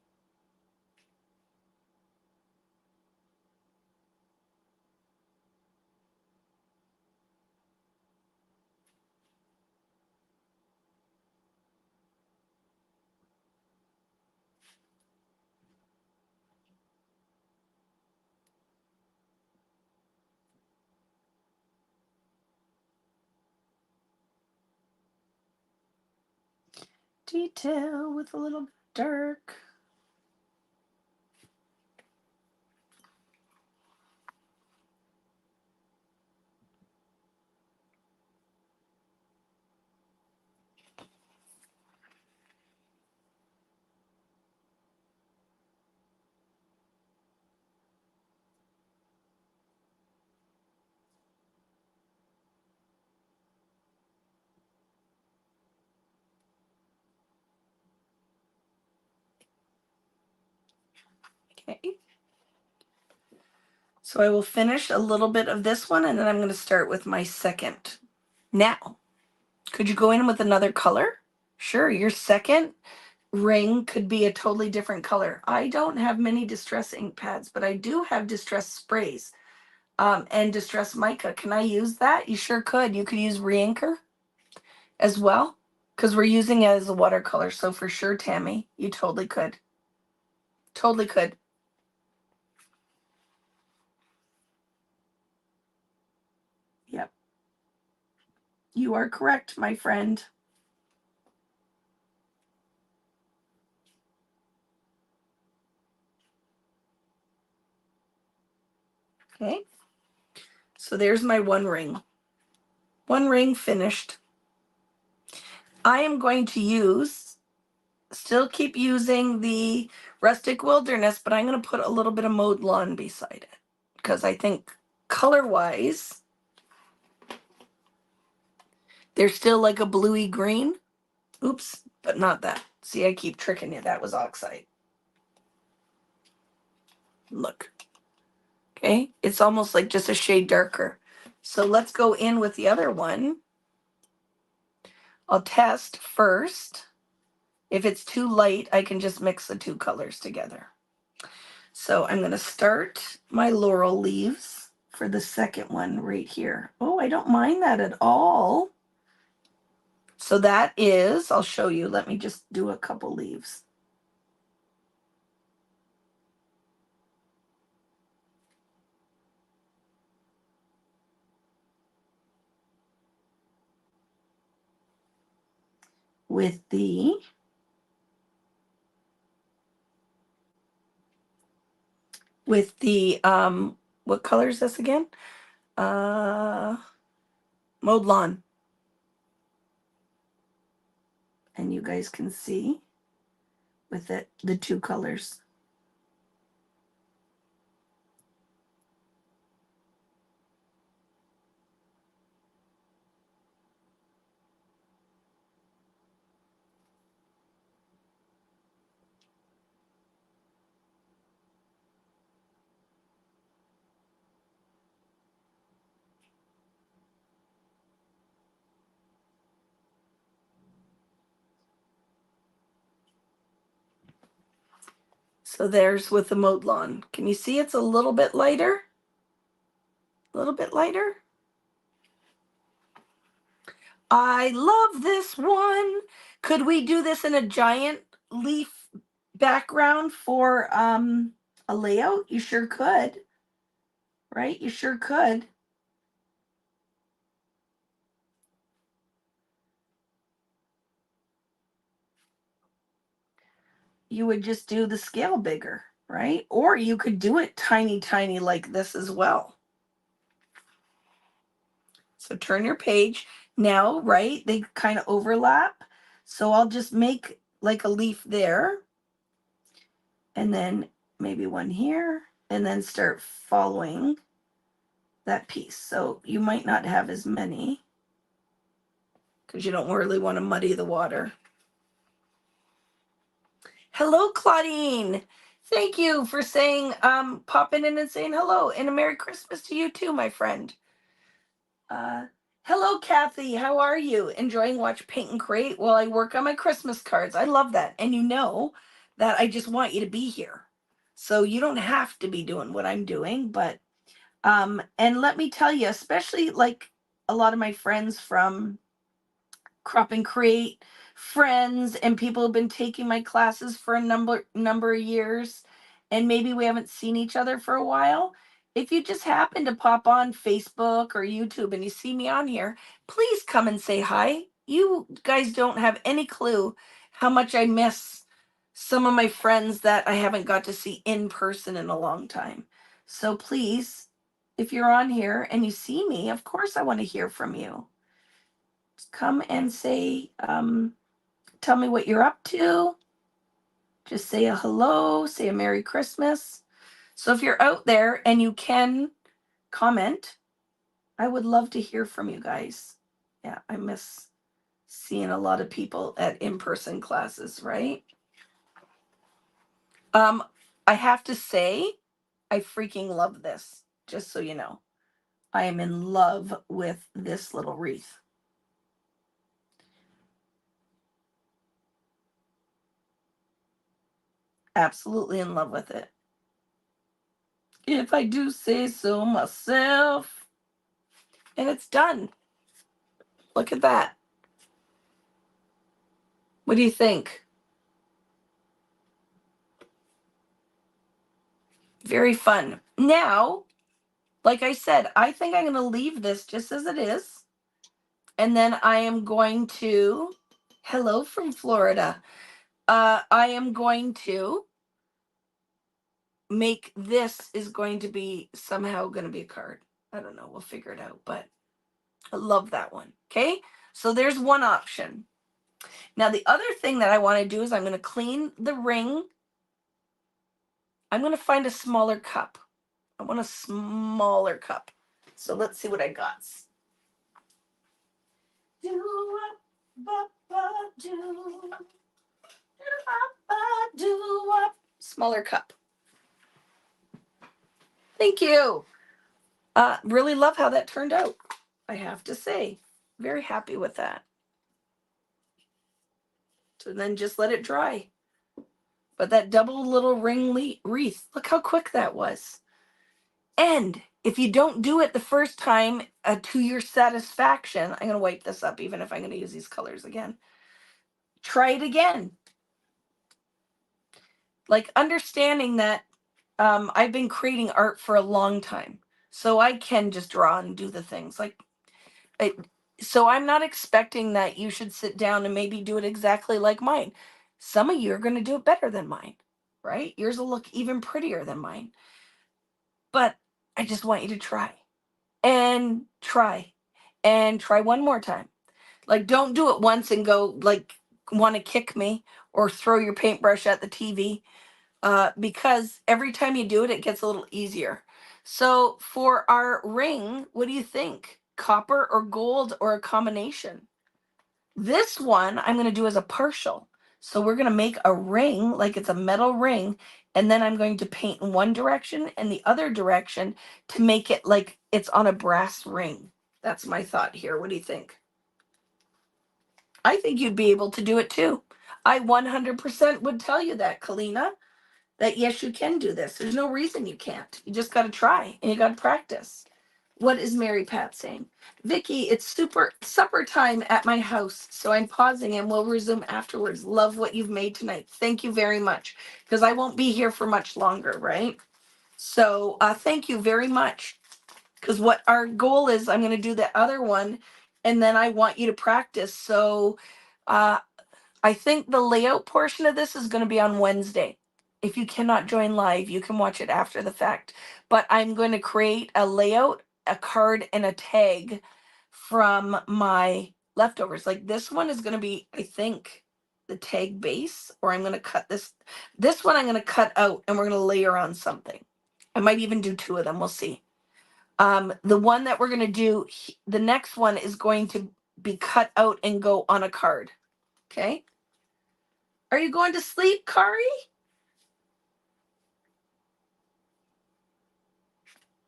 Speaker 1: Detail with a little dark. Okay. So I will finish a little bit of this one, and then I'm going to start with my second. Now, could you go in with another color? Sure, your second ring could be a totally different color. I don't have many distress ink pads, but I do have distress sprays and distress mica. Can I use that? You sure could. You could use Reinker as well, because we're using it as a watercolor. So for sure, Tammy, you totally could. Totally could. Yep. You are correct, my friend. Okay. So there's my one ring. One ring finished. I am going to still keep using the Rustic Wilderness, but I'm going to put a little bit of mowed lawn beside it because I think color-wise, they're still like a bluey green. Oops, but not that. See, I keep tricking you. That was oxide. Look. Okay, it's almost like just a shade darker. So let's go in with the other one. I'll test first. If it's too light, I can just mix the two colors together. So I'm going to start my laurel leaves for the second one right here. Oh, I don't mind that at all. So that is, I'll show you. Let me just do a couple leaves. With the what color is this again? Mowed lawn. And you guys can see with it the two colors. So there's with the mowed lawn. Can you see it's a little bit lighter? A little bit lighter? I love this one. Could we do this in a giant leaf background for a layout? You sure could. Right? You sure could. You would just do the scale bigger, right? Or you could do it tiny, tiny like this as well. So turn your page. Now, right, they kind of overlap. So I'll just make like a leaf there. And then maybe one here. And then start following that piece. So you might not have as many because you don't really want to muddy the water. Hello, Claudine. Thank you for saying, popping in and saying hello. And a Merry Christmas to you too, my friend. Hello, Kathy. How are you? Enjoying watch paint and create while I work on my Christmas cards. I love that. And you know that I just want you to be here. So you don't have to be doing what I'm doing, but and let me tell you, especially like a lot of my friends from Crop and Create, friends and people have been taking my classes for a number of years, and maybe we haven't seen each other for a while. If you just happen to pop on Facebook or YouTube and you see me on here, please come and say hi. You guys don't have any clue how much I miss some of my friends that I haven't got to see in person in a long time. So please, if you're on here and you see me, of course I want to hear from you. Come and say, tell me what you're up to. Just say a hello, say a Merry Christmas. So if you're out there and you can comment, I would love to hear from you guys. Yeah, I miss seeing a lot of people at in-person classes, right? I have to say, I freaking love this, just so you know. I am in love with this little wreath. Absolutely in love with it. If I do say so myself. And it's done. Look at that. What do you think? Very fun. Now, like I said, I think I'm going to leave this just as it is. And then I am going to, hello from Florida. I am going to make this is going to be somehow going to be a card. I don't know. We'll figure it out. But I love that one. Okay. So there's one option. Now, the other thing that I want to do is I'm going to clean the ring. I'm going to find a smaller cup. I want a smaller cup. So let's see what I got. Smaller cup. Thank you. Really love how that turned out. I have to say, very happy with that. So then just let it dry. But that double little ring wreath, look how quick that was. And if you don't do it the first time to your satisfaction, I'm going to wipe this up even if I'm going to use these colors again. Try it again. Like understanding that I've been creating art for a long time. So I can just draw and do the things. So I'm not expecting that you should sit down and maybe do it exactly like mine. Some of you are going to do it better than mine, right? Yours will look even prettier than mine. But I just want you to try and try and try one more time. Like, don't do it once and go, like, want to kick me or throw your paintbrush at the TV, because every time you do it, it gets a little easier. So for our ring, what do you think? Copper or gold or a combination? This one I'm going to do as a partial. So we're going to make a ring like it's a metal ring, and then I'm going to paint in one direction and the other direction to make it like it's on a brass ring. That's my thought here. What do you think? I think you'd be able to do it too. I 100% would tell you that, Kalina, that yes, you can do this. There's no reason you can't. You just got to try and you got to practice. What is Mary Pat saying? Vicki, it's supper time at my house, so I'm pausing and we'll resume afterwards. Love what you've made tonight. Thank you very much, because I won't be here for much longer, right? So thank you very much, because what our goal is, I'm going to do the other one, and then I want you to practice. So I think the layout portion of this is going to be on Wednesday. If you cannot join live, you can watch it after the fact. But I'm going to create a layout, a card, and a tag from my leftovers. Like this one is going to be, I think, the tag base, or I'm going to cut this. This one I'm going to cut out and we're going to layer on something. I might even do two of them. We'll see. The one that we're going to do, the next one is going to be cut out and go on a card. Okay. Are you going to sleep, Kari?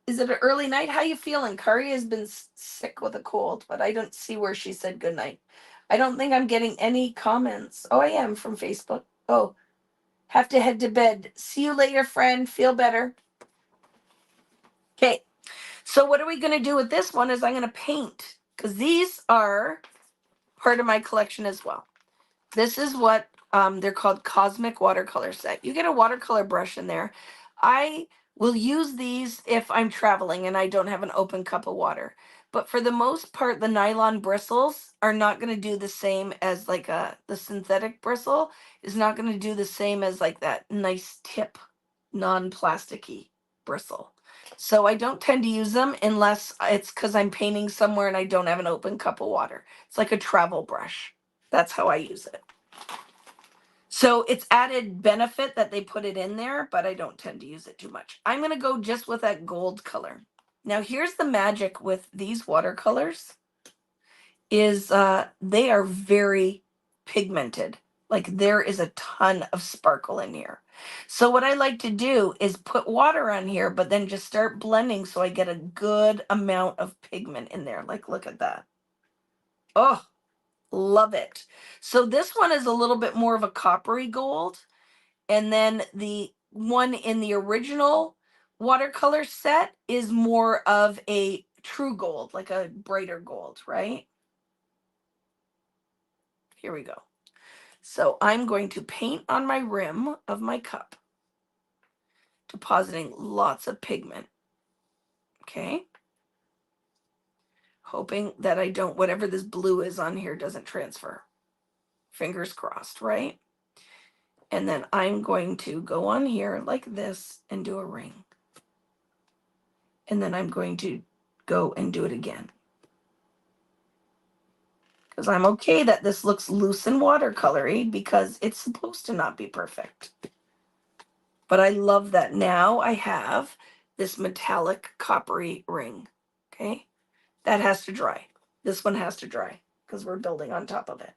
Speaker 1: Is it an early night? How you feeling? Kari has been sick with a cold, but I don't see where she said good night. I don't think I'm getting any comments. Oh, I am from Facebook. Oh, have to head to bed. See you later, friend. Feel better. Okay. So what are we going to do with this one is I'm going to paint, because these are part of my collection as well. This is what they're called, cosmic watercolor set. You get a watercolor brush in there. I will use these if I'm traveling and I don't have an open cup of water. But for the most part, the nylon bristles are not going to do the same as like the synthetic bristle is not going to do the same as like that nice tip, non-plasticky bristle. So I don't tend to use them unless it's because I'm painting somewhere and I don't have an open cup of water. It's like a travel brush. That's how I use it. So it's added benefit that they put it in there, but I don't tend to use it too much. I'm going to go just with that gold color. Now here's the magic with these watercolors is they are very pigmented. Like there is a ton of sparkle in here. So what I like to do is put water on here, but then just start blending so I get a good amount of pigment in there. Like, look at that. Oh, love it. So this one is a little bit more of a coppery gold. And then the one in the original watercolor set is more of a true gold, like a brighter gold, right? Here we go. So I'm going to paint on my rim of my cup, depositing lots of pigment. Okay. Hoping that I don't, whatever this blue is on here doesn't transfer. Fingers crossed, right? And then I'm going to go on here like this and do a ring. And then I'm going to go and do it again. Because I'm okay that this looks loose and watercolory because it's supposed to not be perfect. But I love that now I have this metallic coppery ring. Okay. That has to dry. This one has to dry because we're building on top of it.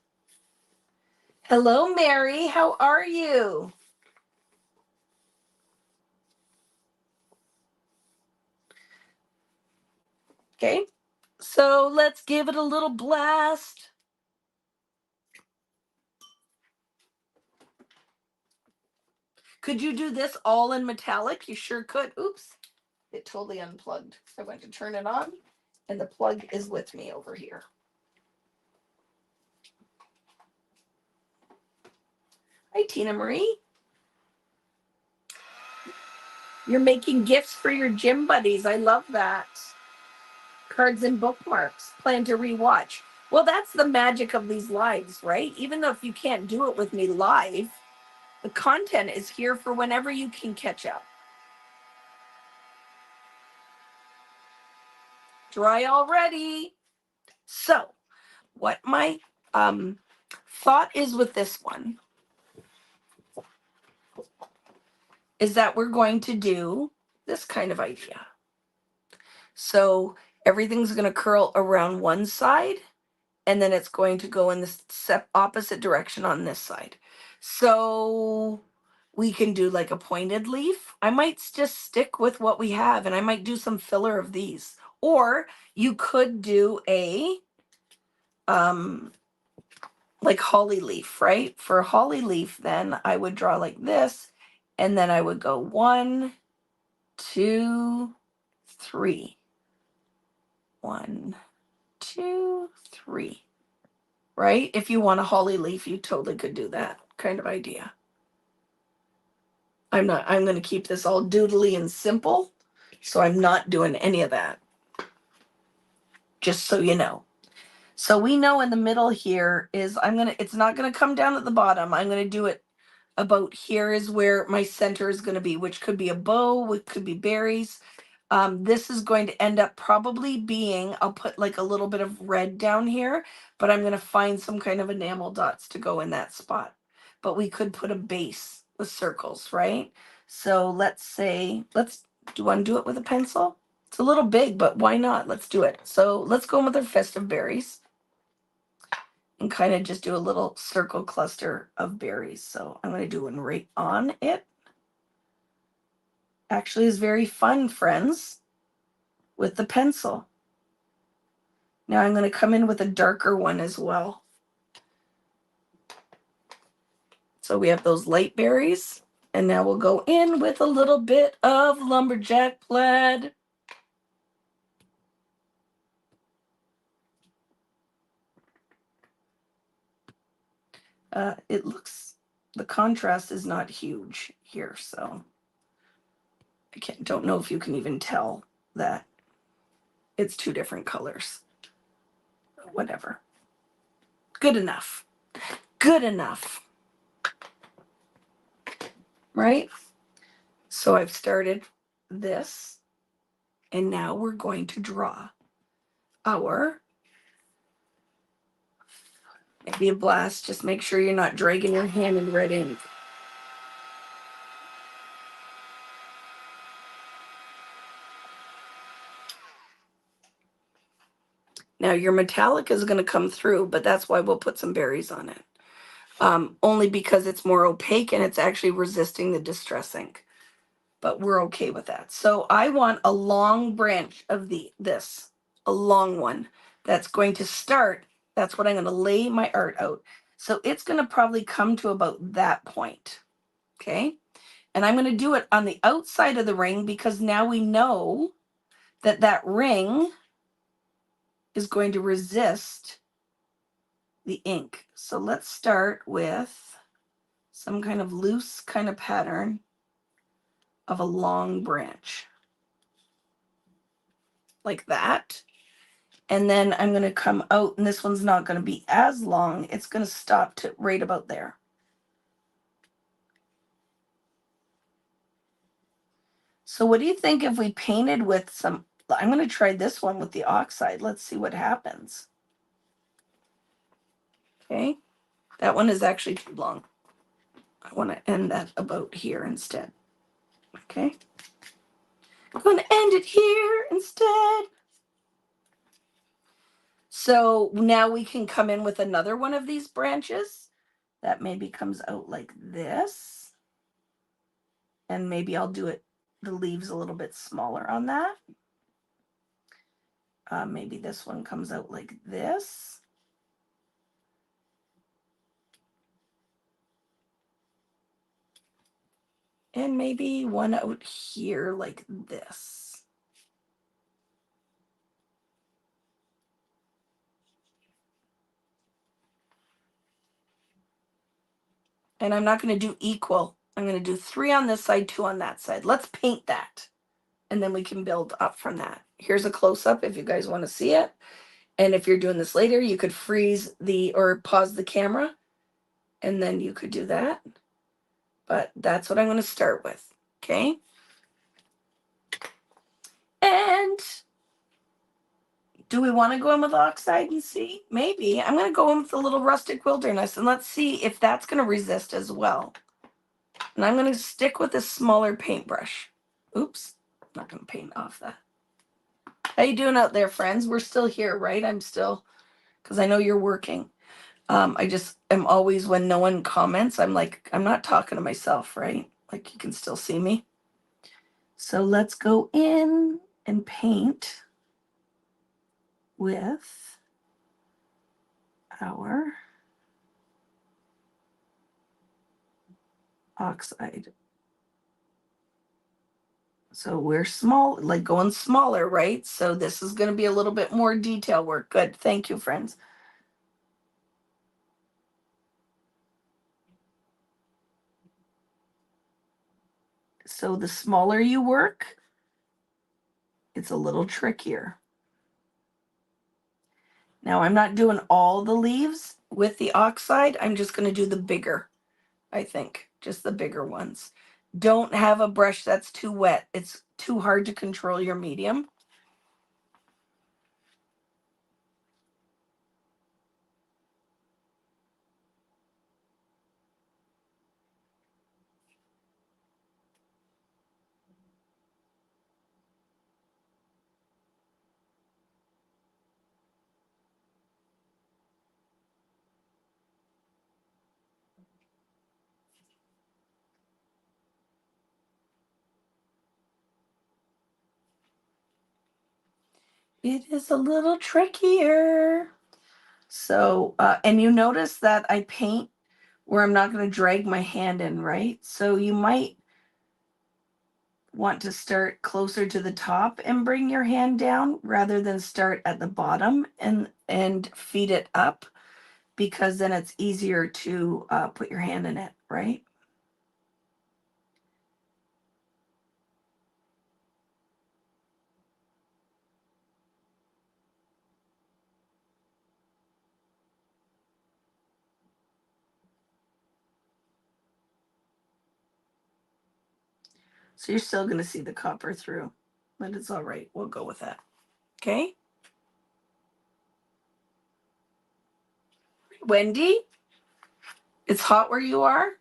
Speaker 1: Hello, Mary. How are you? Okay. So let's give it a little blast. Could you do this all in metallic? You sure could. Oops. It totally unplugged. I went to turn it on and the plug is with me over here. Hi, Tina Marie. You're making gifts for your gym buddies. I love that. Cards and bookmarks. Plan to rewatch. Well, that's the magic of these lives, right? Even though if you can't do it with me live, the content is here for whenever you can catch up. Dry already. So, what my thought is with this one is that we're going to do this kind of idea. So everything's going to curl around one side, and then it's going to go in the opposite direction on this side. So we can do like a pointed leaf. I might just stick with what we have, and I might do some filler of these. Or you could do a like holly leaf, right? For a holly leaf, then I would draw like this, and then I would go 1, 2, 3. 1, 2, 3. Right? If you want a holly leaf, you totally could do that kind of idea. I'm going to keep this all doodly and simple. So I'm not doing any of that. Just so you know. So we know in the middle here is it's not going to come down at the bottom. I'm going to do it about here is where my center is going to be, which could be a bow, which could be berries. This is going to end up probably being, I'll put like a little bit of red down here, but I'm going to find some kind of enamel dots to go in that spot. But we could put a base with circles, right? So let's say, do you want to do it with a pencil? It's a little big, but why not? Let's do it. So let's go with our festive berries and kind of just do a little circle cluster of berries. So I'm going to do one right on it. Actually is very fun, friends, with the pencil. Now I'm going to come in with a darker one as well. So we have those light berries, and now we'll go in with a little bit of lumberjack plaid. It looks, the contrast is not huge here, so I don't know if you can even tell that it's two different colors. Whatever. Good enough. Good enough. Right? So I've started this, and now we're going to draw our, maybe a blast. Just make sure you're not dragging your hand in red ink. Now your metallic is going to come through, but that's why we'll put some berries on it. only because it's more opaque and it's actually resisting the distress ink. But we're okay with that. So I want a long branch of this, a long one that's going to start. That's what I'm going to lay my art out. So it's going to probably come to about that point. Okay. And I'm going to do it on the outside of the ring because now we know that that ring is going to resist the ink. So let's start with some kind of loose kind of pattern of a long branch like that. And then I'm going to come out, and this one's not going to be as long. It's going to stop to right about there. So what do you think if we painted with some, I'm going to try this one with the oxide. Let's see what happens. Okay. That one is actually too long. I want to end that about here instead. Okay. I'm going to end it here instead. So now we can come in with another one of these branches that maybe comes out like this. And maybe I'll do it, the leaves a little bit smaller on that. Maybe this one comes out like this. And maybe one out here like this. And I'm not going to do equal. I'm going to do 3 on this side, 2 on that side. Let's paint that. And then we can build up from that. Here's a close-up if you guys want to see it. And if you're doing this later, you could freeze or pause the camera. And then you could do that. But that's what I'm going to start with. Okay. And do we want to go in with oxide and see? Maybe. I'm going to go in with a little rustic wilderness and let's see if that's going to resist as well. And I'm going to stick with a smaller paintbrush. Oops. I'm not going to paint off that. How you doing out there, friends? We're still here, right? I'm still, because I know you're working. I just am always, when no one comments, I'm like, I'm not talking to myself, right? Like you can still see me. So let's go in and paint with our oxide. So we're small, like going smaller, right? So this is going to be a little bit more detail work. Good. Thank you, friends. So the smaller you work, it's a little trickier. Now I'm not doing all the leaves with the oxide. I'm just going to do the bigger, I think, just the bigger ones. Don't have a brush that's too wet. It's too hard to control your medium. It is a little trickier. So, and you notice that I paint where I'm not going to drag my hand in, right? So you might want to start closer to the top and bring your hand down rather than start at the bottom and feed it up, because then it's easier to put your hand in it, right? So you're still going to see the copper through, but it's all right. We'll go with that. Okay. Wendy, it's hot where you are.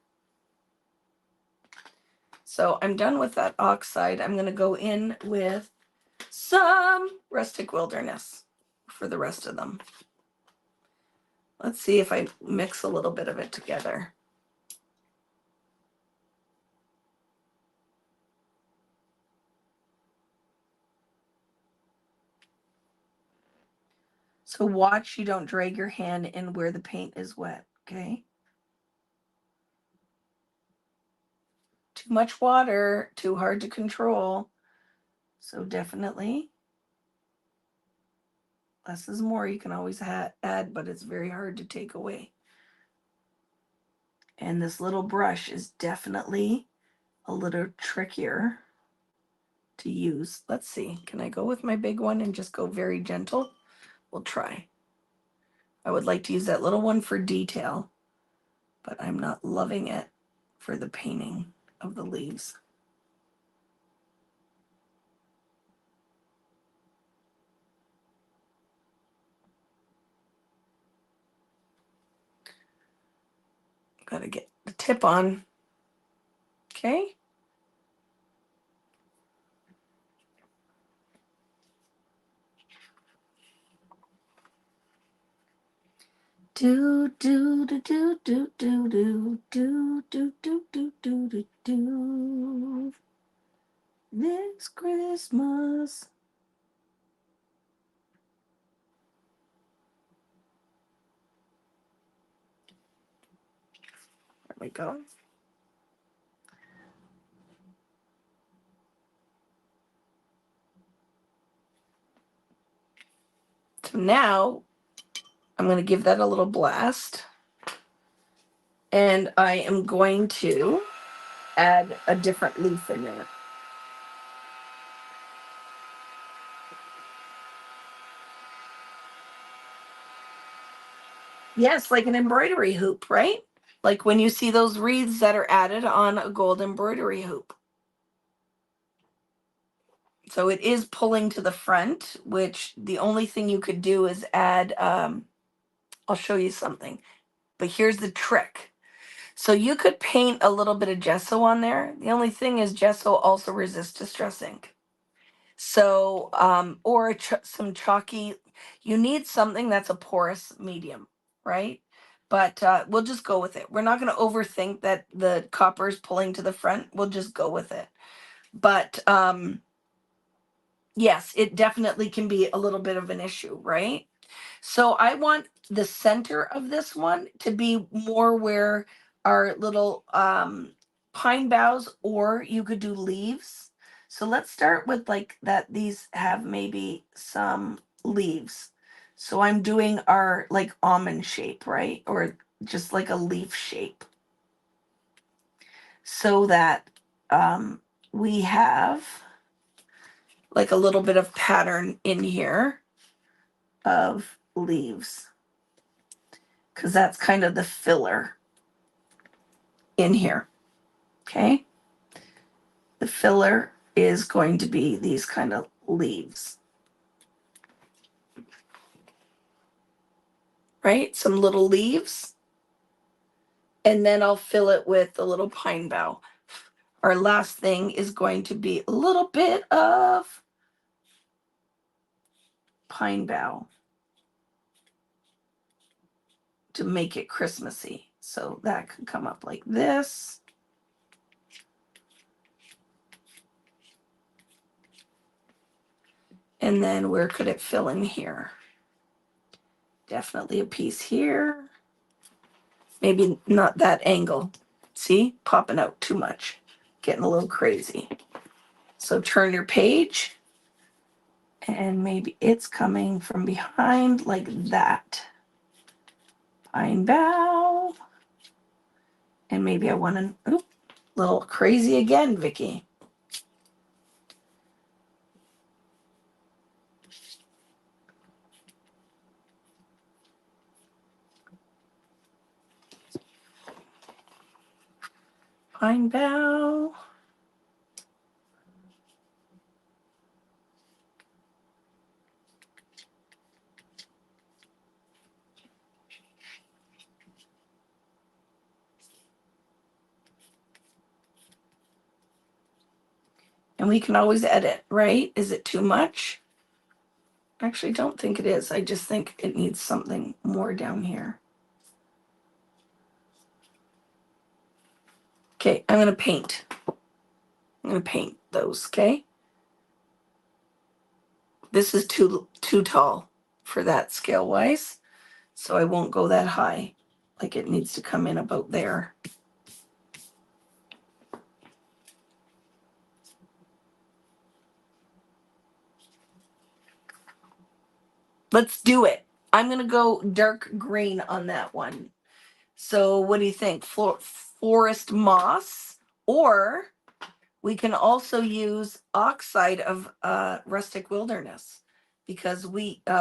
Speaker 1: So I'm done with that oxide. I'm going to go in with some rustic wilderness for the rest of them. Let's see if I mix a little bit of it together. So watch you don't drag your hand in where the paint is wet, okay? Too much water, too hard to control. So definitely less is more. You can always add, but it's very hard to take away. And this little brush is definitely a little trickier to use. Let's see. Can I go with my big one and just go very gentle? We'll try. I would like to use that little one for detail, but I'm not loving it for the painting of the leaves. Gotta get the tip on. Okay. Do do do do do do do do do do do do do do. This Christmas. There we go. So now I'm going to give that a little blast. And I am going to add a different leaf in there. Yes, like an embroidery hoop, right? Like when you see those wreaths that are added on a gold embroidery hoop. So it is pulling to the front, which the only thing you could do is add, I'll show you something, but here's the trick. So you could paint a little bit of gesso on there. The only thing is gesso also resists distress ink. So, or some chalky, you need something that's a porous medium, right? But we'll just go with it. We're not going to overthink that the copper is pulling to the front. We'll just go with it. But yes, it definitely can be a little bit of an issue, right? So I want the center of this one to be more where our little pine boughs, or you could do leaves. So let's start with like that. These have maybe some leaves. So I'm doing our like almond shape, right? Or just like a leaf shape. So that we have like a little bit of pattern in here of leaves, because that's kind of the filler in here. Okay. The filler is going to be these kind of leaves, right? Some little leaves. And then I'll fill it with a little pine bough. Our last thing is going to be a little bit of pine bough to make it Christmassy. So that could come up like this. And then where could it fill in here? Definitely a piece here. Maybe not that angle. See, popping out too much, getting a little crazy. So turn your page, and maybe it's coming from behind like that. Pine bough. And maybe I want to, oop, little crazy again, Vicki. Pine bough. And we can always edit, right? Is it too much? I actually don't think it is. I just think it needs something more down here. Okay, I'm gonna paint. I'm gonna paint those, okay? This is too tall for that scale wise, so I won't go that high. Like it needs to come in about there. Let's do it. I'm gonna go dark green on that one. So what do you think? Forest moss, or we can also use oxide of rustic wilderness, because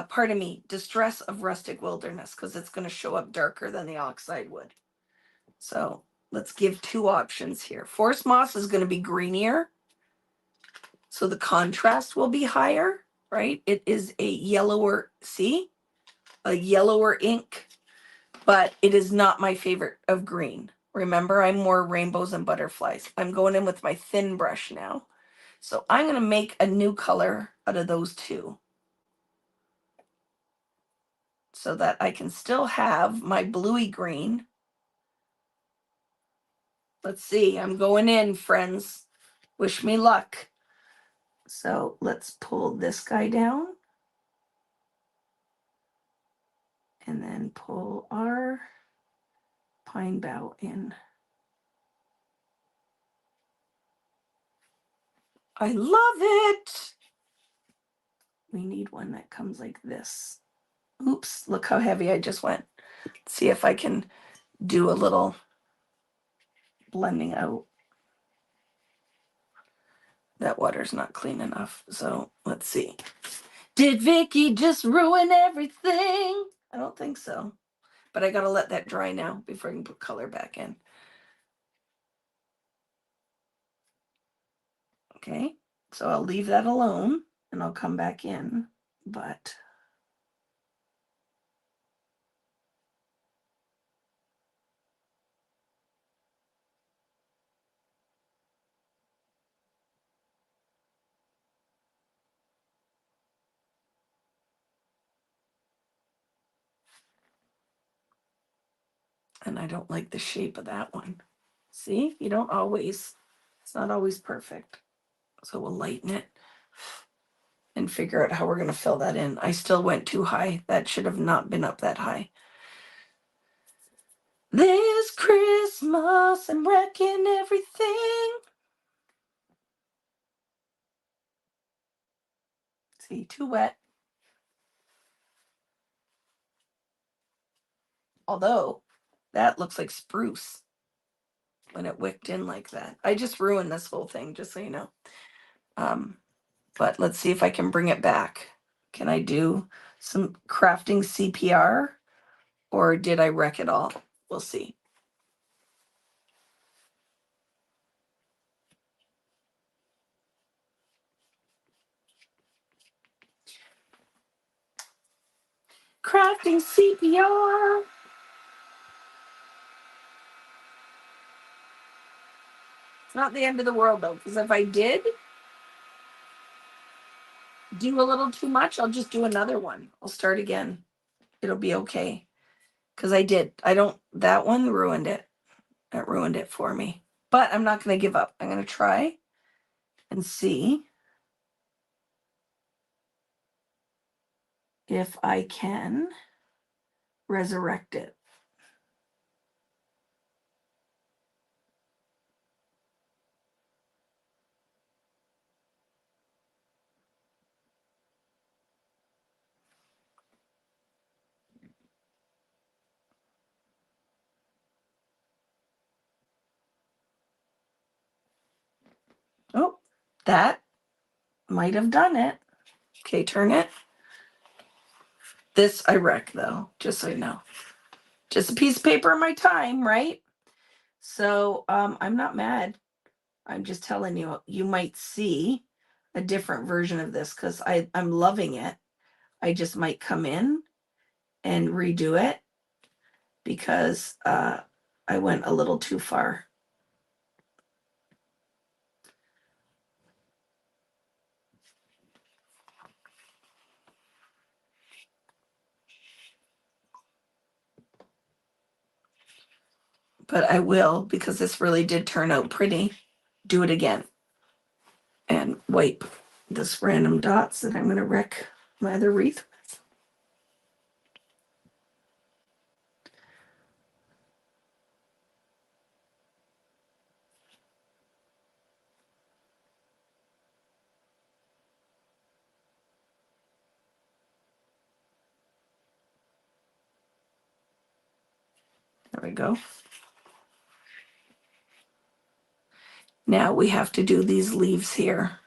Speaker 1: pardon me, distress of rustic wilderness, because it's going to show up darker than the oxide would. So let's give two options here. Forest moss is going to be greenier, so the contrast will be higher, right? It is a yellower, see? A yellower ink, but it is not my favorite of green. Remember, I'm more rainbows and butterflies. I'm going in with my thin brush now. So I'm going to make a new color out of those two, so that I can still have my bluey green. Let's see, I'm going in, friends. Wish me luck. So let's pull this guy down. And then pull our pine bough in. I love it. We need one that comes like this. Oops, look how heavy I just went. Let's see if I can do a little blending out. That water's not clean enough, so let's see. Did Vicki just ruin everything? I don't think so, but I gotta let that dry now before I can put color back in. Okay, so I'll leave that alone and I'll come back in, but and I don't like the shape of that one. See, you don't always, it's not always perfect. So we'll lighten it and figure out how we're gonna fill that in. I still went too high. That should have not been up that high. This Christmas, I'm wrecking everything. See, too wet. Although, that looks like spruce when it wicked in like that. I just ruined this whole thing, just so you know. But let's see if I can bring it back. Can I do some crafting CPR, or did I wreck it all? We'll see. Crafting CPR. It's not the end of the world though, because if I did do a little too much, I'll just do another one. I'll start again. It'll be okay. Because that one ruined it. That ruined it for me. But I'm not going to give up. I'm going to try and see if I can resurrect it. Oh, that might have done it. Okay, turn it. This I wreck though, just so you know. Just a piece of paper in my time, right? So I'm not mad. I'm just telling you, you might see a different version of this because I'm loving it. I just might come in and redo it because I went a little too far. but I will, because this really did turn out pretty, do it again and wipe this random dots that I'm going to wreck my other wreath with. There we go. Now we have to do these leaves here.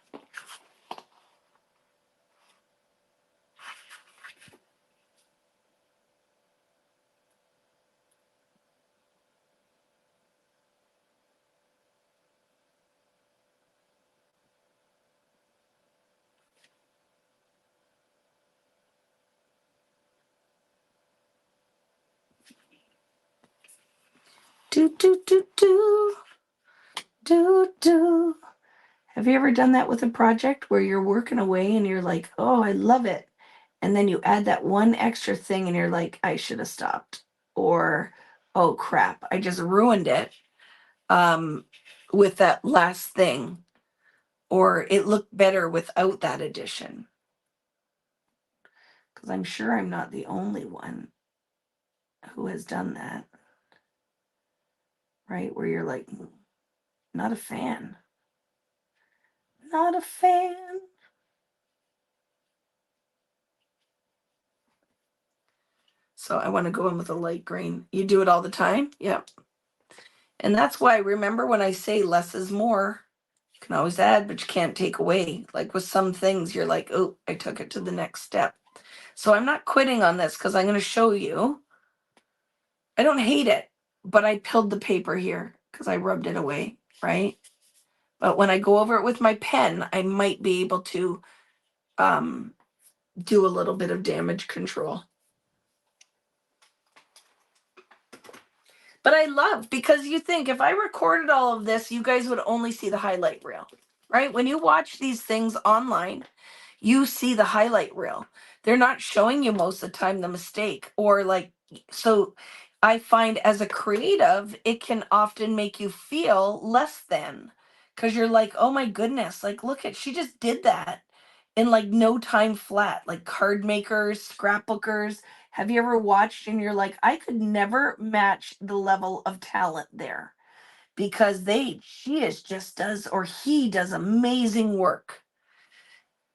Speaker 1: Do, do, do, do, do, do. Have you ever done that with a project where you're working away and you're like, oh, I love it. And then you add that one extra thing and you're like, I should have stopped. Or, oh crap, I just ruined it with that last thing. Or it looked better without that addition. Because I'm sure I'm not the only one who has done that. Right? Where you're like, not a fan. Not a fan. So I want to go in with a light green. You do it all the time? Yep. And that's why, remember when I say less is more, you can always add, but you can't take away. Like with some things, you're like, oh, I took it to the next step. So I'm not quitting on this because I'm going to show you. I don't hate it, but I pilled the paper here because I rubbed it away, right? But when I go over it with my pen, I might be able to do a little bit of damage control. But I love, because you think if I recorded all of this, you guys would only see the highlight reel, right? When you watch these things online, you see the highlight reel. They're not showing you most of the time the mistake, or like, so I find as a creative, it can often make you feel less than, because you're like, oh my goodness, like look at, she just did that in like no time flat. Like card makers, scrapbookers, have you ever watched and you're like, I could never match the level of talent there, because she is just does, or he does amazing work.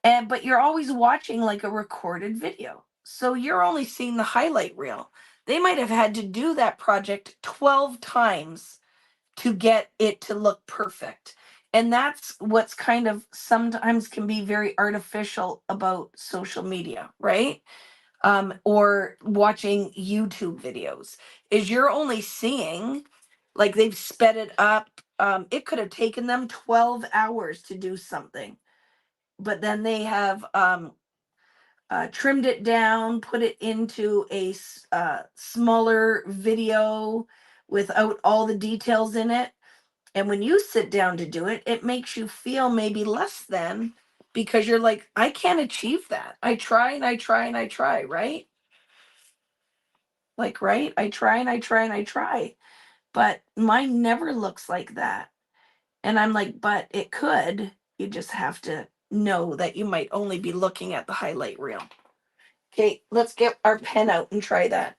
Speaker 1: But you're always watching like a recorded video. So you're only seeing the highlight reel. They might have had to do that project 12 times to get it to look perfect. And that's what's kind of sometimes can be very artificial about social media, right? Or watching YouTube videos, is you're only seeing, like they've sped it up. It could have taken them 12 hours to do something, but then they have trimmed it down, put it into a smaller video without all the details in it. And when you sit down to do it, it makes you feel maybe less than, because you're like, I can't achieve that. I try and I try and I try, right? Like, right? I try and I try and I try, but mine never looks like that. And I'm like, but it could. You just have to know that you might only be looking at the highlight reel. Okay, let's get our pen out and try that.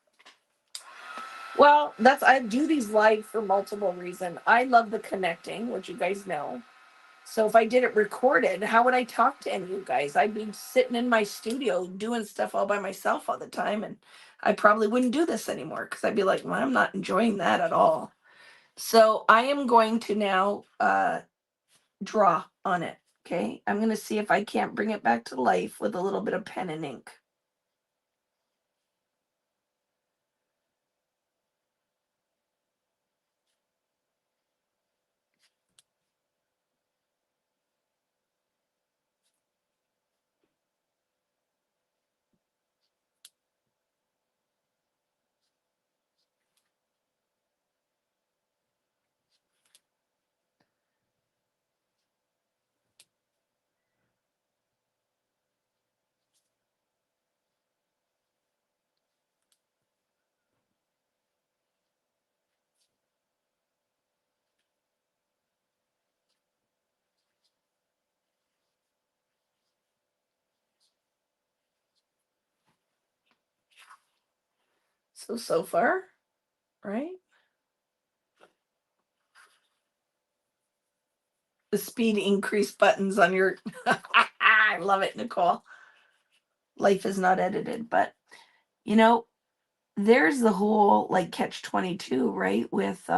Speaker 1: Well, I do these live for multiple reasons. I love the connecting, which you guys know. So if I did it recorded, how would I talk to any of you guys? I'd be sitting in my studio doing stuff all by myself all the time, and I probably wouldn't do this anymore because I'd be like, well, I'm not enjoying that at all. So I am going to now draw on it. Okay, I'm going to see if I can't bring it back to life with a little bit of pen and ink. So far, right? The speed increase buttons on your I love it, Nicole. Life is not edited, but you know, there's the whole like catch 22, right? With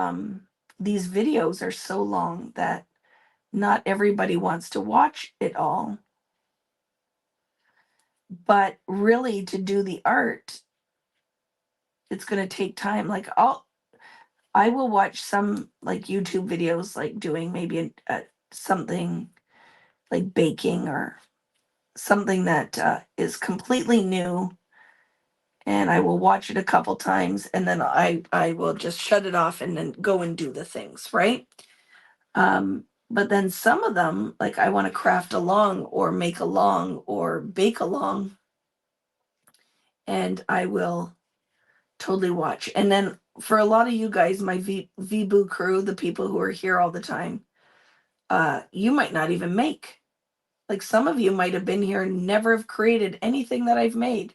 Speaker 1: these videos are so long that not everybody wants to watch it all. But really to do the art, it's going to take time. Like I will watch some like YouTube videos like doing maybe something like baking or something that is completely new, and I will watch it a couple times and then I will just shut it off and then go and do the things, right? But then some of them, like I want to craft along or make along or bake along, and I will totally watch. And then for a lot of you guys, my VBoo crew, the people who are here all the time, you might not even make. Like some of you might have been here and never have created anything that I've made.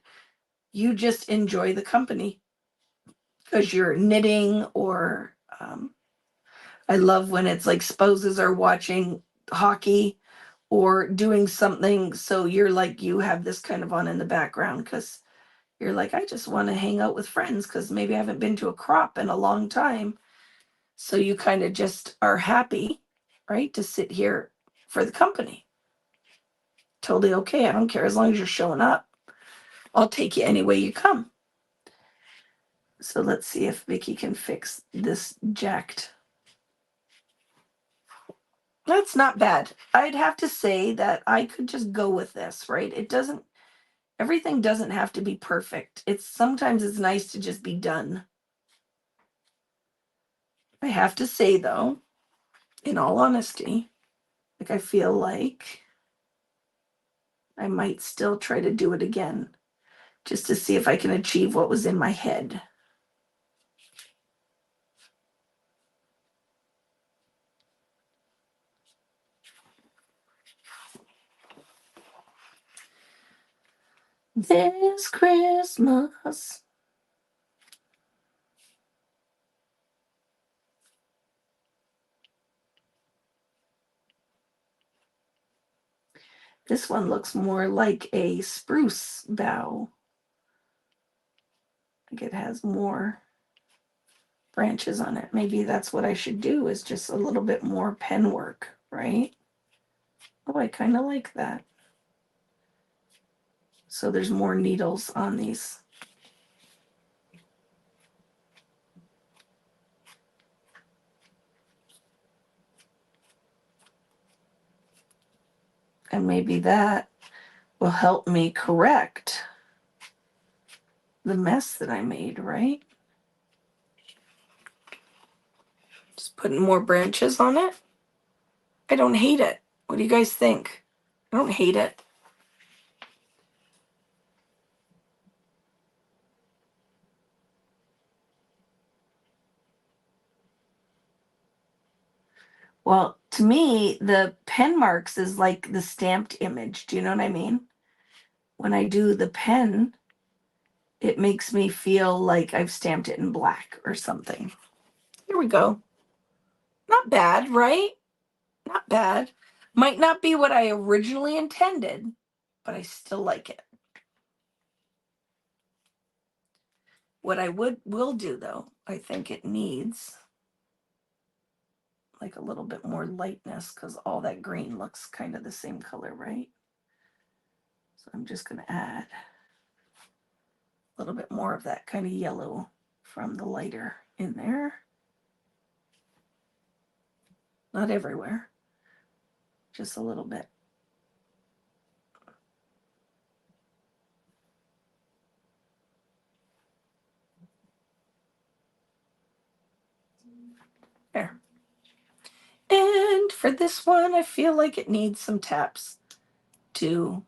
Speaker 1: You just enjoy the company because you're knitting or I love when it's like spouses are watching hockey or doing something. So you're like, you have this kind of on in the background because you're like, I just want to hang out with friends because maybe I haven't been to a crop in a long time. So you kind of just are happy, right, to sit here for the company. Totally okay. I don't care as long as you're showing up. I'll take you any way you come. So let's see if Vicki can fix this jacked. That's not bad. I'd have to say that I could just go with this, right? Everything doesn't have to be perfect. Sometimes it's nice to just be done. I have to say though, in all honesty, like I feel like I might still try to do it again just to see if I can achieve what was in my head. This Christmas. This one looks more like a spruce bough. Like it has more branches on it. Maybe that's what I should do, is just a little bit more pen work, right? Oh, I kind of like that. So there's more needles on these. And maybe that will help me correct the mess that I made, right? Just putting more branches on it. I don't hate it. What do you guys think? I don't hate it. Well, to me, the pen marks is like the stamped image. Do you know what I mean? When I do the pen, it makes me feel like I've stamped it in black or something. Here we go. Not bad, right? Not bad. Might not be what I originally intended, but I still like it. What I will do though, I think it needs like a little bit more lightness because all that green looks kind of the same color, right? So I'm just going to add a little bit more of that kind of yellow from the lighter in there. Not everywhere, just a little bit. There. And for this one, I feel like it needs some taps to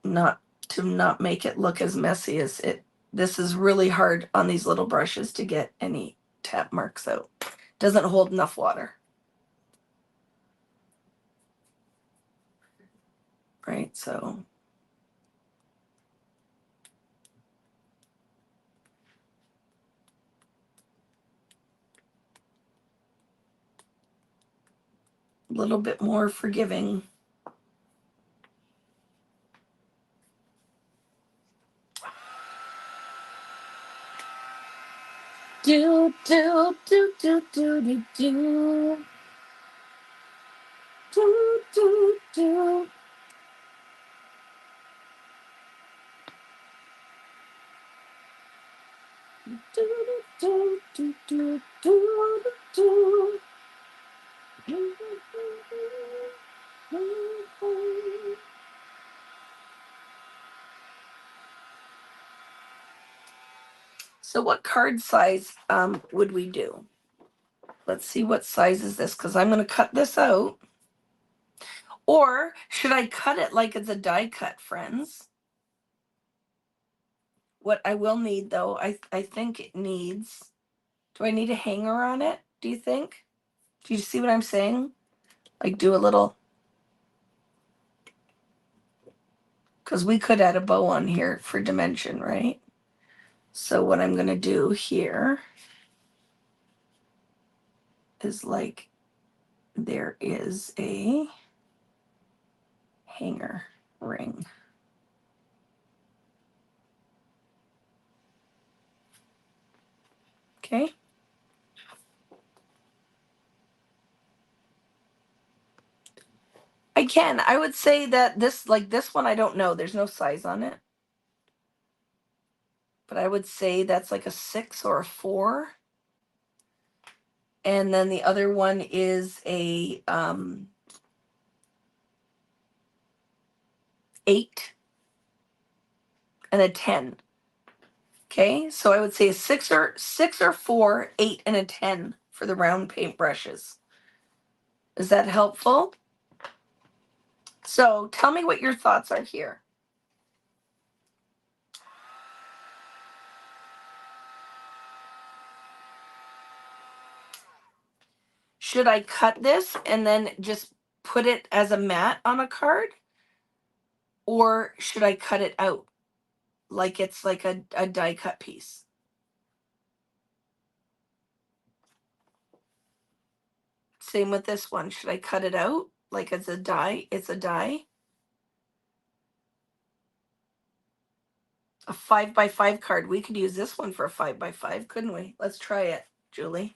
Speaker 1: not make it look as messy as it. This is really hard on these little brushes to get any tap marks out. Doesn't hold enough water. Right, so a little bit more forgiving. Do do do do do do do do do do. So what card size would we do? Let's see what size is this, because I'm going to cut this out. Or should I cut it like it's a die cut, friends? What I will need, though, I think it needs... Do I need a hanger on it, do you think? Do you see what I'm saying? Like do a little... Because we could add a bow on here for dimension, right? So what I'm going to do here is like there is a hanger ring. Okay. I would say that this, like this one, I don't know. There's no size on it. But I would say that's like a 6 or a 4. And then the other one is a 8 and a 10. Okay, so I would say a 6 or 4, 8 and a 10 for the round paint brushes. Is that helpful? So tell me what your thoughts are here. Should I cut this and then just put it as a mat on a card? Or should I cut it out like it's like a die cut piece? Same with this one. Should I cut it out like it's a die? It's a die. A 5x5 card. We could use this one for a 5x5, couldn't we? Let's try it, Julie.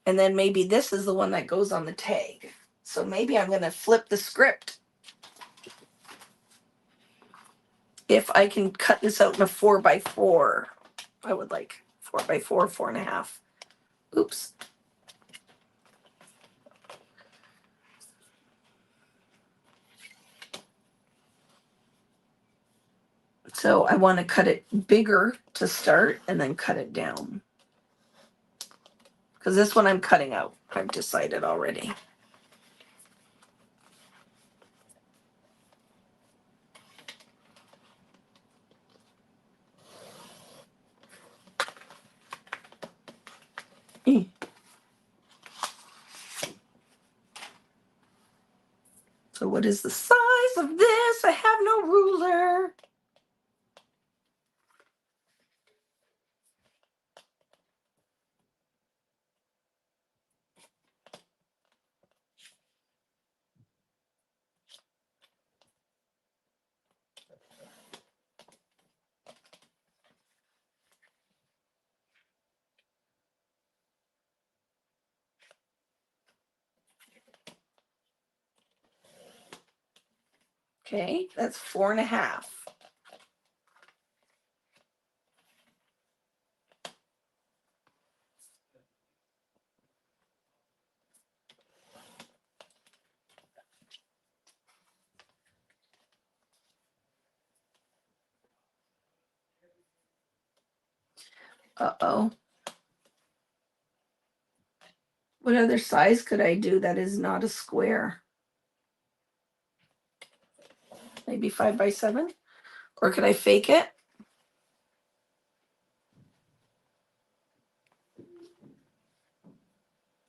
Speaker 1: And then maybe this is the one that goes on the tag. So maybe I'm going to flip the script. If I can cut this out in a 4x4, I would like 4x4, 4.5. Oops. So I want to cut it bigger to start and then cut it down. Because this one I'm cutting out. I've decided already. So what is the size of this? I have no ruler. Okay, that's 4.5. Uh-oh. What other size could I do that is not a square? Maybe 5x7? Or could I fake it?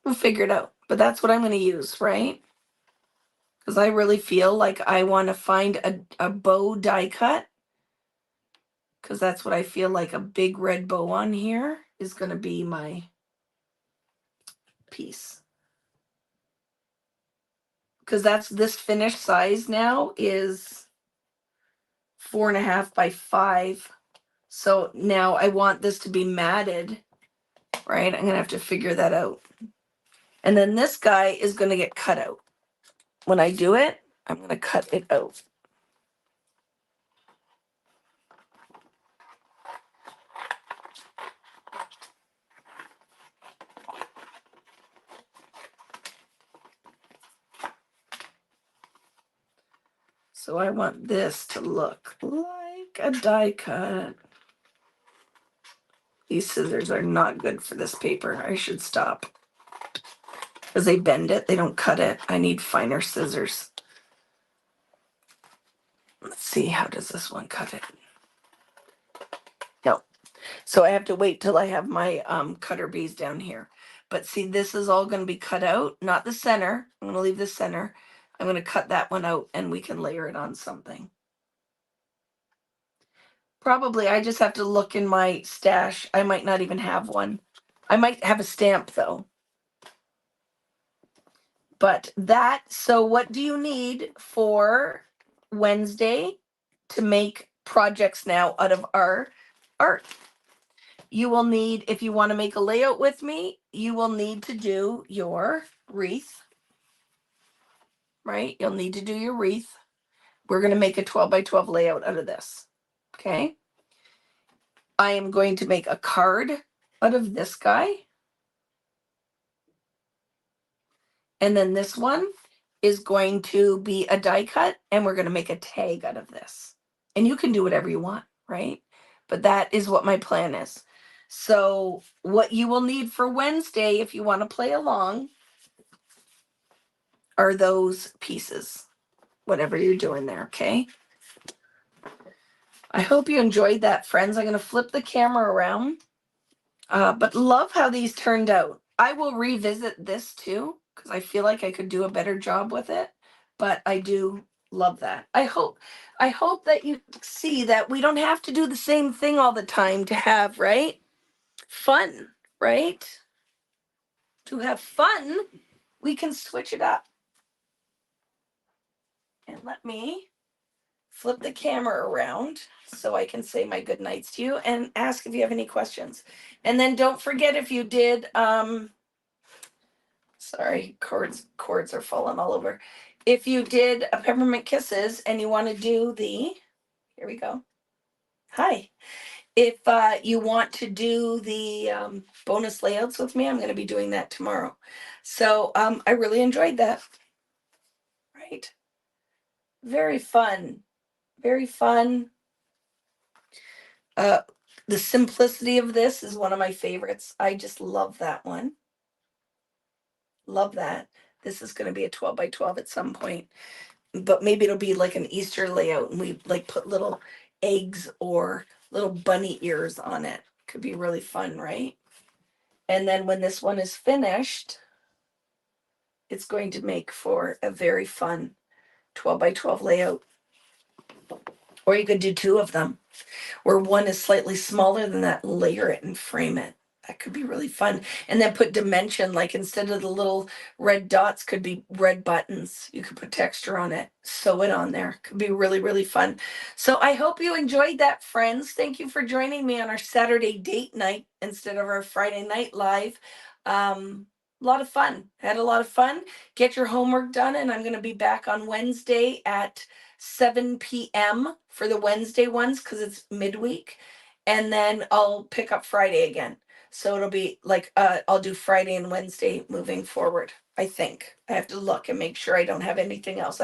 Speaker 1: We'll figure it out. But that's what I'm going to use, right? Because I really feel like I want to find a bow die cut. Because that's what I feel like a big red bow on here is going to be my piece. because that's this finished size now is 4.5 by 5. So now I want this to be matted, right? I'm gonna have to figure that out. And then this guy is gonna get cut out. When I do it, I'm gonna cut it out. So I want this to look like a die cut. These scissors are not good for this paper. I should stop. Because they bend it, they don't cut it. I need finer scissors. Let's see, how does this one cut it? No. So I have to wait till I have my cutter bees down here. But see, this is all going to be cut out, not the center. I'm going to leave the center. I'm going to cut that one out and we can layer it on something. Probably I just have to look in my stash. I might not even have one. I might have a stamp though. But that, so what do you need for Wednesday to make projects now out of our art? You will need, if you want to make a layout with me, you will need to do your wreath, right? You'll need to do your wreath. We're going to make a 12 by 12 layout out of this. Okay. I am going to make a card out of this guy. And then this one is going to be a die cut, and we're going to make a tag out of this. And you can do whatever you want, right? But that is what my plan is. So what you will need for Wednesday, if you want to play along, are those pieces, whatever you're doing there, okay? I hope you enjoyed that, friends. I'm going to flip the camera around. But love how these turned out. I will revisit this too, because I feel like I could do a better job with it. But I do love that. I hope that you see that we don't have to do the same thing all the time to have, right? Fun, right? To have fun, we can switch it up. And let me flip the camera around so I can say my good nights to you and ask if you have any questions. And then don't forget, if you did sorry, cords are falling all over. If you did a peppermint kisses and you want to do the, here we go. Hi. If you want to do the bonus layouts with me, I'm going to be doing that tomorrow. So I really enjoyed that. Right. Very fun. Very fun. The simplicity of this is one of my favorites. I just love that one. Love that. This is going to be a 12 by 12 at some point. But maybe it'll be like an Easter layout and we like put little eggs or little bunny ears on it. Could be really fun, right? And then when this one is finished, it's going to make for a very fun 12 by 12 layout. Or you could do two of them, where one is slightly smaller than that, layer it and frame it. That could be really fun. And then put dimension, like instead of the little red dots, could be red buttons. You could put texture on it, sew it on there. Could be really, really fun. So I hope you enjoyed that, friends. Thank you for joining me on our Saturday date night instead of our Friday night live. A lot of fun. Had a lot of fun. Get your homework done, and I'm going to be back on Wednesday at 7 p.m. for the Wednesday ones because it's midweek. And then I'll pick up Friday again. So it'll be like I'll do Friday and Wednesday moving forward. I think I have to look and make sure I don't have anything else.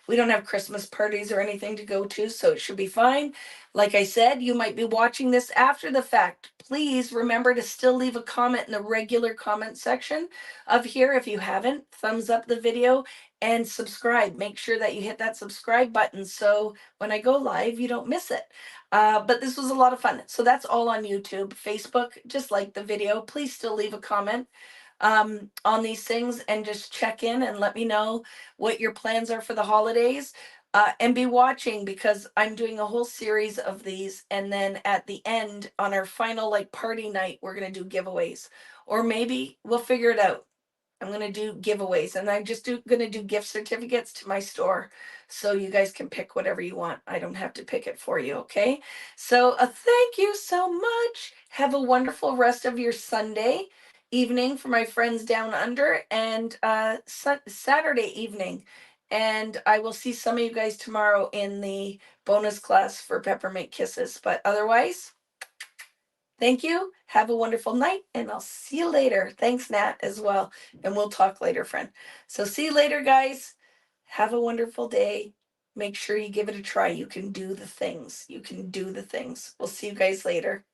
Speaker 1: We don't have Christmas parties or anything to go to, so it should be fine. Like I said, you might be watching this after the fact. Please remember to still leave a comment in the regular comment section of here. If you haven't, thumbs up the video and subscribe. Make sure that you hit that subscribe button so when I go live, you don't miss it. But this was a lot of fun. So that's all on YouTube. Facebook, just like the video. Please still leave a comment on these things and just check in and let me know what your plans are for the holidays. And be watching because I'm doing a whole series of these. And then at the end, on our final like party night, we're going to do giveaways. Or maybe we'll figure it out. I'm going to do giveaways, and I'm just going to do gift certificates to my store. So you guys can pick whatever you want. I don't have to pick it for you. Okay. So thank you so much. Have a wonderful rest of your Sunday evening for my friends down under, and Saturday evening. And I will see some of you guys tomorrow in the bonus class for Peppermint Kisses. But otherwise, thank you. Have a wonderful night, and I'll see you later. Thanks, Nat, as well. And we'll talk later, friend. So see you later, guys. Have a wonderful day. Make sure you give it a try. You can do the things. You can do the things. We'll see you guys later.